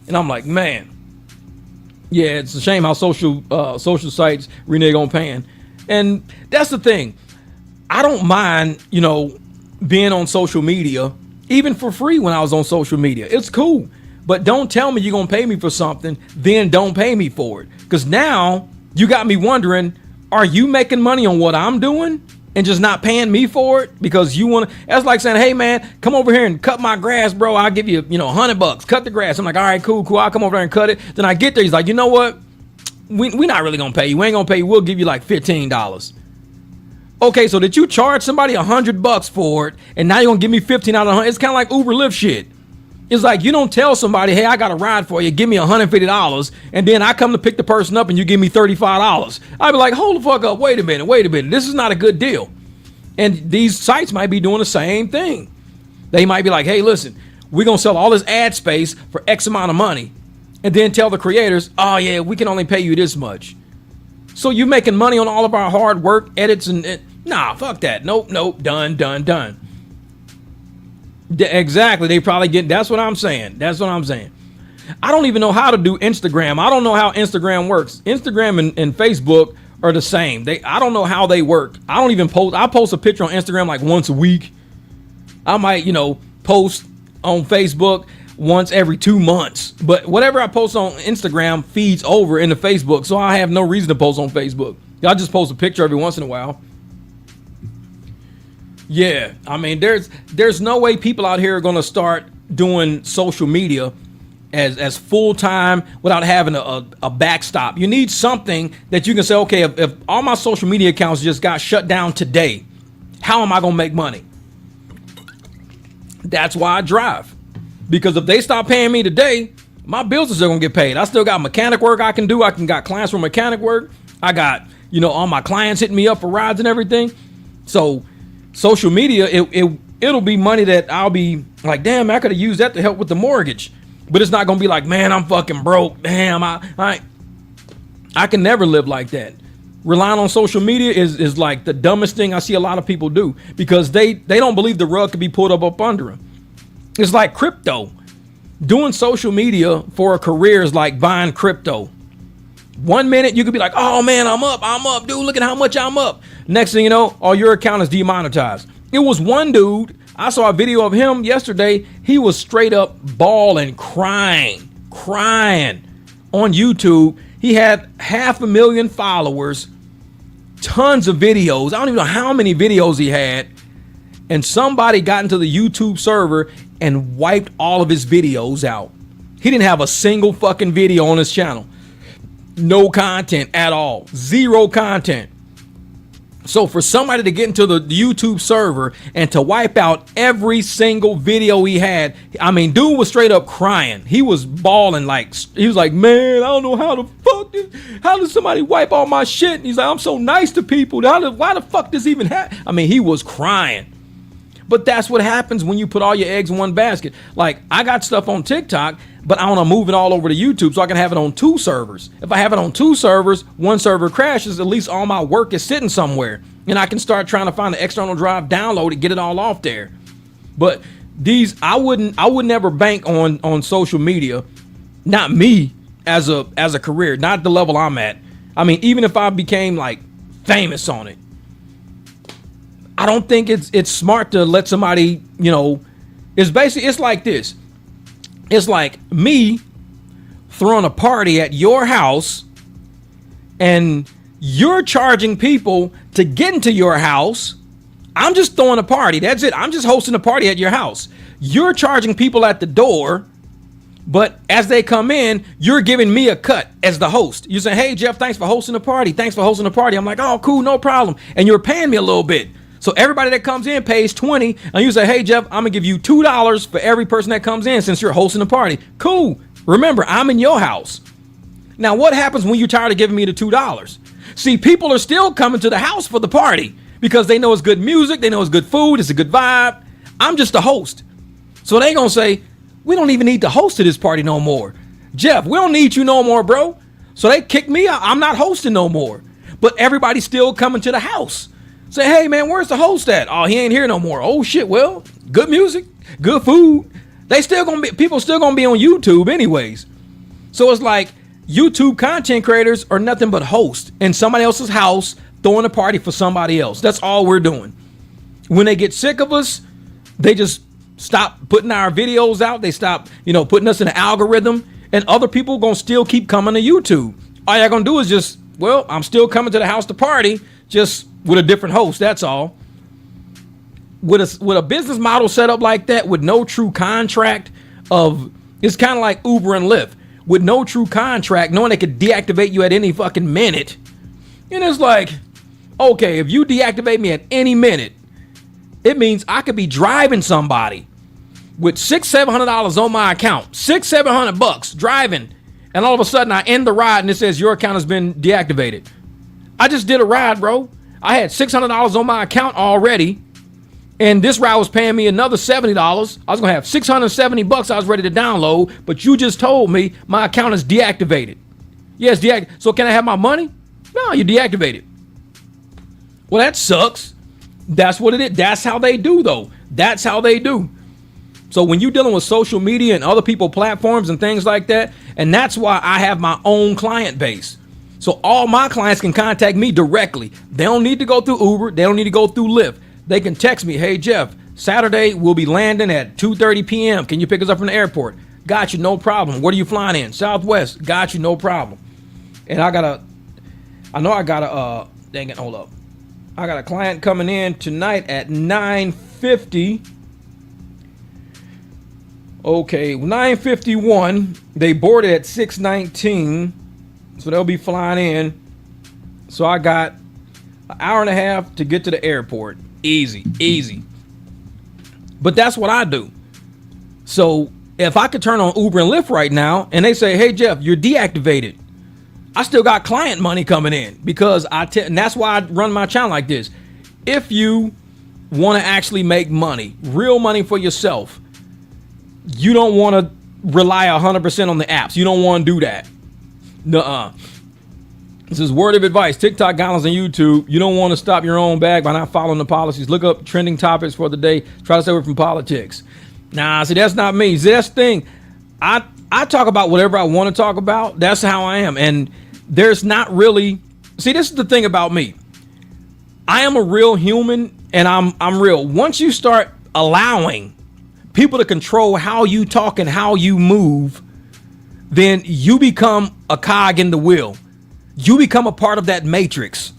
And I'm like, man, yeah, it's a shame how social sites renege on paying. And that's the thing. I don't mind, being on social media, even for free when I was on social media. It's cool. But don't tell me you're going to pay me for something, then don't pay me for it. Because now you got me wondering, are you making money on what I'm doing and just not paying me for it? Because you want to, that's like saying, hey man, come over here and cut my grass, bro. I'll give you, $100, cut the grass. I'm like, all right, cool. I'll come over there and cut it. Then I get there. He's like, you know what? We're not really going to pay you. We ain't going to pay you. We'll give you like $15. Okay, so did you charge somebody $100 for it, and now you're gonna give me 15 out of 100? It's kind of like Uber Lyft shit. It's like you don't tell somebody, hey, I got a ride for you, give me $150, and then I come to pick the person up and you give me $35. I'd be like, hold the fuck up, wait a minute. This is not a good deal. And these sites might be doing the same thing. They might be like, hey, listen, we're gonna sell all this ad space for X amount of money, and then tell the creators, oh yeah, we can only pay you this much. So you making money on all of our hard work, edits, and nah, fuck that. Nope, done. Exactly. They probably get, that's what I'm saying. I don't even know how to do Instagram. I don't know how Instagram works. Instagram and Facebook are the same. I don't know how they work. I don't even post. I post a picture on Instagram like once a week. I might, post on Facebook once every 2 months, but whatever I post on Instagram feeds over into Facebook, so I have no reason to post on Facebook. I just post a picture every once in a while. Yeah, I mean, there's no way people out here are gonna start doing social media as full time without having a backstop. You need something that you can say, okay, if all my social media accounts just got shut down today, how am I gonna make money? That's why I drive. Because if they stop paying me today, my bills are still gonna get paid. I still got mechanic work I can do. Got clients for mechanic work. I got, all my clients hitting me up for rides and everything. So social media, it'll be money that I'll be like, damn, I could have used that to help with the mortgage. But it's not gonna be like, man, I'm fucking broke. Damn, I can never live like that. Relying on social media is like the dumbest thing I see a lot of people do, because they don't believe the rug could be pulled up under them. It's like crypto. Doing social media for a career is like buying crypto. 1 minute you could be like, oh man, I'm up, dude, look at how much I'm up. Next thing you know, all your account is demonetized. It was one dude, I saw a video of him yesterday. He was straight up bawling, crying on YouTube. He had 500,000 followers, tons of videos. I don't even know how many videos he had. And somebody got into the YouTube server and wiped all of his videos out. He didn't have a single fucking video on his channel. No content at all. Zero content. So for somebody to get into the YouTube server and to wipe out every single video he had, I mean, dude was straight up crying. He was bawling like, he was like, man, I don't know how the fuck how does somebody wipe all my shit? And he's like, I'm so nice to people. Why the fuck this even happen? I mean, he was crying. But that's what happens when you put all your eggs in one basket. Like, I got stuff on TikTok, but I want to move it all over to YouTube so I can have it on 2 servers. If I have it on 2 servers, 1 server crashes, at least all my work is sitting somewhere. And I can start trying to find an external drive, download it, get it all off there. But I would never bank on social media. Not me as a career, not the level I'm at. I mean, even if I became like famous on it, I don't think it's smart to let somebody, it's like this. It's like me throwing a party at your house and you're charging people to get into your house. I'm just throwing a party. That's it. I'm just hosting a party at your house. You're charging people at the door, but as they come in, you're giving me a cut as the host. You say, hey, Jeff, thanks for hosting the party. Thanks for hosting the party. I'm like, oh, cool, no problem. And you're paying me a little bit. So everybody that comes in pays $20, and you say, hey, Jeff, I'm gonna give you $2 for every person that comes in since you're hosting the party. Cool. Remember, I'm in your house. Now, what happens when you're tired of giving me the $2? See, people are still coming to the house for the party because they know it's good music, they know it's good food, it's a good vibe. I'm just a host. So they gonna say, we don't even need to host to this party no more. Jeff, we don't need you no more, bro. So they kick me out. I'm not hosting no more. But everybody's still coming to the house. Say, hey, man, where's the host at? Oh, he ain't here no more. Oh, shit, well, good music, good food. People still gonna be on YouTube anyways. So it's like YouTube content creators are nothing but hosts in somebody else's house throwing a party for somebody else. That's all we're doing. When they get sick of us, they just stop putting our videos out. They stop, putting us in the algorithm, and other people gonna still keep coming to YouTube. All y'all gonna do is just, well, I'm still coming to the house to party, just with a different host. That's all. With a business model set up like that, with no true contract it's kind of like Uber and Lyft. With no true contract, knowing they could deactivate you at any fucking minute. And it's like, okay, if you deactivate me at any minute, it means I could be driving somebody with $600-700 on my account, $600-700 driving, and all of a sudden I end the ride and it says your account has been deactivated. I just did a ride, bro. I had $600 on my account already, and this ride was paying me another $70. I was gonna have $670 I was ready to download, but you just told me my account is deactivated. Yes, deactivated. So can I have my money? No, you deactivated. Well, that sucks. That's what it is. That's how they do, though. That's how they do. So when you're dealing with social media and other people platforms and things like that, and that's why I have my own client base. So all my clients can contact me directly. They don't need to go through Uber. They don't need to go through Lyft. They can text me, hey, Jeff, Saturday we'll be landing at 2:30 p.m. Can you pick us up from the airport? Got you, no problem. What are you flying in? Southwest. Got you, no problem. And I got a client coming in tonight at 9:50. Okay, 9:51. They boarded at 6:19. So they'll be flying in. So I got an hour and a half to get to the airport. Easy. But that's what I do. So if I could turn on Uber and Lyft right now and they say, hey, Jeff, you're deactivated, I still got client money coming in because and that's why I run my channel like this. If you want to actually make money, real money for yourself, you don't want to rely 100% on the apps. You don't want to do that. Nuh-uh. This is word of advice. TikTok guidelines on YouTube. You don't want to stop your own bag by not following the policies. Look up trending topics for the day. Try to stay away from politics. Nah, see, that's not me. See, that's the thing. I talk about whatever I want to talk about. That's how I am. And there's not really... See, this is the thing about me. I am a real human, and I'm real. Once you start allowing people to control how you talk and how you move, then you become a cog in the wheel. You become a part of that matrix.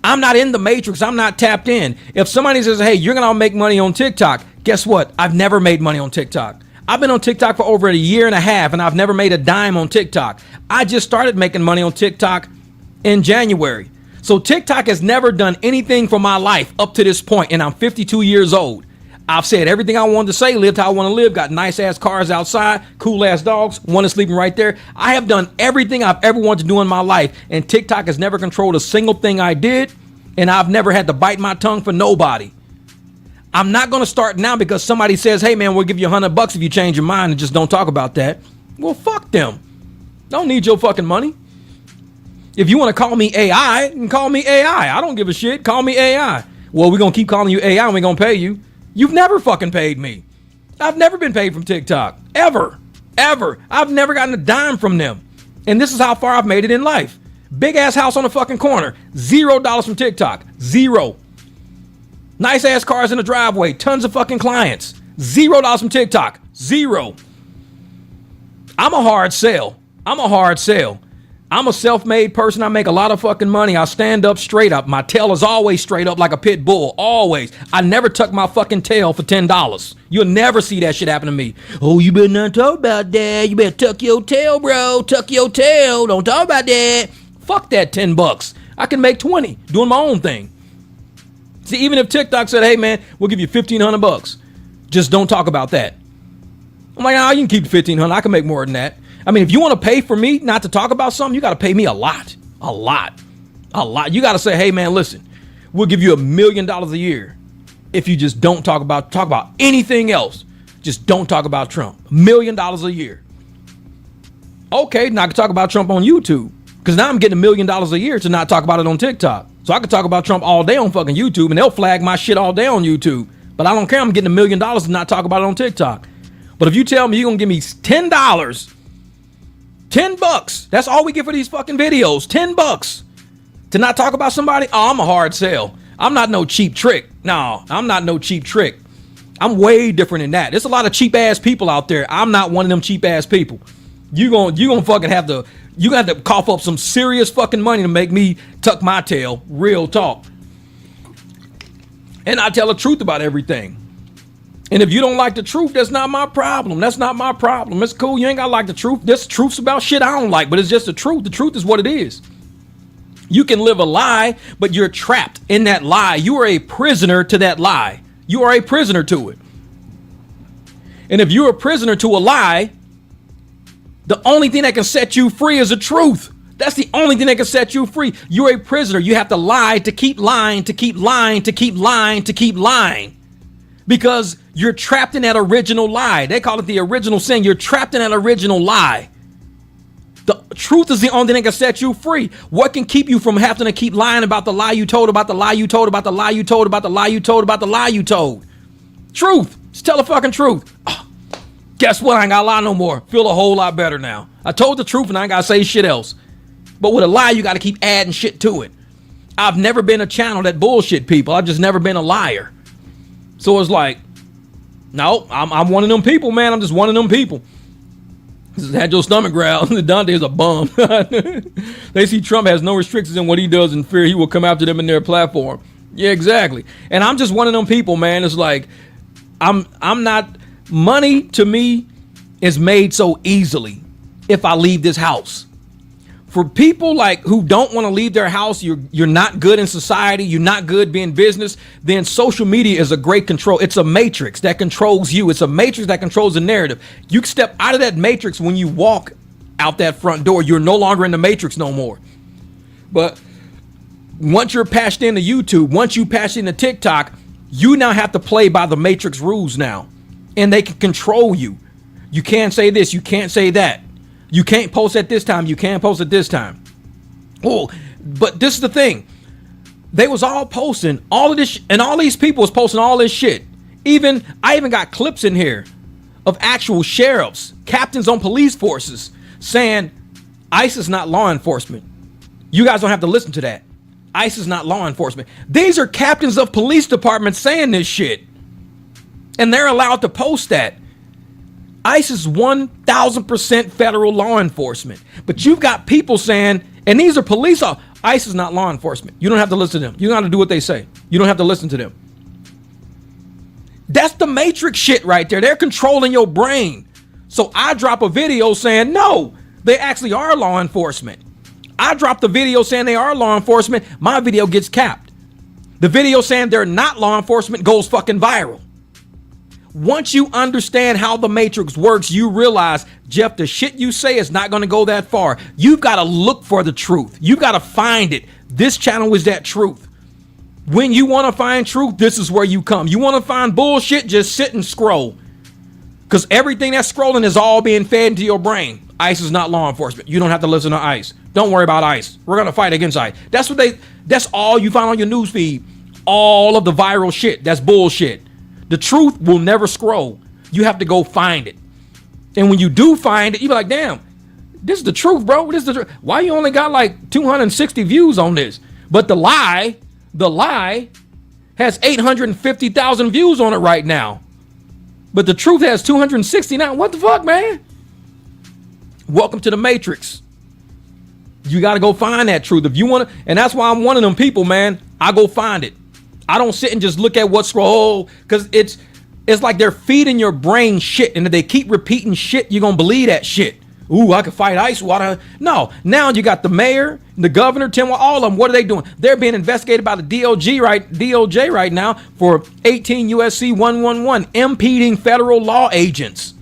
I'm not in the matrix. I'm not tapped in. If somebody says, hey, you're going to make money on TikTok, guess what? I've never made money on TikTok. I've been on TikTok for over a year and a half, and I've never made a dime on TikTok. I just started making money on TikTok in January. So TikTok has never done anything for my life up to this point, and I'm 52 years old. I've said everything I wanted to say, lived how I want to live, got nice ass cars outside, cool ass dogs, one is sleeping right there. I have done everything I've ever wanted to do in my life, and TikTok has never controlled a single thing I did, and I've never had to bite my tongue for nobody. I'm not going to start now because somebody says, hey man, we'll give you $100 if you change your mind and just don't talk about that. Well, fuck them. Don't need your fucking money. If you want to call me AI, you can call me AI. I don't give a shit. Call me AI. Well, we're going to keep calling you AI and we're going to pay you. You've never fucking paid me. I've never been paid from TikTok. Ever. I've never gotten a dime from them. And this is how far I've made it in life. Big ass house on the fucking corner. $0 from TikTok. Zero. Nice ass cars in the driveway. Tons of fucking clients. $0 from TikTok. Zero. I'm a hard sell. I'm a self-made person. I make a lot of fucking money. I stand up straight up. My tail is always straight up like a pit bull. Always. I never tuck my fucking tail for $10. You'll never see that shit happen to me. Oh, you better not talk about that. You better tuck your tail, bro. Tuck your tail. Don't talk about that. Fuck that $10. I can make 20 doing my own thing. See, even if TikTok said, hey man, we'll give you $1,500. Just don't talk about that. I'm like, you can keep the $1,500. I can make more than that. I mean, if you want to pay for me not to talk about something, you got to pay me a lot. You got to say, hey man, listen, we'll give you $1 million a year if you just don't talk about anything else. Just don't talk about Trump. $1 million a year. Okay, now I can talk about Trump on YouTube because now I'm getting $1 million a year to not talk about it on TikTok. So I can talk about Trump all day on fucking YouTube and they'll flag my shit all day on YouTube. But I don't care. I'm getting $1 million to not talk about it on TikTok. But if you tell me you're going to give me $10, $10, that's all we get for these fucking videos. $10 to not talk about somebody. Oh, I'm a hard sell. I'm not no cheap trick. No, I'm not no cheap trick. I'm way different than that. There's a lot of cheap ass people out there. I'm not one of them cheap ass people. You gonna fucking have to cough up some serious fucking money to make me tuck my tail. Real talk. And I tell the truth about everything. And if you don't like the truth, that's not my problem. It's cool. You ain't got to like the truth. There's truths about shit I don't like, but it's just the truth. The truth is what it is. You can live a lie, but you're trapped in that lie. You are a prisoner to that lie. You are a prisoner to it. And if you're a prisoner to a lie, the only thing that can set you free is the truth. That's the only thing that can set you free. You're a prisoner. You have to lie to keep lying, to keep lying, to keep lying, to keep lying. Because you're trapped in that original lie. They call it the original sin. You're trapped in that original lie. The truth is the only thing that can set you free. What can keep you from having to keep lying about the lie you told, about the lie you told, about the lie you told, about the lie you told, about the lie you told? Truth. Just tell the fucking truth. Oh, guess what? I ain't got to lie no more. Feel a whole lot better now. I told the truth and I ain't got to say shit else. But with a lie, you got to keep adding shit to it. I've never been a channel that bullshit people. I've just never been a liar. So it's like, no, I'm one of them people, man. I'm just one of them people. Had your stomach growl. Dante's a bum. They see Trump has no restrictions in what he does and fear he will come after them in their platform. Yeah, exactly. And I'm just one of them people, man. It's like, I'm not, money to me is made so easily if I leave this house. For people like who don't want to leave their house, you're not good in society, you're not good being business, then social media is a great control. It's a matrix that controls you. It's a matrix that controls the narrative. You can step out of that matrix when you walk out that front door. You're no longer in the matrix no more. But once you're patched into YouTube, once you patch into TikTok, you now have to play by the matrix rules now. And they can control you. You can't say this, you can't say that. You can't post at this time. You can't post at this time. Oh, but this is the thing. They was all posting all of this, and all these people was posting all this shit. I even got clips in here of actual sheriffs, captains on police forces saying ICE is not law enforcement. You guys don't have to listen to that. ICE is not law enforcement. These are captains of police departments saying this shit. And they're allowed to post that. ICE is 1,000% federal law enforcement. But you've got people saying, and these are police, ICE is not law enforcement. You don't have to listen to them. You don't have to do what they say. You don't have to listen to them. That's the matrix shit right there. They're controlling your brain. So I drop a video saying, no, they actually are law enforcement. I drop the video saying they are law enforcement, my video gets capped. The video saying they're not law enforcement goes fucking viral. Once you understand how the matrix works, you realize, Jeff, the shit you say is not going to go that far. You've got to look for the truth. You've got to find it. This channel is that truth. When you want to find truth, this is where you come. You want to find bullshit, just sit and scroll. Because everything that's scrolling is all being fed into your brain. ICE is not law enforcement. You don't have to listen to ICE. Don't worry about ICE. We're going to fight against ICE. That's all you find on your news feed. All of the viral shit. That's bullshit. The truth will never scroll. You have to go find it. And when you do find it, you be like, damn, this is the truth, bro. This is the truth. Why you only got like 260 views on this? But the lie has 850,000 views on it right now. But the truth has 269. What the fuck, man? Welcome to the Matrix. You got to go find that truth. If you want to, and that's why I'm one of them people, man. I go find it. I don't sit and just look at what scroll, because it's like they're feeding your brain shit, and if they keep repeating shit, you're gonna believe that shit. Ooh, I could fight ICE. No, now you got the mayor, the governor, Tim, all of them. What are they doing? They're being investigated by the DOJ right now for 18 USC 111, impeding federal law agents.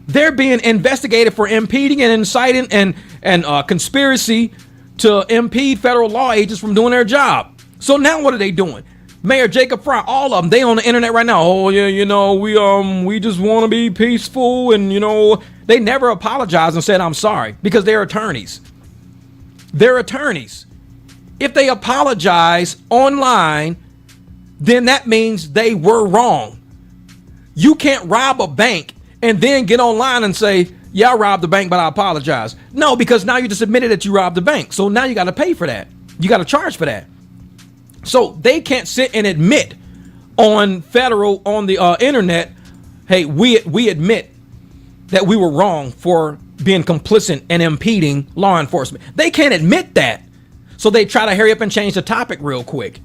They're being investigated for impeding and inciting and conspiracy to impede federal law agents from doing their job. So now what are they doing? Mayor Jacob Fry, all of them, they on the internet right now. Oh yeah, we just want to be peaceful, and they never apologized and said I'm sorry, because they're attorneys. They're attorneys. If they apologize online, then that means they were wrong. You can't rob a bank and then get online and say, yeah, I robbed the bank, but I apologize. No, because now you just admitted that you robbed the bank. So now you got to pay for that. You got to charge for that. So they can't sit and admit on the internet, hey, we admit that we were wrong for being complicit and impeding law enforcement. They can't admit that. So they try to hurry up and change the topic real quick.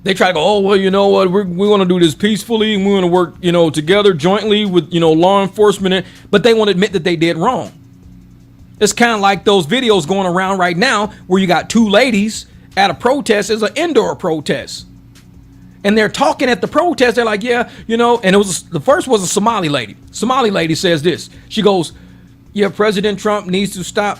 They try to go, oh, well, you know what, we want to do this peacefully, and we want to work, together jointly with, law enforcement, but they won't admit that they did wrong. It's kind of like those videos going around right now where you got two ladies at a protest. It's an indoor protest, and they're talking at the protest. They're like, yeah, and the first was a Somali lady. Somali lady says this. She goes, yeah, President Trump needs to stop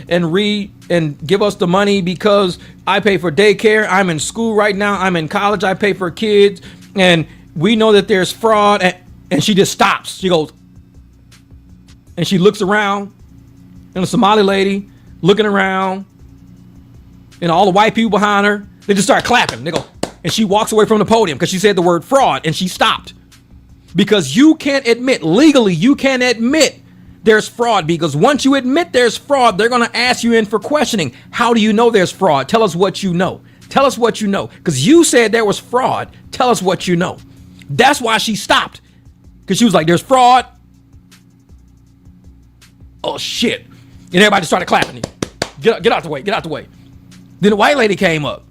and give us the money, because I pay for daycare. I'm in school right now. I'm in college. I pay for kids, and we know that there's fraud. And she just stops. She goes, and she looks around, and the Somali lady looking around, and all the white people behind her, they just start clapping. They go, and she walks away from the podium because she said the word fraud, and she stopped. Because you can't admit, legally, you can't admit there's fraud, because once you admit there's fraud, they're going to ask you in for questioning. How do you know there's fraud? Tell us what you know. Tell us what you know. Because you said there was fraud. Tell us what you know. That's why she stopped. Because she was like, there's fraud. Oh, shit. And everybody started clapping. Get out the way. Get out the way. Then the white lady came up.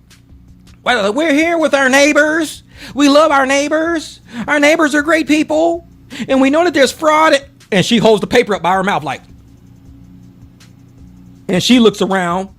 We're here with our neighbors. We love our neighbors. Our neighbors are great people. And we know that there's fraud. And she holds the paper up by her mouth like. And she looks around.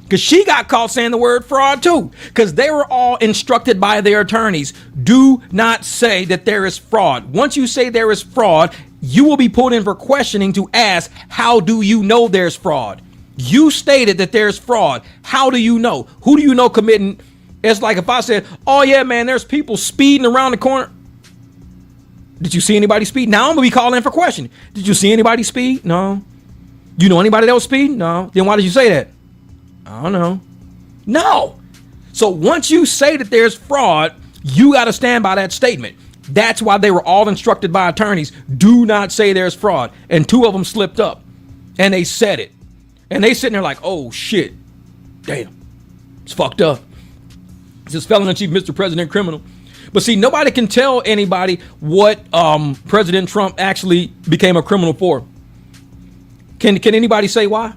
Because she got caught saying the word fraud too. Because they were all instructed by their attorneys. Do not say that there is fraud. Once you say there is fraud, you will be put in for questioning to ask, how do you know there's fraud? You stated that there's fraud. How do you know? Who do you know committing? It's like if I said, oh yeah, man, there's people speeding around the corner. Did you see anybody speed? Now I'm going to be calling in for questioning. Did you see anybody speed? No. You know anybody that was speeding? No. Then why did you say that? I don't know. No. So once you say that there's fraud, you got to stand by that statement. That's why they were all instructed by attorneys. Do not say there's fraud. And two of them slipped up. And they said it. And they sitting there like, oh, shit. Damn. It's fucked up. It's this felon in chief, Mr. President criminal. But see, nobody can tell anybody what President Trump actually became a criminal for. Can anybody say why?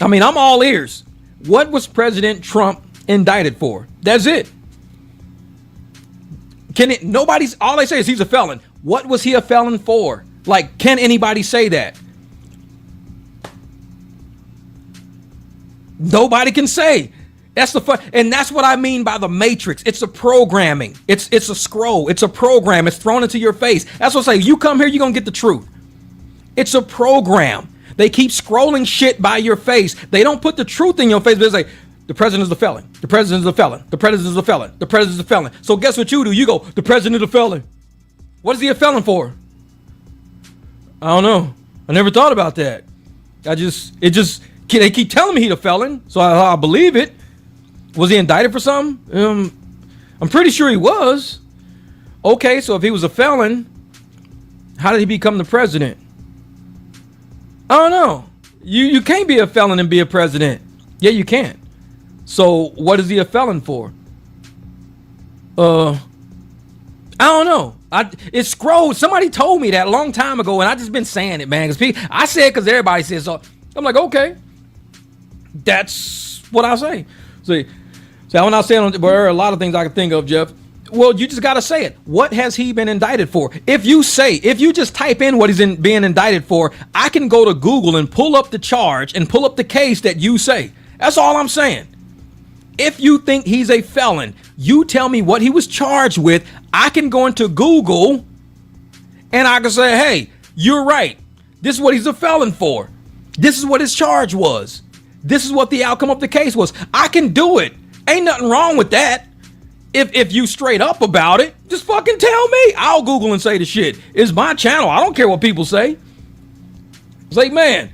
I mean, I'm all ears. What was President Trump indicted for? That's it. All they say is he's a felon. What was he a felon for? Like, can anybody say that? Nobody can say. That's the fun, and that's what I mean by the matrix. It's a programming. It's a scroll. It's a program. It's thrown into your face. That's what I say. You come here, you're gonna get the truth. It's a program. They keep scrolling shit by your face. They don't put the truth in your face, but they say, the president is a felon. The president is a felon. The president is a felon. The president is a felon. So guess what you do? You go, the president is a felon. What is he a felon for? I don't know. I never thought about that. They keep telling me he's a felon, so I believe it. Was he indicted for something? I'm pretty sure he was. Okay, so if he was a felon, how did he become the president? I don't know. You can't be a felon and be a president. Yeah, you can't. So what is he a felon for? I don't know. It scrolled. Somebody told me that a long time ago, and I just been saying it, man. I said because everybody says so. I'm like, okay, that's what I say. See, so when I say there are a lot of things I can think of, Jeff. Well, you just got to say it. What has he been indicted for? If you just type in what he's being indicted for, I can go to Google and pull up the charge and pull up the case that you say. That's all I'm saying. If you think he's a felon, you tell me what he was charged with. I can go into Google and I can say, hey, you're right. This is what he's a felon for. This is what his charge was. This is what the outcome of the case was. I can do it. Ain't nothing wrong with that. If you straight up about it, just fucking tell me. I'll Google and say the shit. It's my channel. I don't care what people say. It's like, man,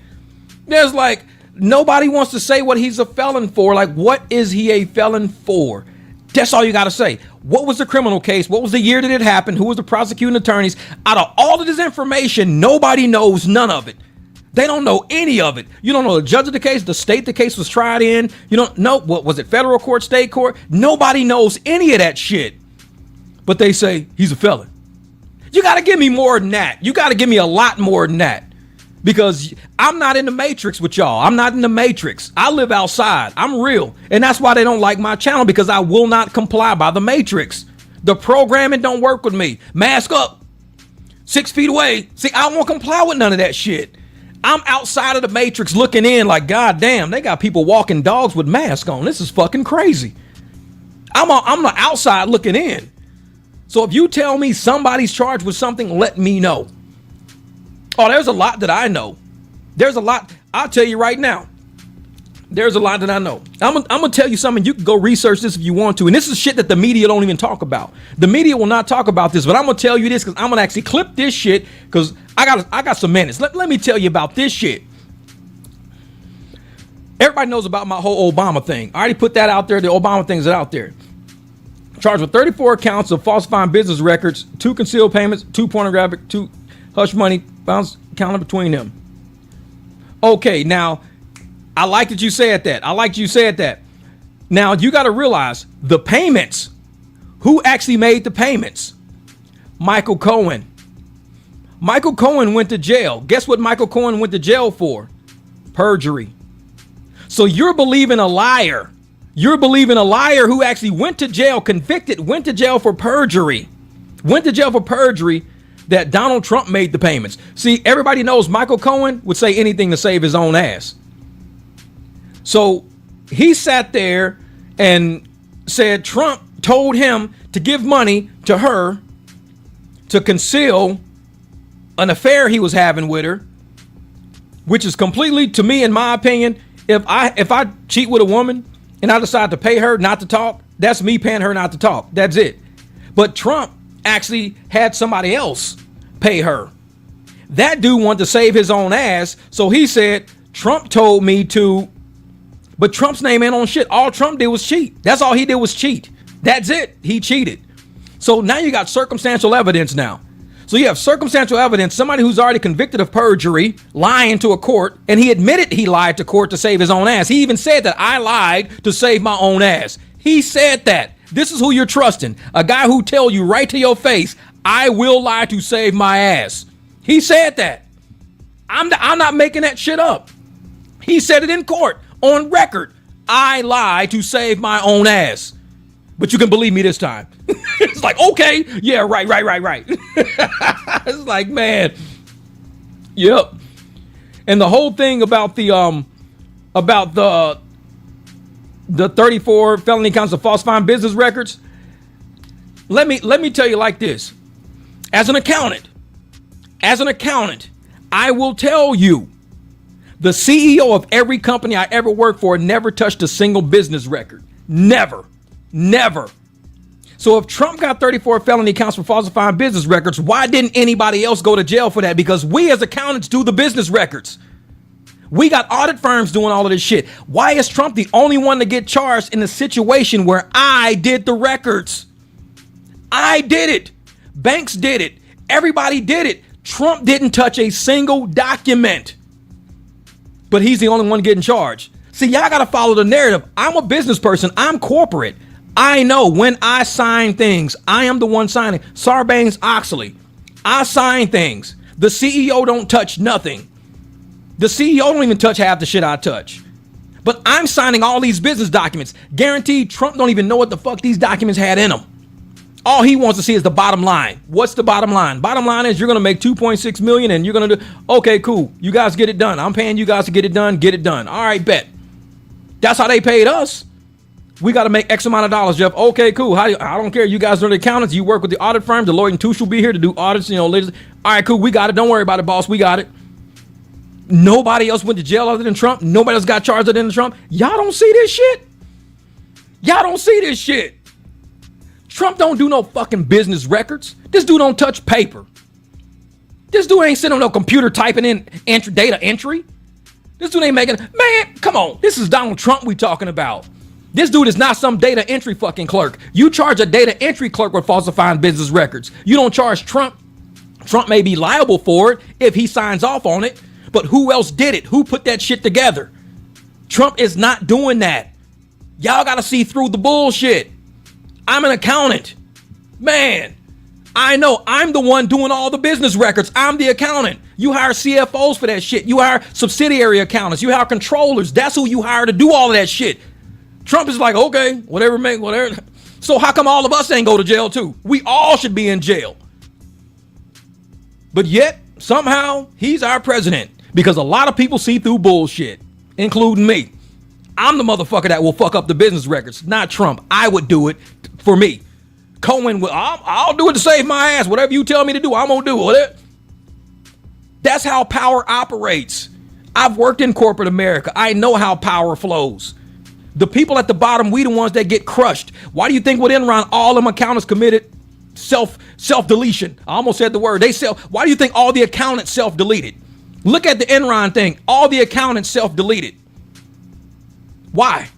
there's like, nobody wants to say what he's a felon for. Like, what is he a felon for? That's all you got to say. What was the criminal case? What was the year that it happened? Who was the prosecuting attorneys? Out of all of this information, nobody knows none of it. They don't know any of it. You don't know the judge of the case, the state the case was tried in. You don't know, what was it, federal court, state court? Nobody knows any of that shit. But they say he's a felon. You got to give me more than that. You got to give me a lot more than that. Because I'm not in the matrix with y'all. I'm not in the matrix. I live outside. I'm real. And that's why they don't like my channel, because I will not comply by the matrix. The programming don't work with me. Mask up. 6 feet away. See, I won't comply with none of that shit. I'm outside of the matrix looking in like, God damn, they got people walking dogs with masks on. This is fucking crazy. I'm the outside looking in. So if you tell me somebody's charged with something, let me know. Oh, there's a lot that I know. There's a lot. I'll tell you right now. There's a lot that I know. I'm gonna tell you something. You can go research this if you want to. And this is shit that the media don't even talk about. The media will not talk about this, but I'm gonna tell you this because I'm gonna actually clip this shit because I got some minutes. Let me tell you about this shit. Everybody knows about my whole Obama thing. I already put that out there. The Obama things are out there. Charged with 34 counts of falsifying business records, 2 concealed payments, 2 pornographic, 2 hush money amounts counted between them. Okay, now, I like that you said that. I like you said that. Now, you got to realize the payments. Who actually made the payments? Michael Cohen. Michael Cohen went to jail. Guess what Michael Cohen went to jail for? Perjury. So you're believing a liar. You're believing a liar who actually went to jail, convicted, went to jail for perjury. Went to jail for perjury that Donald Trump made the payments. See, everybody knows Michael Cohen would say anything to save his own ass. So he sat there and said Trump told him to give money to her to conceal an affair he was having with her, which is completely, to me, in my opinion, if I cheat with a woman and I decide to pay her not to talk, that's me paying her not to talk. That's it. But Trump actually had somebody else pay her. That dude wanted to save his own ass, so he said, Trump told me to. But Trump's name ain't on shit. All Trump did was cheat. That's all he did was cheat. That's it. He cheated. So now you got circumstantial evidence now. So you have circumstantial evidence, somebody who's already convicted of perjury, lying to a court, and he admitted he lied to court to save his own ass. He even said that I lied to save my own ass. He said that. This is who you're trusting. A guy who tell you right to your face, I will lie to save my ass. He said that. I'm not making that shit up. He said it in court. On record, I lie to save my own ass. But you can believe me this time. It's like, okay, yeah, right. It's like, man, yep. And the whole thing about the the 34 felony counts of falsifying business records. Let me tell you like this. As an accountant, I will tell you, the CEO of every company I ever worked for never touched a single business record. Never. So if Trump got 34 felony counts for falsifying business records, why didn't anybody else go to jail for that? Because we as accountants do the business records. We got audit firms doing all of this shit. Why is Trump the only one to get charged in a situation where I did the records? I did it. Banks did it. Everybody did it. Trump didn't touch a single document. But he's the only one getting charged. See, y'all got to follow the narrative. I'm a business person. I'm corporate. I know when I sign things, I am the one signing. Sarbanes-Oxley. I sign things. The CEO don't touch nothing. The CEO don't even touch half the shit I touch. But I'm signing all these business documents. Guaranteed Trump don't even know what the fuck these documents had in them. All he wants to see is the bottom line. What's the bottom line? Bottom line is you're going to make 2.6 million and you're going to do, okay, cool. You guys get it done. I'm paying you guys to get it done. Get it done. All right, bet. That's how they paid us. We got to make X amount of dollars, Jeff. Okay, cool. I don't care. You guys are the accountants. You work with the audit firm. Deloitte and Touche will be here to do audits. All right, cool. We got it. Don't worry about it, boss. We got it. Nobody else went to jail other than Trump. Nobody else got charged other than Trump. Y'all don't see this shit. Y'all don't see this shit. Trump don't do no fucking business records. This dude don't touch paper. This dude ain't sitting on no computer typing in data entry. This dude ain't making, man, come on. This is Donald Trump we talking about. This dude is not some data entry fucking clerk. You charge a data entry clerk with falsifying business records. You don't charge Trump. Trump may be liable for it if he signs off on it, but who else did it? Who put that shit together? Trump is not doing that. Y'all got to see through the bullshit. I'm an accountant. Man, I know I'm the one doing all the business records. I'm the accountant. You hire CFOs for that shit. You hire subsidiary accountants. You hire controllers. That's who you hire to do all of that shit. Trump is like, okay, whatever. So how come all of us ain't go to jail too? We all should be in jail. But yet, somehow, he's our president because a lot of people see through bullshit, including me. I'm the motherfucker that will fuck up the business records, not Trump. I would do it for me. Cohen, I'll do it to save my ass. Whatever you tell me to do, I'm going to do it. That's how power operates. I've worked in corporate America. I know how power flows. The people at the bottom, we the ones that get crushed. Why do you think with Enron, all them accountants committed self-deletion? I almost said the word. Why do you think all the accountants self-deleted? Look at the Enron thing. All the accountants self-deleted. Why?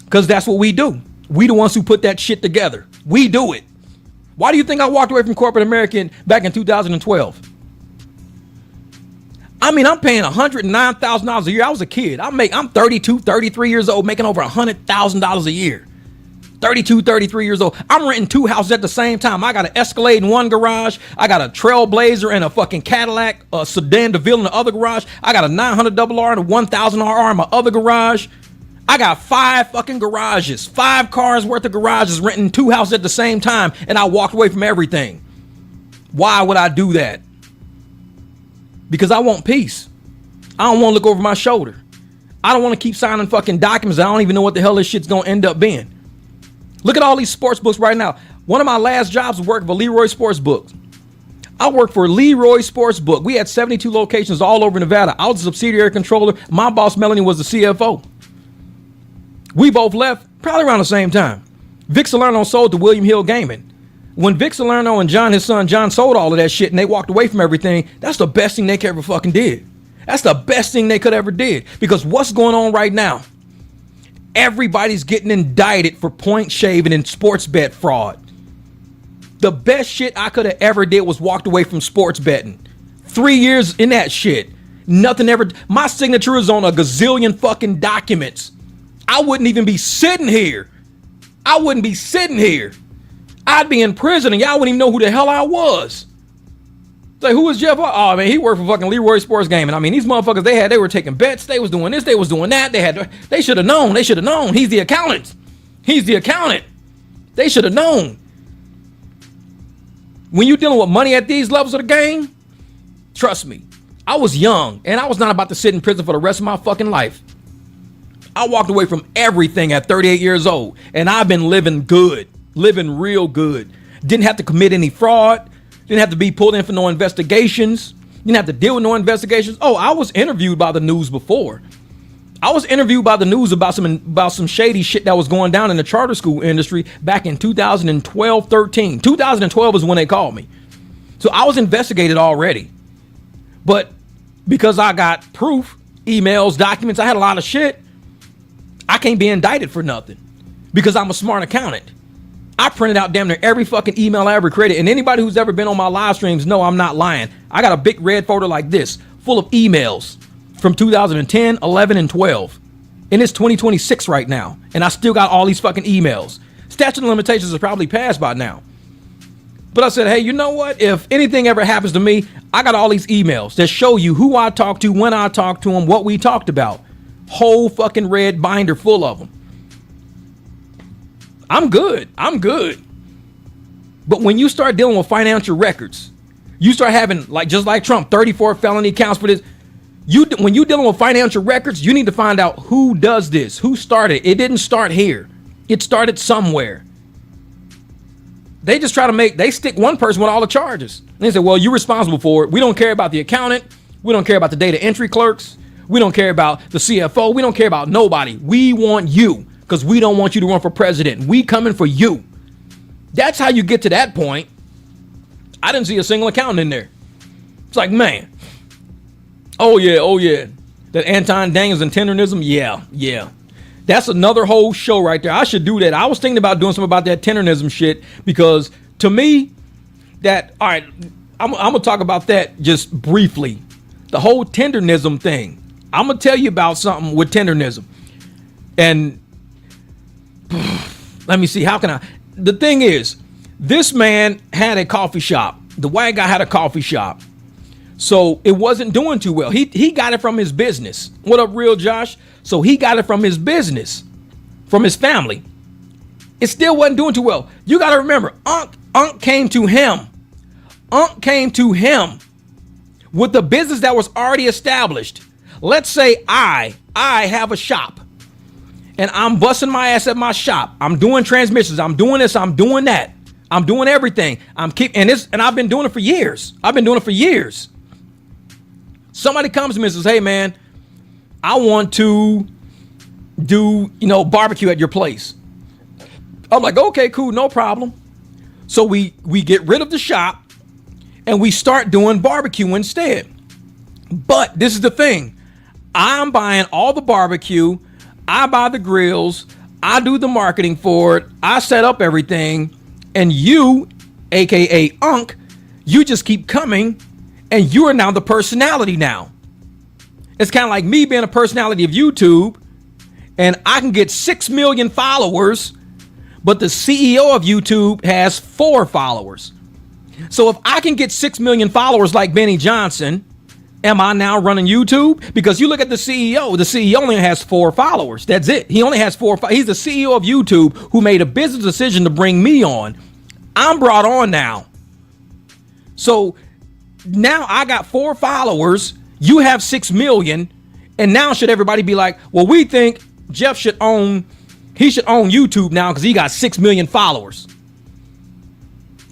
Because that's what we do. We the ones who put that shit together. We do it. Why do you think I walked away from corporate America back in 2012? I mean, I'm paying $109,000 a year. I was a kid. I'm 32, 33 years old, making over $100,000 a year. 32, 33 years old. I'm renting two houses at the same time. I got an Escalade in one garage. I got a Trailblazer and a fucking Cadillac, a Sedan DeVille in the other garage. I got a 900 RR and a 1000 RR in my other garage. I got 5 fucking garages, 5 cars worth of garages, renting two houses at the same time, and I walked away from everything. Why would I do that? Because I want peace. I don't want to look over my shoulder. I don't want to keep signing fucking documents. I don't even know what the hell this shit's going to end up being. Look at all these sports books right now. One of my last jobs was working for Leroy Sports Books. I worked for Leroy Sports Book. We had 72 locations all over Nevada. I was a subsidiary controller. My boss, Melanie, was the CFO. We both left probably around the same time. Vic Salerno sold to William Hill Gaming. When Vic Salerno and John, his son John, sold all of that shit and they walked away from everything, that's the best thing they could ever fucking did. That's the best thing they could ever did. Because what's going on right now? Everybody's getting indicted for point shaving and sports bet fraud. The best shit I could have ever did was walked away from sports betting. 3 years in that shit. Nothing ever. My signature is on a gazillion fucking documents. I wouldn't even be sitting here. I'd be in prison and y'all wouldn't even know who the hell I was. Like, who is Jeff? Oh, man, he worked for fucking Leroy Sports Gaming. I mean, these motherfuckers, they were taking bets. They was doing this. They was doing that. They should have known. They should have known. He's the accountant. They should have known. When you're dealing with money at these levels of the game, trust me, I was young and I was not about to sit in prison for the rest of my fucking life. I walked away from everything at 38 years old, and I've been living good, living real good. Didn't have to commit any fraud. Didn't have to be pulled in for no investigations. Didn't have to deal with no investigations. Oh, I was interviewed by the news before. I was interviewed by the news about some shady shit that was going down in the charter school industry back in 2012, 13. 2012 is when they called me. So I was investigated already. But because I got proof, emails, documents, I had a lot of shit, I can't be indicted for nothing because I'm a smart accountant. I printed out damn near every fucking email I ever created. And anybody who's ever been on my live streams know I'm not lying. I got a big red folder like this full of emails from 2010, 11, and 12. And it's 2026 right now. And I still got all these fucking emails. Statute of limitations is probably passed by now. But I said, hey, you know what? If anything ever happens to me, I got all these emails that show you who I talked to, when I talked to them, what we talked about. Whole fucking red binder full of them. I'm good. But when you start dealing with financial records, you start having, like just like Trump, 34 felony counts for this. When you're dealing with financial records, you need to find out who does this, who started. It didn't start here. It started somewhere. They just they stick one person with all the charges. And they say, well, you're responsible for it. We don't care about the accountant. We don't care about the data entry clerks. We don't care about the CFO. We don't care about nobody. We want you because we don't want you to run for president. We coming for you. That's how you get to that point. I didn't see a single accountant in there. It's like, man. Oh yeah. That Anton Daniels and tenderism. Yeah. That's another whole show right there. I should do that. I was thinking about doing something about that tenderism shit because to me, all right, I'm going to talk about that just briefly. The whole tenderism thing. I'm going to tell you about something with tenderism. And let me see. The thing is, this man had a coffee shop. The white guy had a coffee shop. So it wasn't doing too well. He got it from his business. What up, Real Josh? So he got it from his business, from his family. It still wasn't doing too well. You got to remember, Unc came to him. Unc came to him with the business that was already established. Let's say I have a shop and I'm busting my ass at my shop. I'm doing transmissions. I'm doing this. I'm doing that. I'm doing everything. And I've been doing it for years. Somebody comes to me and says, hey man, I want to do, barbecue at your place. I'm like, okay, cool. No problem. So we get rid of the shop and we start doing barbecue instead. But this is the thing. I'm buying all the barbecue. I buy the grills. I do the marketing for it. I set up everything. And you, AKA Unc, you just keep coming and you are now the personality now. It's kind of like me being a personality of YouTube and I can get 6 million followers, but the CEO of YouTube has 4 followers. So if I can get 6 million followers like Benny Johnson, am I now running YouTube? Because you look at the CEO only has 4 followers. That's it. He only has 4. He's the CEO of YouTube who made a business decision to bring me on. I'm brought on now. So now I got 4 followers. You have 6 million. And now should everybody be like, well, we think Jeff should own YouTube now because he got 6 million followers.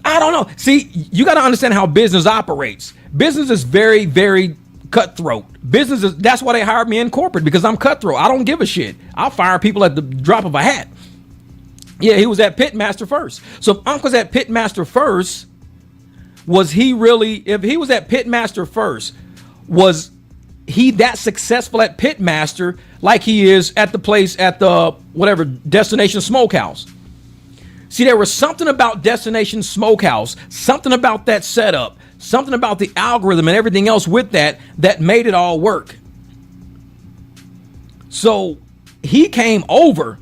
I don't know. See, you got to understand how business operates. Business is very, very cutthroat. That's why they hired me in corporate, because I'm cutthroat. I don't give a shit. I'll fire people at the drop of a hat. Yeah, he was at Pitmaster first. So if Unc was at Pitmaster first, was he that successful at Pitmaster like he is at the place at the whatever Destination Smokehouse? See, there was something about Destination Smokehouse, something about that setup, something about the algorithm and everything else with that made it all work. So he came over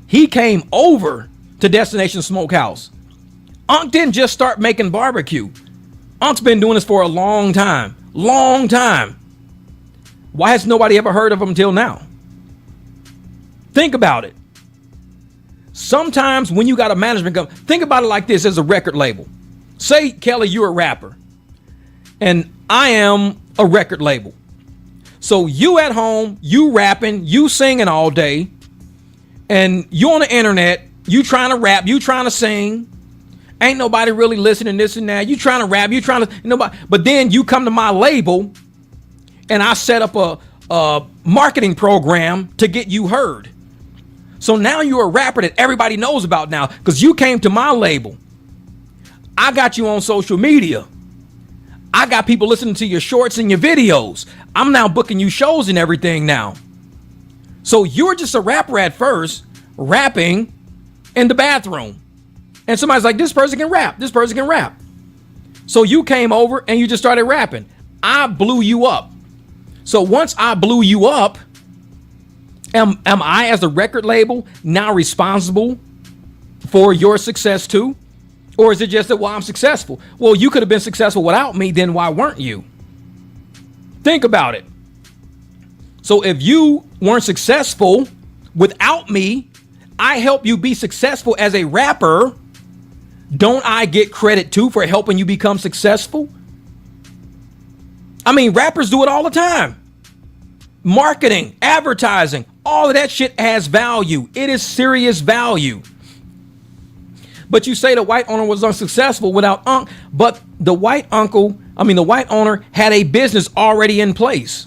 to Destination Smokehouse. Unc didn't just start making barbecue. Unc's been doing this for a long time. Why has nobody ever heard of him until now? Think about it. Sometimes when you got a management company, think about it like this as a record label. Say, Kelly, you're a rapper and I am a record label. So you at home, you rapping, you singing all day, and you on the internet, you trying to rap, you trying to sing. Ain't nobody really listening, this and that. You trying to rap, you trying to nobody. But then you come to my label, and I set up a marketing program to get you heard. So now you're a rapper that everybody knows about now because you came to my label. I got you on social media. I got people listening to your shorts and your videos. I'm now booking you shows and everything now. So you're just a rapper at first, rapping in the bathroom. And somebody's like, this person can rap. This person can rap. So you came over and you just started rapping. I blew you up. So once I blew you up, am I as a record label now responsible for your success too? Or is it just that, well, I'm successful? Well, you could have been successful without me, then why weren't you? Think about it. So if you weren't successful without me, I help you be successful as a rapper. Don't I get credit too for helping you become successful? I mean, rappers do it all the time. Marketing, advertising, all of that shit has value. It is serious value. But you say the white owner was unsuccessful without Unc, but the white owner had a business already in place.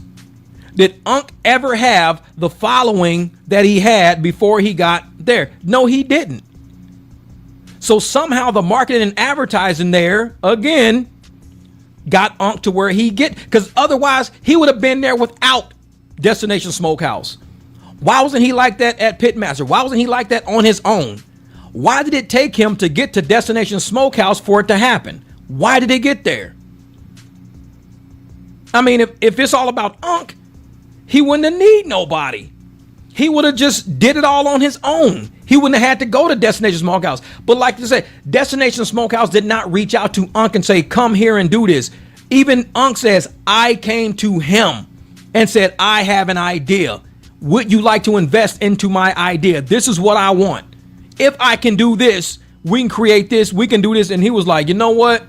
Did Unc ever have the following that he had before he got there? No, he didn't. So somehow the marketing and advertising there, again, got Unc to where he get, because otherwise he would have been there without Destination Smokehouse. Why wasn't he like that at Pitmaster? Why wasn't he like that on his own? Why did it take him to get to Destination Smokehouse for it to happen? Why did it get there? I mean, if it's all about Unc, he wouldn't have need nobody. He would have just did it all on his own. He wouldn't have had to go to Destination Smokehouse. But like I said, Destination Smokehouse did not reach out to Unc and say, come here and do this. Even Unc says, I came to him and said, I have an idea. Would you like to invest into my idea? This is what I want. If I can do this, we can create this, we can do this. And he was like, you know what?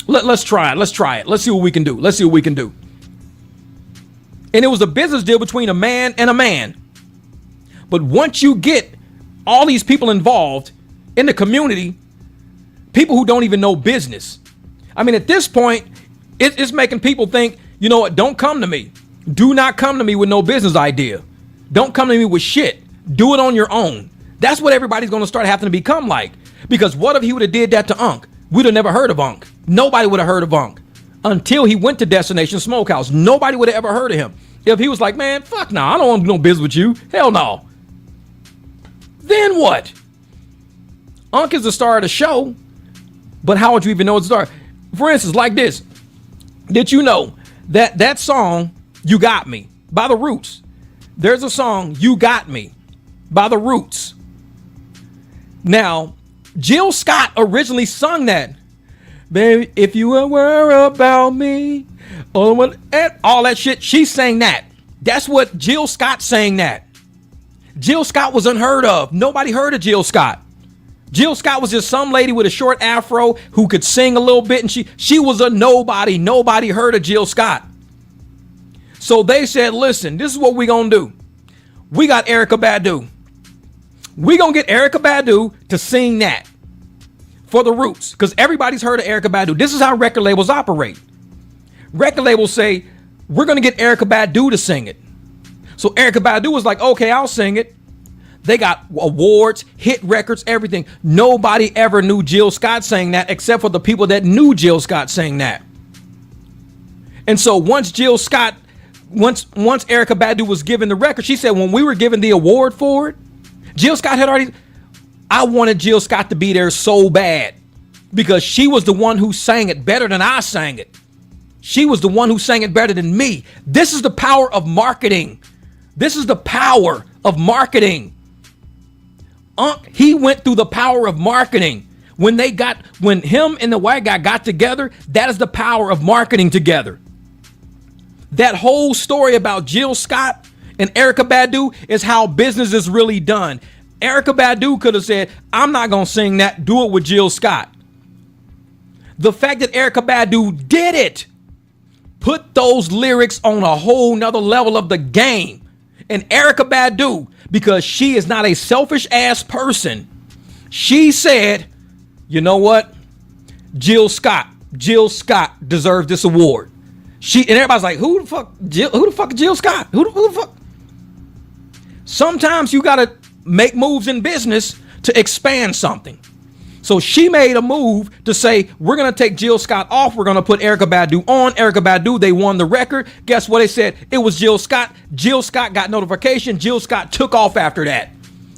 Let's try it. Let's try it. Let's see what we can do. Let's see what we can do. And it was a business deal between a man and a man. But once you get all these people involved in the community, people who don't even know business. I mean, at this point, it's making people think, you know what? Don't come to me. Do not come to me with no business idea. Don't come to me with shit. Do it on your own. That's what everybody's going to start having to become like. Because what if he would have did that to Unc? We'd have never heard of Unc. Nobody would have heard of Unc until he went to Destination Smokehouse. Nobody would have ever heard of him. If he was like, man, fuck no, I don't want to do no business with you. Hell no. Then what? Unc is the star of the show, but how would you even know it's the star? For instance, like this. Did you know that song, You Got Me, by The Roots? There's a song, You Got Me, by The Roots. Now, Jill Scott originally sung that. Baby, if you were about me, all that shit, she sang that. That's what Jill Scott sang that. Jill Scott was unheard of. Nobody heard of Jill Scott. Jill Scott was just some lady with a short afro who could sing a little bit, and she was a nobody. Nobody heard of Jill Scott. So they said, listen, this is what we gonna do. We got Erykah Badu. We gonna get Erykah Badu to sing that for The Roots, because everybody's heard of Erykah Badu. This is how record labels operate. Record labels say, we're gonna get Erykah Badu to sing it. So Erykah Badu was like, okay, I'll sing it. They got awards, hit records, everything. Nobody ever knew Jill Scott sang that except for the people that knew Jill Scott sang that. And so once Erykah Badu was given the record, she said when we were given the award for it, Jill Scott had already, I wanted Jill Scott to be there so bad because she was the one who sang it better than I sang it. She was the one who sang it better than me. This is the power of marketing. This is the power of marketing. He went through the power of marketing. When him and the white guy got together, that is the power of marketing together. That whole story about Jill Scott and Erykah Badu is how business is really done. Erykah Badu could have said, I'm not going to sing that. Do it with Jill Scott. The fact that Erykah Badu did it put those lyrics on a whole nother level of the game. And Erykah Badu, because she is not a selfish ass person, she said, you know what? Jill Scott deserves this award. And everybody's like, who the fuck is Jill Scott? Who the fuck? Sometimes you gotta make moves in business to expand something. So she made a move to say, we're going to take Jill Scott off. We're going to put Erykah Badu on. Erykah Badu, they won the record. Guess what they said? It was Jill Scott. Jill Scott got notification. Jill Scott took off after that.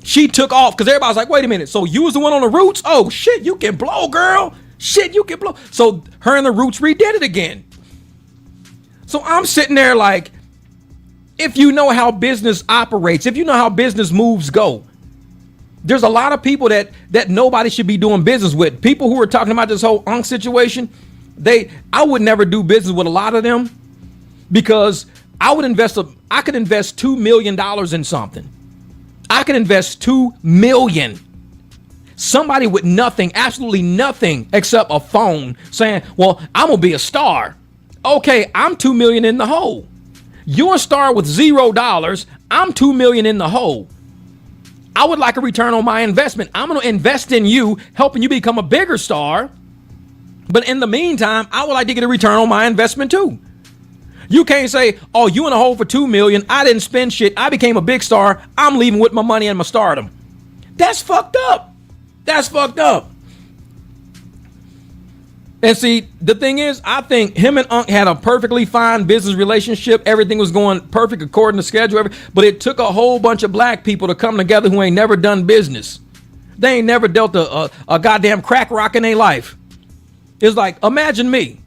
She took off because everybody's like, wait a minute. So you was the one on the Roots? Oh, shit, you can blow, girl. Shit, you can blow. So her and the Roots redid it again. So I'm sitting there like, if you know how business operates, if you know how business moves go, there's a lot of people that nobody should be doing business with. People who are talking about this whole Unc situation, I would never do business with a lot of them because I could invest $2 million in something. I could invest $2 million. Somebody with nothing, absolutely nothing except a phone saying, well, I'm gonna be a star. Okay, I'm $2 million in the hole. You're a star with $0. I'm $2 million in the hole. I would like a return on my investment. I'm going to invest in you, helping you become a bigger star. But in the meantime, I would like to get a return on my investment too. You can't say, oh, you in a hole for $2 million. I didn't spend shit. I became a big star. I'm leaving with my money and my stardom. That's fucked up. That's fucked up. And see, the thing is, I think him and Unc had a perfectly fine business relationship. Everything was going perfect according to schedule. But it took a whole bunch of black people to come together who ain't never done business. They ain't never dealt a goddamn crack rock in their life. It's like, imagine me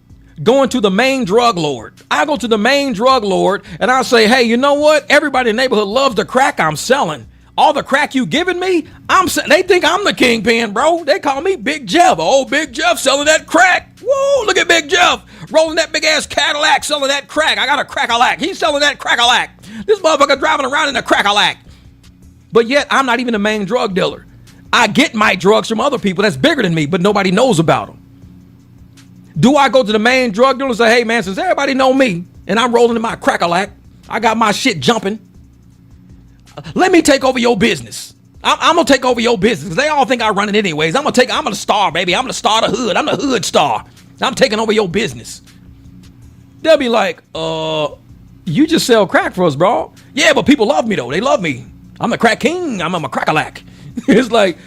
going to the main drug lord. I go to the main drug lord and I say, hey, you know what? Everybody in the neighborhood loves the crack I'm selling. All the crack you giving me, they think I'm the kingpin, bro. They call me Big Jeff. Oh, Big Jeff selling that crack. Whoa, look at Big Jeff rolling that big ass Cadillac selling that crack. I got a crack-a-lack. He's selling that crack-a-lack. This motherfucker driving around in a crack-a-lack. But yet, I'm not even the main drug dealer. I get my drugs from other people that's bigger than me, but nobody knows about them. Do I go to the main drug dealer and say, hey, man, since everybody know me and I'm rolling in my crack-a-lack, I got my shit jumping, let me take over your business. I'm going to take over your business because they all think I run it anyways. I'm the star, baby. I'm the star of the hood. I'm the hood star. I'm taking over your business. They'll be like, you just sell crack for us, bro. Yeah, but people love me, though. They love me. I'm the crack king. I'm a crack-a-lack. It's like,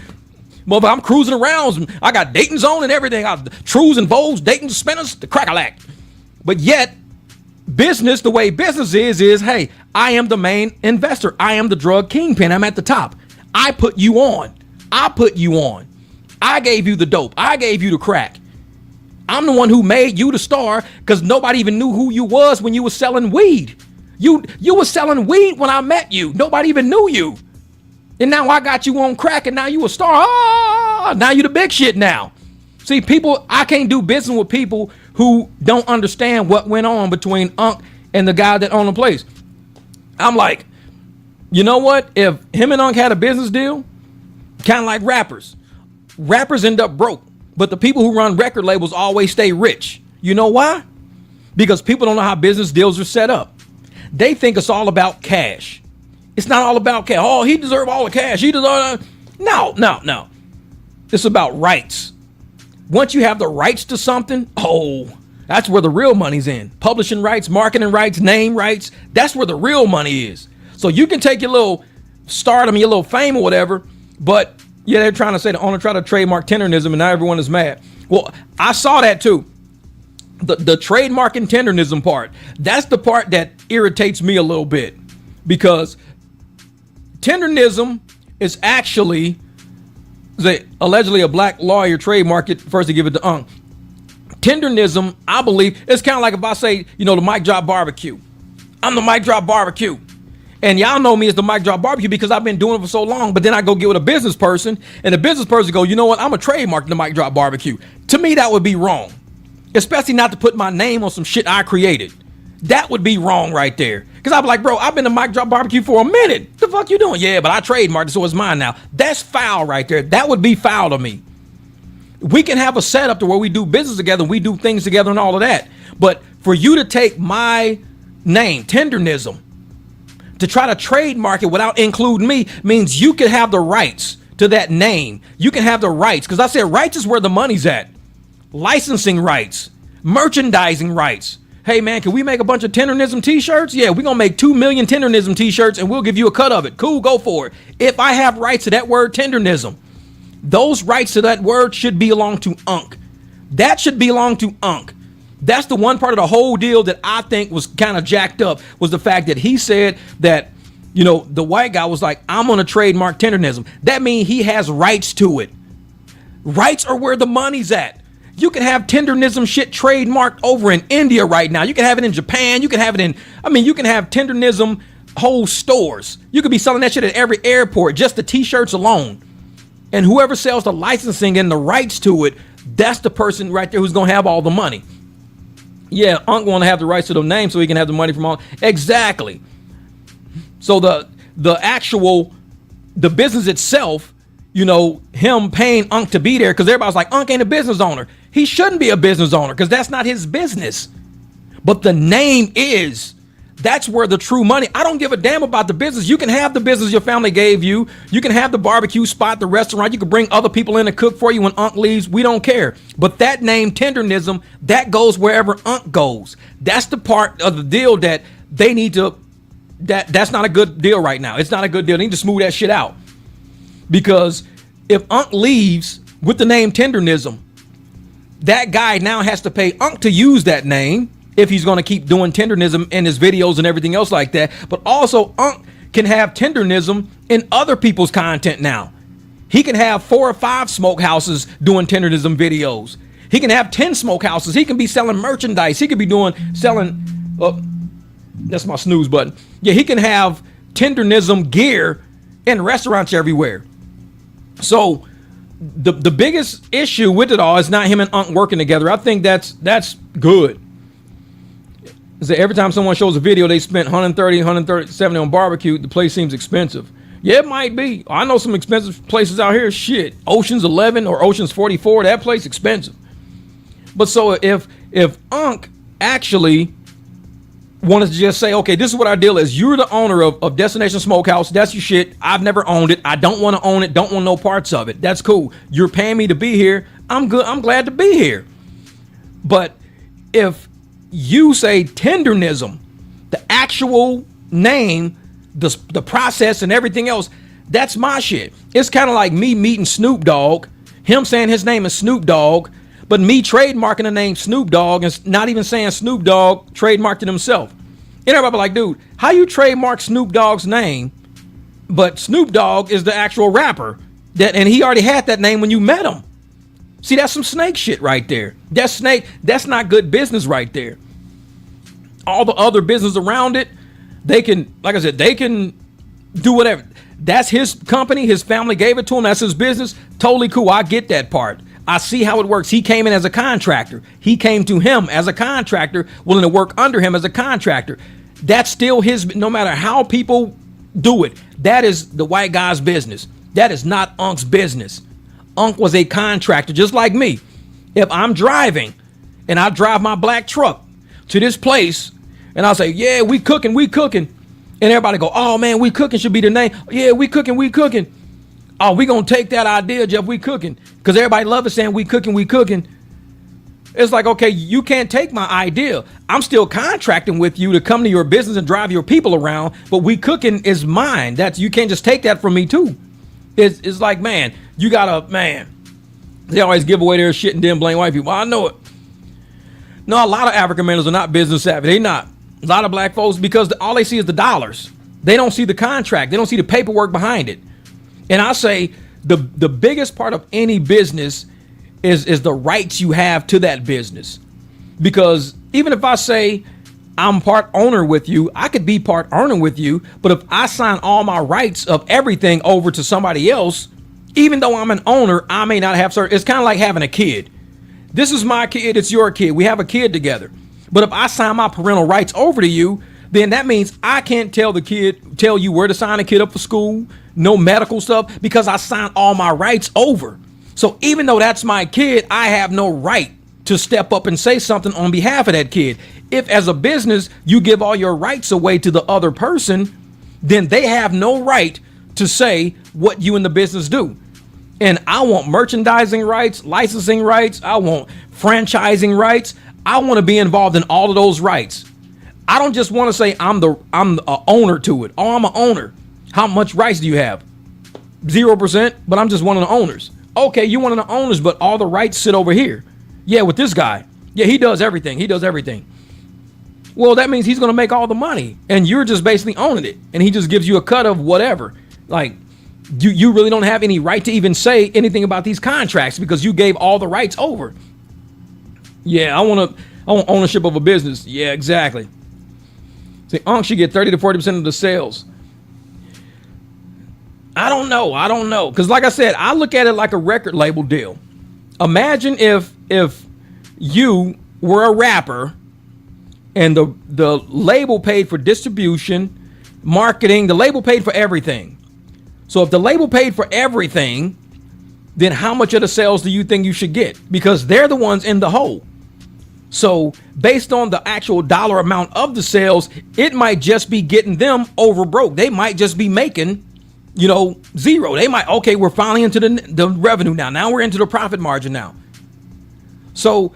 well, I'm cruising around. I got Dayton's on and everything. I Trues and Vogues, Dayton's Spinners, the crack-a-lack. But yet, business, the way business is, hey, I am the main investor. I am the drug kingpin. I'm at the top. I put you on. I gave you the dope. I gave you the crack. I'm the one who made you the star because nobody even knew who you was when you were selling weed. You were selling weed when I met you. Nobody even knew you. And now I got you on crack and now you a star. Now you the big shit now. See, I can't do business with people who don't understand what went on between Unc and the guy that owned the place. I'm like, you know what? If him and Unc had a business deal, kind of like rappers end up broke, but the people who run record labels always stay rich. You know why? Because people don't know how business deals are set up. They think it's all about cash. It's not all about cash. Oh, he deserves all the cash. No. It's about rights. Once you have the rights to something, that's where the real money's in. Publishing rights, marketing rights, name rights. That's where the real money is. So you can take your little stardom, your little fame or whatever, but yeah, they're trying to say they want to try to trademark tenderism and now everyone is mad. Well, I saw that too. The trademark and tenderism part, that's the part that irritates me a little bit because tenderism is actually allegedly a black lawyer trademarked it first to give it to Unc. Tenderism, I believe, it's kind of like if I say, the Mic Drop Barbecue. I'm the Mic Drop Barbecue. And y'all know me as the Mic Drop Barbecue because I've been doing it for so long. But then I go get with a business person and the business person go, you know what? I'm a trademark the Mic Drop Barbecue. To me, that would be wrong. Especially not to put my name on some shit I created. That would be wrong right there. Because I'd be like, bro, I've been to Mic Drop Barbecue for a minute. The fuck you doing? Yeah, but I trademarked it, so it's mine now. That's foul right there. That would be foul to me. We can have a setup to where we do business together, we do things together and all of that. But For you to take my name, Tendernism, to try to trademark it without including me means you can have the rights to that name. You can have the rights, because I said rights is where the money's at. Licensing rights, merchandising rights. Hey man, can we make a bunch of Tendernism t-shirts? Yeah, we're gonna make 2 million Tendernism t-shirts and we'll give you a cut of it. Cool, go for it. If I have rights to that word Tendernism, those rights to that word should belong to Unc. That should belong to Unc. That's the one part of the whole deal that I think was kind of jacked up, was the fact that he said that, you know, the white guy was like, I'm going to trademark Tendernism. That means he has rights to it. Rights are where the money's at. You can have Tendernism shit trademarked over in India right now. You can have it in Japan. You can have it in, you can have Tendernism whole stores. You could be selling that shit at every airport, just the t-shirts alone. And whoever sells the licensing and the rights to it, that's the person right there who's going to have all the money. Yeah, Unc want to have the rights to the name so he can have the money from all. Exactly. So the business itself, you know, him paying Unc to be there, because everybody's like, Unc ain't a business owner. He shouldn't be a business owner because that's not his business. But the name is. That's where the true money. I don't give a damn about the business. You can have the business your family gave you. You can have the barbecue spot, the restaurant. You can bring other people in to cook for you when Unc leaves. We don't care. But that name, Tendernism, that goes wherever Unc goes. That's the part of the deal that they need to, that's not a good deal right now. It's not a good deal. They need to smooth that shit out. Because if Unc leaves with the name Tendernism, that guy now has to pay Unc to use that name if he's going to keep doing Tendernism in his videos and everything else like that. But also Unc can have Tendernism in other people's content now. He can have 4 or 5 smokehouses doing Tendernism videos. He can have 10 smokehouses. He can be selling merchandise. He could be selling, that's my snooze button. Yeah, he can have Tendernism gear in restaurants everywhere. So the biggest issue with it all is not him and Unc working together. I think that's good. So every time someone shows a video, they spent 130, 170 on barbecue. The place seems expensive. Yeah, it might be. I know some expensive places out here. Shit, Ocean's 11 or Ocean's 44. That place expensive. But so if Unc actually wanted to just say, okay, this is what our deal is. You're the owner of Destination Smokehouse. That's your shit. I've never owned it. I don't want to own it. Don't want no parts of it. That's cool. You're paying me to be here. I'm good. I'm glad to be here. But if you say Tendernism, the actual name, the process and everything else, that's my shit. It's kind of like me meeting Snoop Dogg, him saying his name is Snoop Dogg, but me trademarking the name Snoop Dogg and not even saying Snoop Dogg trademarked it himself. And everybody like, dude, how you trademark Snoop Dogg's name, but Snoop Dogg is the actual rapper and he already had that name when you met him. See, that's some snake shit right there. That's snake. That's not good business right there. All the other business around it, they can, like I said, they can do whatever. That's his company. His family gave it to him. That's his business. Totally cool. I get that part. I see how it works. He came in as a contractor. He came to him as a contractor, willing to work under him as a contractor. That's still his, no matter how people do it. That is the white guy's business. That is not Unc's business. Unc was a contractor just like me. If I'm driving and I drive my black truck to this place and I'll say, yeah, we cooking. And everybody go, oh man, we cooking should be the name. Yeah, we cooking. Oh, we gonna take that idea, Jeff, we cooking. Because everybody loves us saying we cooking. It's like, okay, you can't take my idea. I'm still contracting with you to come to your business and drive your people around, but we cooking is mine. You can't just take that from me too. It's like, man, you gotta, man, they always give away their shit and then blame white people. I know it. No, a lot of African Americans are not business savvy. They not. A lot of black folks, because all they see is the dollars. They don't see the contract. They don't see the paperwork behind it. And I say the biggest part of any business is the rights you have to that business. Because even if I say I'm part owner with you, I could be part owner with you, but if I sign all my rights of everything over to somebody else, even though I'm an owner, I may not have certain. It's kind of like having a kid. This is my kid, it's your kid. We have a kid together. But if I sign my parental rights over to you, then that means I can't tell you where to sign a kid up for school, no medical stuff, because I signed all my rights over. So even though that's my kid, I have no right to step up and say something on behalf of that kid. If as a business, you give all your rights away to the other person, then they have no right to say what you in the business do. And I want merchandising rights, licensing rights. I want franchising rights. I want to be involved in all of those rights. I don't just want to say I'm the owner to it. Oh, I'm an owner. How much rights do you have? 0%, but I'm just one of the owners. Okay, you're one of the owners, but all the rights sit over here. Yeah, with this guy. Yeah, he does everything. He does everything. Well, that means he's going to make all the money, and you're just basically owning it, and he just gives you a cut of whatever. Like, you really don't have any right to even say anything about these contracts because you gave all the rights over. Yeah, I want ownership of a business. Yeah, exactly. See, Unc should get 30 to 40% of the sales. I don't know. Because like I said, I look at it like a record label deal. Imagine if you were a rapper and the label paid for distribution, marketing, the label paid for everything. So if the label paid for everything, then how much of the sales do you think you should get? Because they're the ones in the hole. So based on the actual dollar amount of the sales, it might just be getting them over broke. They might just be making, zero. They might, okay, we're finally into the revenue now. Now we're into the profit margin now. So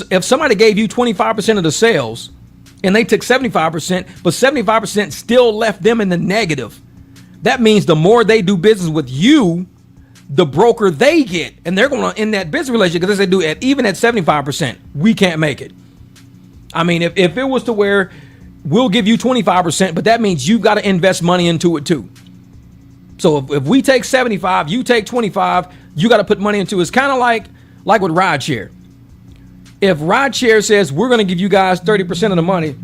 if somebody gave you 25% of the sales and they took 75%, but 75% still left them in the negative, that means the more they do business with you, the broker they get, and they're going to end that business relationship because they do it even at 75%, we can't make it. I mean, if it was to where we'll give you 25%, but that means you've got to invest money into it too. So if we take 75, you take 25, you got to put money into it. It's kind of like with rideshare. If rideshare says we're going to give you guys 30% of the money,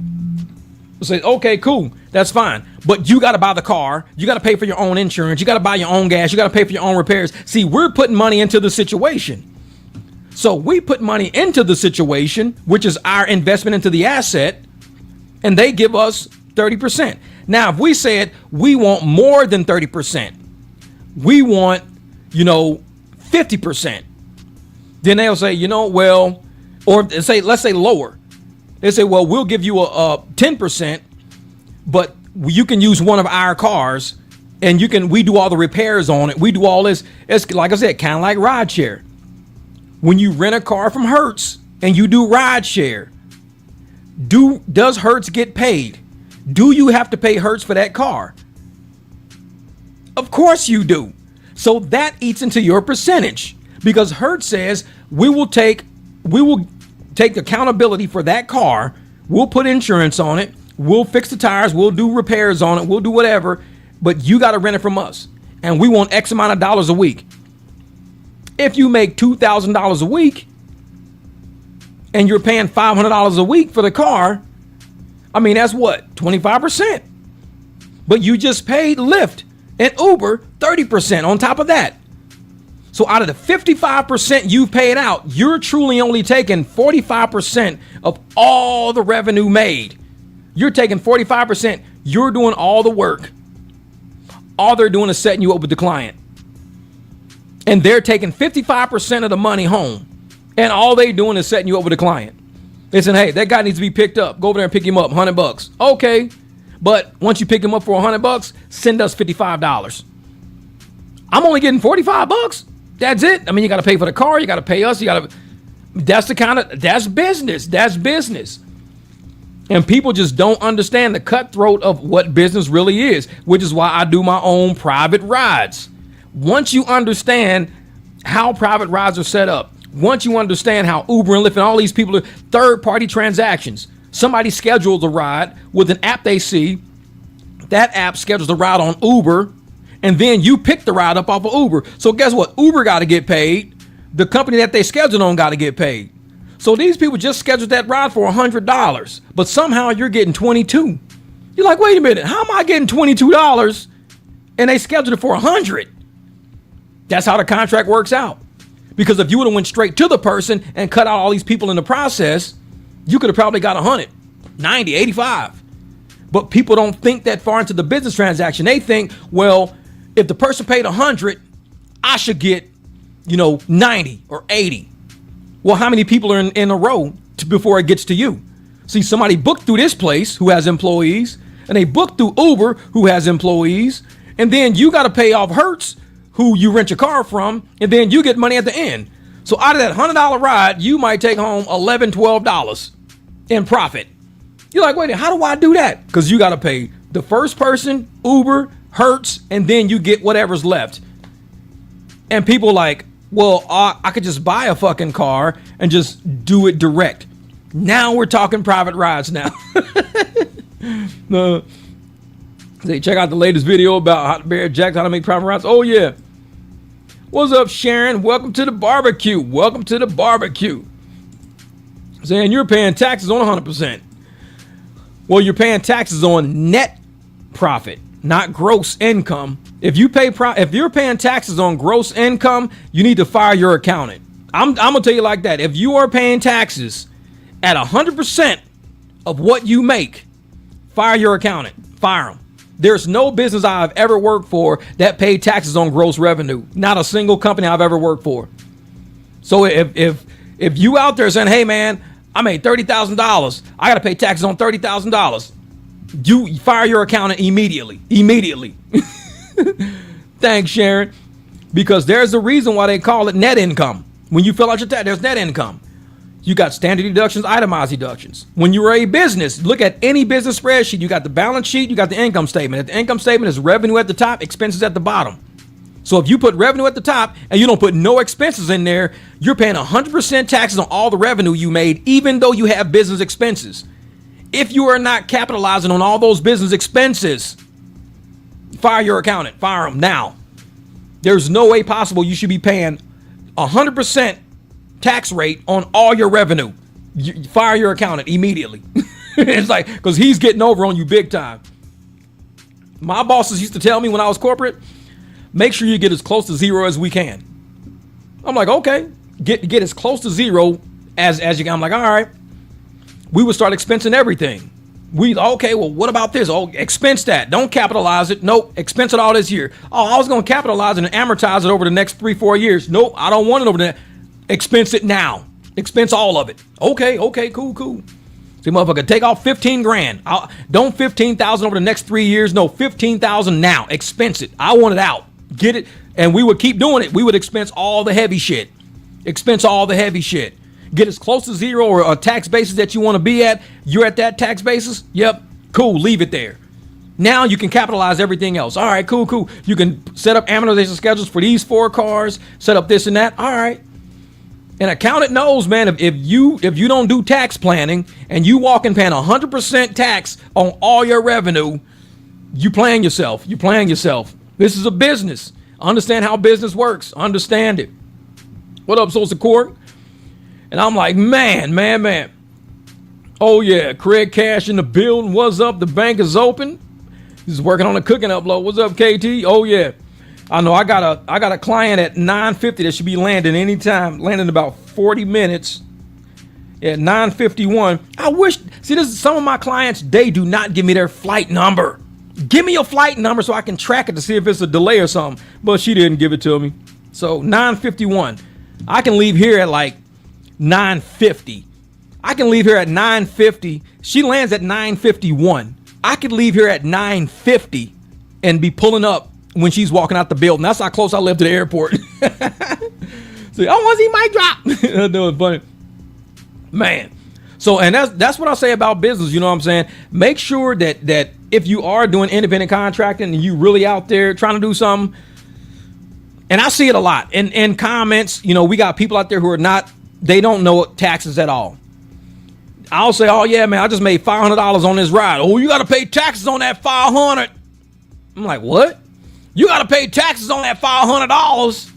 we'll say, okay, cool, that's fine. But you got to buy the car. You got to pay for your own insurance. You got to buy your own gas. You got to pay for your own repairs. See, we're putting money into the situation. So we put money into the situation, which is our investment into the asset, and they give us 30%. Now, if we said we want more than 30%, we want, 50%, then they'll say, well, or say, let's say lower. They say, well, we'll give you a 10%, but you can use one of our cars and we do all the repairs on it. We do all this. It's like I said, kind of like rideshare. When you rent a car from Hertz and you do rideshare, does Hertz get paid? Do you have to pay Hertz for that car? Of course you do. So that eats into your percentage because Hertz says we will take accountability for that car. We'll put insurance on it. We'll fix the tires. We'll do repairs on it. We'll do whatever. But you got to rent it from us. And we want X amount of dollars a week. If you make $2,000 a week and you're paying $500 a week for the car, I mean, that's what? 25%. But you just paid Lyft and Uber 30% on top of that. So out of the 55% you've paid out, you're truly only taking 45% of all the revenue made. You're taking 45%. You're doing all the work. All they're doing is setting you up with the client. And they're taking 55% of the money home. And all they're doing is setting you up with the client. They said, hey, that guy needs to be picked up. Go over there and pick him up, $100. Okay. But once you pick him up for $100, send us $55. I'm only getting $45. That's it. I mean, you got to pay for the car. You got to pay us. That's business. That's business. And people just don't understand the cutthroat of what business really is, which is why I do my own private rides. Once you understand how private rides are set up, once you understand how Uber and Lyft and all these people are third-party transactions, somebody schedules a ride with an app they see, that app schedules the ride on Uber, and then you pick the ride up off of Uber. So guess what? Uber got to get paid. The company that they scheduled on got to get paid. So these people just scheduled that ride for $100, but somehow you're getting $22. You're like, wait a minute, how am I getting $22 and they scheduled it for $100? That's how the contract works out. Because if you would have went straight to the person and cut out all these people in the process, you could have probably got 100, 90, 85. But people don't think that far into the business transaction. They think, well, if the person paid 100, I should get, 90 or 80. Well, how many people are in a row before it gets to you? See, somebody booked through this place who has employees, and they booked through Uber who has employees, and then you got to pay off Hertz, who you rent your car from, and then you get money at the end. So out of that $100 ride, you might take home $11, $12 in profit. You're like, wait, how do I do that? Because you got to pay the first person, Uber, Hertz, and then you get whatever's left. And people like, well, I could just buy a fucking car and just do it direct. Now we're talking private rides now. Say, check out the latest video about how to bear jacks, how to make private rides. Oh, yeah. What's up, Sharon? Welcome to the barbecue. Welcome to the barbecue. Saying you're paying taxes on 100%. Well, you're paying taxes on net profit, not gross income. If you're paying taxes on gross income, you need to fire your accountant. I'm gonna tell you like that. If you are paying taxes at 100% of what you make, fire your accountant. Fire them. There's no business I've ever worked for that paid taxes on gross revenue. Not a single company I've ever worked for. So if you out there saying, hey man, I made $30,000, I got to pay taxes on $30,000, you fire your accountant immediately. Thanks, Sharon. Because there's a reason why they call it net income. When you fill out your tax, there's net income. You got standard deductions, itemized deductions. When you're a business, look at any business spreadsheet. You got the balance sheet, you got the income statement. If the income statement is revenue at the top, expenses at the bottom. So if you put revenue at the top and you don't put no expenses in there, you're paying 100% taxes on all the revenue you made, even though you have business expenses. If you are not capitalizing on all those business expenses, fire your accountant. Fire them now. There's no way possible you should be paying 100% tax rate on all your revenue. You fire your accountant immediately. It's like, because he's getting over on you big time. My bosses used to tell me when I was corporate, make sure you get as close to zero as we can. I'm like, okay, get as close to zero as you can. I'm like, all right. We would start expensing everything. Okay, well, what about this? Oh, expense that. Don't capitalize it. Nope, expense it all this year. Oh, I was going to capitalize it and amortize it over the next 3-4 years. Nope, I don't want it over there. Expense it now. Expense all of it. Okay, cool. See, motherfucker, take off 15 grand. Don't 15,000 over the next 3 years. No, 15,000 now. Expense it. I want it out. Get it. And we would keep doing it. We would expense all the heavy shit. Get as close to zero or a tax basis that you want to be at. You're at that tax basis. Yep. Cool. Leave it there. Now you can capitalize everything else. All right, cool. You can set up amortization schedules for these 4 cars, set up this and that. All right. An accountant knows, man, if you don't do tax planning and you walk in paying 100% tax on all your revenue, you playing yourself. This is a business. Understand how business works. Understand it. What up, Social Court? And I'm like, man. Oh, yeah. Craig Cash in the building. What's up? The bank is open. He's working on a cooking upload. What's up, KT? Oh, yeah. I know I got a client at 9:50 that should be landing anytime. Landing in about 40 minutes at 9:51. This is some of my clients, they do not give me their flight number. Give me your flight number so I can track it to see if it's a delay or something. But she didn't give it to me. So 9:51. I can leave here at like 9:50. I can leave here at 9:50. She lands at 9:51. I could leave here at 9:50 and be pulling up when she's walking out the building. That's how close I live to the airport. So I want to see my drop. That was funny. Man. So, and that's what I say about business. You know what I'm saying? Make sure that if you are doing independent contracting and you really out there trying to do something, and I see it a lot in comments, you know, we got people out there who are they don't know taxes at all. I'll say, oh yeah, man, I just made $500 on this ride. Oh, you got to pay taxes on that $500. I'm like, what? You got to pay taxes on that $500.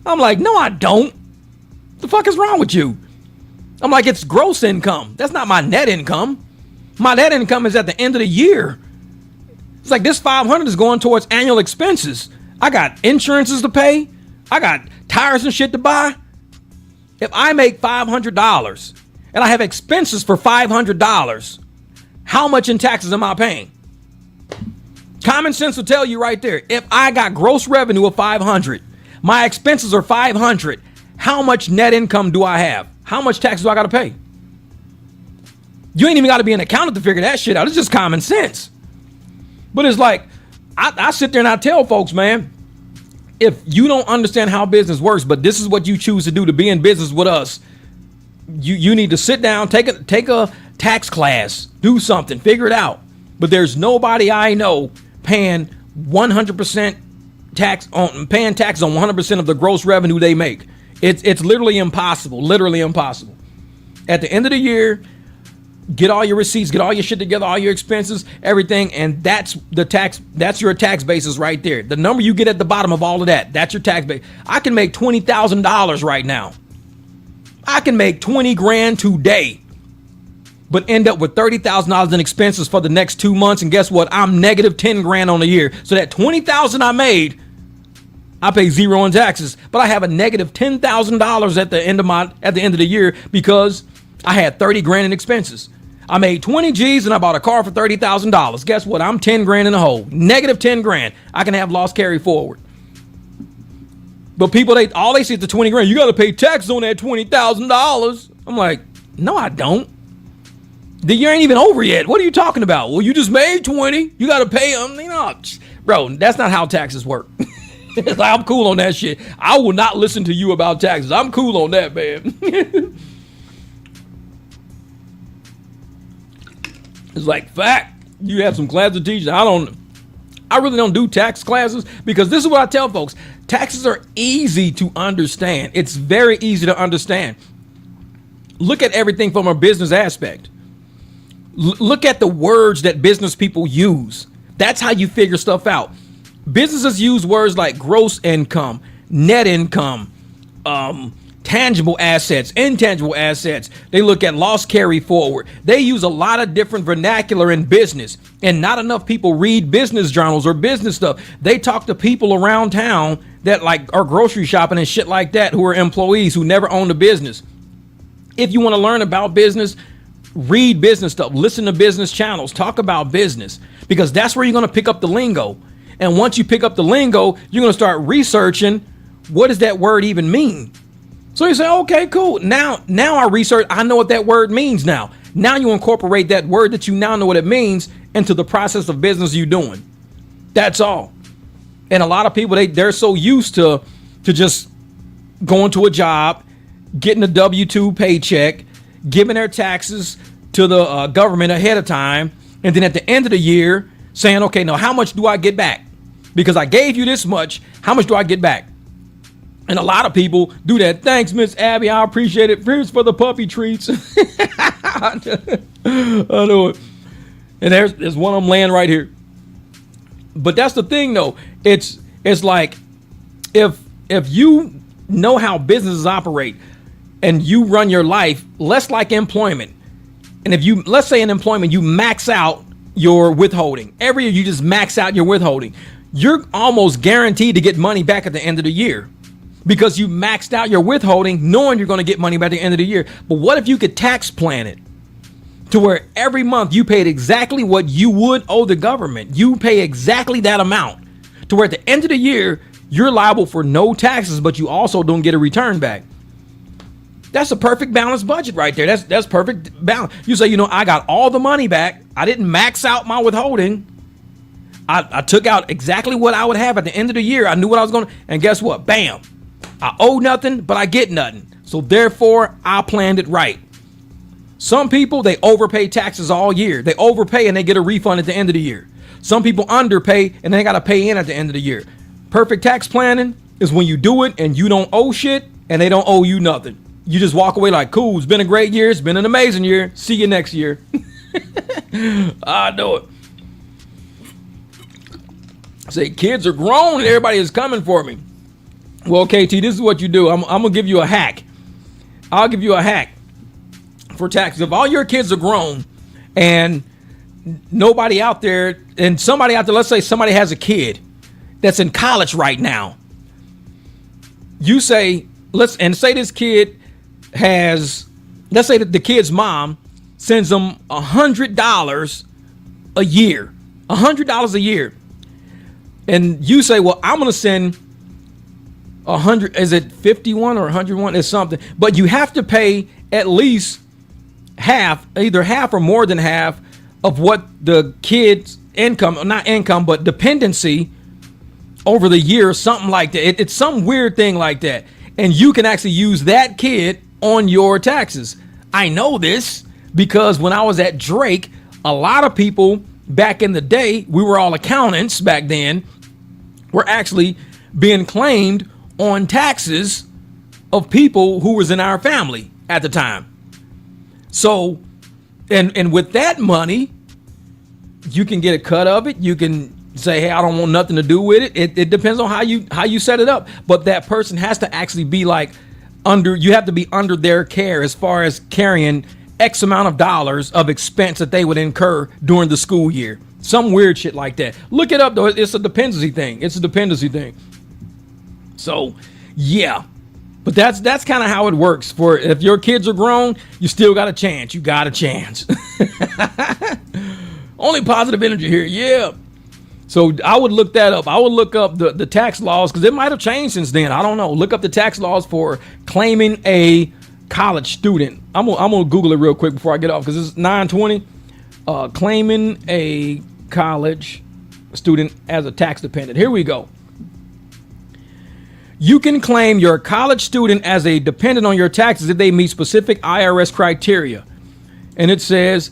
I'm like, no, I don't. The fuck is wrong with you? I'm like, it's gross income. That's not my net income. My net income is at the end of the year. It's like this $500 is going towards annual expenses. I got insurances to pay. I got tires and shit to buy. If I make $500 and I have expenses for $500, how much in taxes am I paying? Common sense will tell you right there. If I got gross revenue of 500, my expenses are 500, how much net income do I have? How much tax do I got to pay? You ain't even got to be an accountant to figure that shit out. It's just common sense. But it's like, I sit there and I tell folks, man, if you don't understand how business works, but this is what you choose to do to be in business with us, you need to sit down, take a tax class, do something, figure it out. But there's nobody I know paying 100% tax on 100% of the gross revenue they make. It's literally impossible. Literally impossible. At the end of the year, get all your receipts, get all your shit together, all your expenses, everything, and that's the tax. That's your tax basis right there. The number you get at the bottom of all of that, that's your tax base. I can make $20,000 right now. I can make 20 grand today, but end up with $30,000 in expenses for the next 2 months. And guess what? I'm negative 10 grand on the year. So that 20,000 I made, I pay zero in taxes, but I have a negative $10,000 at the end of the year because I had 30 grand in expenses. I made 20 G's and I bought a car for $30,000. Guess what? I'm 10 grand in the hole. Negative 10 grand. I can have loss carry forward. But people, all they see is the 20 grand. You got to pay taxes on that $20,000. I'm like, no, I don't. The year ain't even over yet. What are you talking about? Well, you just made 20. You got to pay them. Bro, that's not how taxes work. Like, I'm cool on that shit. I will not listen to you about taxes. I'm cool on that, man. It's like, fact, you have some classes to teach. I really don't do tax classes because this is what I tell folks. Taxes are easy to understand. It's very easy to understand. Look at everything from a business aspect. Look at the words that business people use. That's how you figure stuff out. Businesses use words like gross income, net income, tangible assets, intangible assets. They look at loss carry forward. They use a lot of different vernacular in business, and not enough people read business journals or business stuff. They talk to people around town that like are grocery shopping and shit like that, who are employees who never owned a business. If you want to learn about business, read business stuff, listen to business channels, talk about business, because that's where you're going to pick up the lingo. And once you pick up the lingo, you're going to start researching, what does that word even mean? So you say, okay, cool. Now I research, I know what that word means now. Now you incorporate that word that you now know what it means into the process of business you're doing. That's all. And a lot of people, they're so used to just going to a job, getting a W-2 paycheck, giving their taxes to the government ahead of time, and then at the end of the year saying, okay, now how much do I get back? Because I gave you this much, how much do I get back? And a lot of people do that. Thanks, Miss Abby. I appreciate it. Here's for the puppy treats. I know it. And there's one of them laying right here. But that's the thing, though. It's like if you know how businesses operate and you run your life less like employment, and if you, let's say in employment, you max out your withholding. Every year you just max out your withholding. You're almost guaranteed to get money back at the end of the year because you maxed out your withholding knowing you're going to get money by the end of the year. But what if you could tax plan it to where every month you paid exactly what you would owe the government? You pay exactly that amount to where at the end of the year, you're liable for no taxes, but you also don't get a return back. That's a perfect balanced budget right there. That's perfect balance. You say, I got all the money back. I didn't max out my withholding. I took out exactly what I would have at the end of the year. I knew what I was going to, and guess what? Bam. I owe nothing, but I get nothing. So therefore, I planned it right. Some people, they overpay taxes all year. They overpay and they get a refund at the end of the year. Some people underpay and they got to pay in at the end of the year. Perfect tax planning is when you do it and you don't owe shit and they don't owe you nothing. You just walk away like, cool, it's been a great year. It's been an amazing year. See you next year. I know it. Say, kids are grown and everybody is coming for me. Well, KT, this is what you do. I'm going to give you a hack. I'll give you a hack for taxes. If all your kids are grown and nobody out there, and somebody out there, let's say somebody has a kid that's in college right now. You say, say this kid has, let's say that the kid's mom sends them $100 a year, $100 a year. And you say, well, I'm going to send 100, is it 51 or 101? It's something, but you have to pay at least either half or more than half of what the kid's income, not income, but dependency over the year, something like that. It's some weird thing like that. And you can actually use that kid on your taxes. I know this because when I was at Drake, a lot of people back in the day, we were all accountants back then, were actually being claimed on taxes of people who was in our family at the time. So, and with that money, you can get a cut of it. You can say, hey, I don't want nothing to do with it. It depends on how you set it up. But that person has to actually be like you have to be under their care as far as carrying X amount of dollars of expense that they would incur during the school year. Some weird shit like that. Look it up though. It's a dependency thing. So yeah. But that's kind of how it works. For if your kids are grown, you still got a chance. You got a chance. Only positive energy here. Yeah. So I would look that up. I would look up the tax laws because it might have changed since then. I don't know. Look up the tax laws for claiming a college student. I'm gonna Google it real quick before I get off because it's 9:20. Claiming a college student as a tax dependent. Here we go. You can claim your college student as a dependent on your taxes if they meet specific IRS criteria. And it says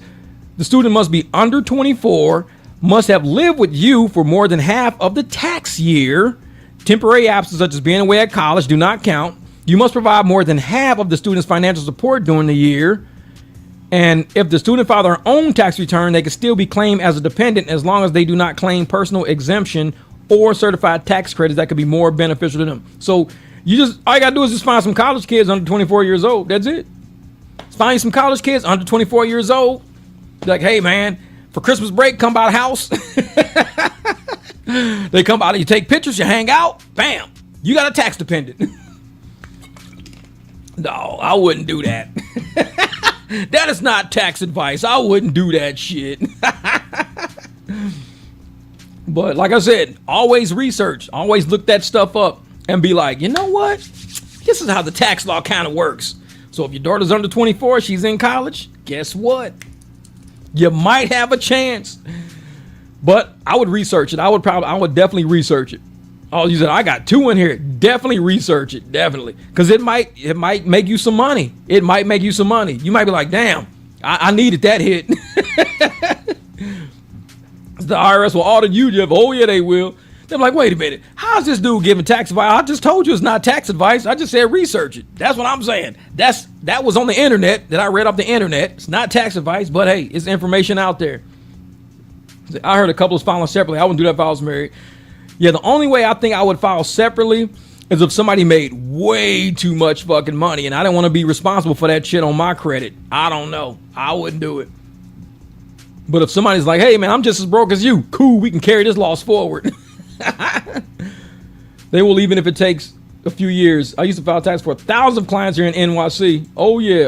the student must be under 24, must have lived with you for more than half of the tax year. Temporary absences such as being away at college do not count. You must provide more than half of the student's financial support during the year. And if the student filed their own tax return, they can still be claimed as a dependent as long as they do not claim personal exemption or certified tax credits that could be more beneficial to them. So all you gotta do is just find some college kids under 24 years old. That's it. Find some college kids under 24 years old. Be like, hey man, for Christmas break, come by the house. They come by, you take pictures, you hang out, bam, you got a tax dependent. No, I wouldn't do that. That is not tax advice. I wouldn't do that shit. But like I said, always research, always look that stuff up and be like, you know what? This is how the tax law kind of works. So if your daughter's under 24, she's in college, guess what? You might have a chance. But I would research it. I would definitely research it. Oh, you said I got two in here. Definitely research it. Definitely. Because it might make you some money. It might make you some money. You might be like, damn, I needed that hit. The IRS will audit you, Jeff. Oh, yeah, they will. They're like, wait a minute. How's this dude giving tax advice? I just told you it's not tax advice. I just said research it. That's what I'm saying. That was on the internet that I read off the internet. It's not tax advice, but hey, it's information out there. I heard a couple is filing separately. I wouldn't do that if I was married. Yeah, the only way I think I would file separately is if somebody made way too much fucking money and I didn't want to be responsible for that shit on my credit. I don't know. I wouldn't do it. But if somebody's like, hey man, I'm just as broke as you. Cool, we can carry this loss forward. They will, even if it takes a few years. I used to file tax for 1,000 clients here in NYC. Oh yeah.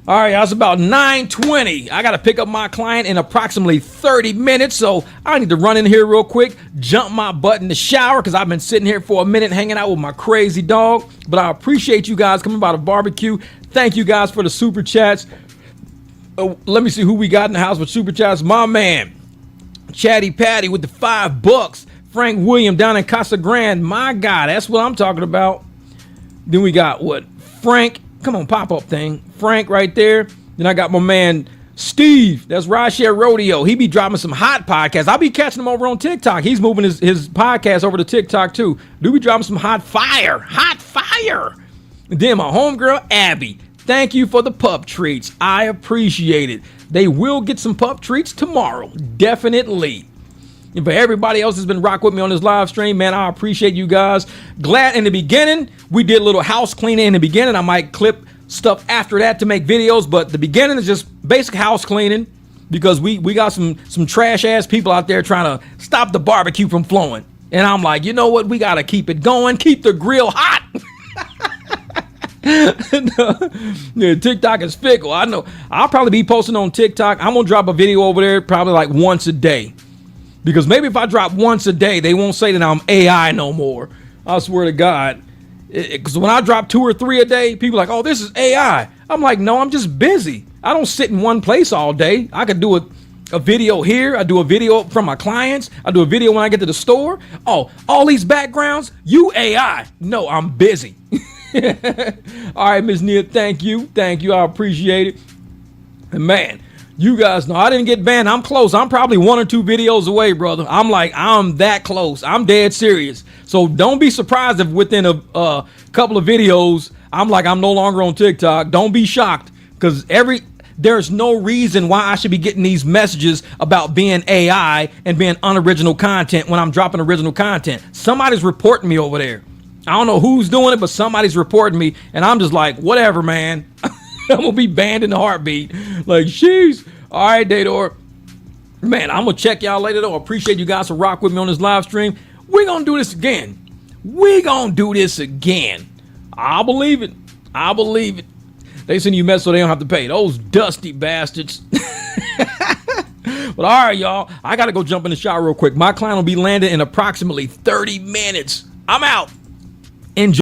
All right, that's about 9:20. I got to pick up my client in approximately 30 minutes, so I need to run in here real quick, jump my butt in the shower, because I've been sitting here for a minute hanging out with my crazy dog. But I appreciate you guys coming by the barbecue. Thank you guys for the super chats. Let me see who we got in the house with super chats. My man, Chatty Patty with the $5. Frank William down in Casa Grande. My God, that's what I'm talking about. Then we got what? Frank. Come on, pop-up thing. Frank right there. Then I got my man Steve. That's Rideshare Rodeo. He be dropping some hot podcasts. I'll be catching him over on TikTok. He's moving his podcast over to TikTok too. Do be dropping some hot fire. Hot fire. And then my homegirl Abby. Thank you for the pup treats. I appreciate it. They will get some pup treats tomorrow. Definitely. And for everybody else that's been rocking with me on this live stream, man, I appreciate you guys. Glad in the beginning, we did a little house cleaning in the beginning. I might clip stuff after that to make videos, but the beginning is just basic house cleaning because we got some trash ass people out there trying to stop the barbecue from flowing. And I'm like, you know what? We got to keep it going. Keep the grill hot. Yeah, TikTok is fickle. I know. I'll probably be posting on TikTok. I'm going to drop a video over there probably like once a day. Because maybe if I drop once a day, they won't say that I'm AI no more. I swear to God. Because when I drop 2 or 3 a day, people are like, oh, this is AI. I'm like, no, I'm just busy. I don't sit in one place all day. I could do a video here. I do a video from my clients. I do a video when I get to the store. Oh, all these backgrounds, you AI. No, I'm busy. All right, Miss Nia, thank you. Thank you. I appreciate it. And man, you guys know I didn't get banned. I'm close. I'm probably 1 or 2 videos away, brother. I'm that close. I'm dead serious. So don't be surprised if within a couple of videos, I'm no longer on TikTok. Don't be shocked, because there's no reason why I should be getting these messages about being AI and being unoriginal content when I'm dropping original content. Somebody's reporting me over there. I don't know who's doing it, but somebody's reporting me, and I'm just like, whatever, man. I'm gonna be banned in a heartbeat. Like, sheesh. All right, Dador. Man, I'm gonna check y'all later though. Appreciate you guys for rock with me on this live stream. We're gonna do this again. I believe it. I believe it. They send you mess so they don't have to pay. Those dusty bastards. But all right, y'all. I gotta go jump in the shower real quick. My client will be landing in approximately 30 minutes. I'm out. Enjoy.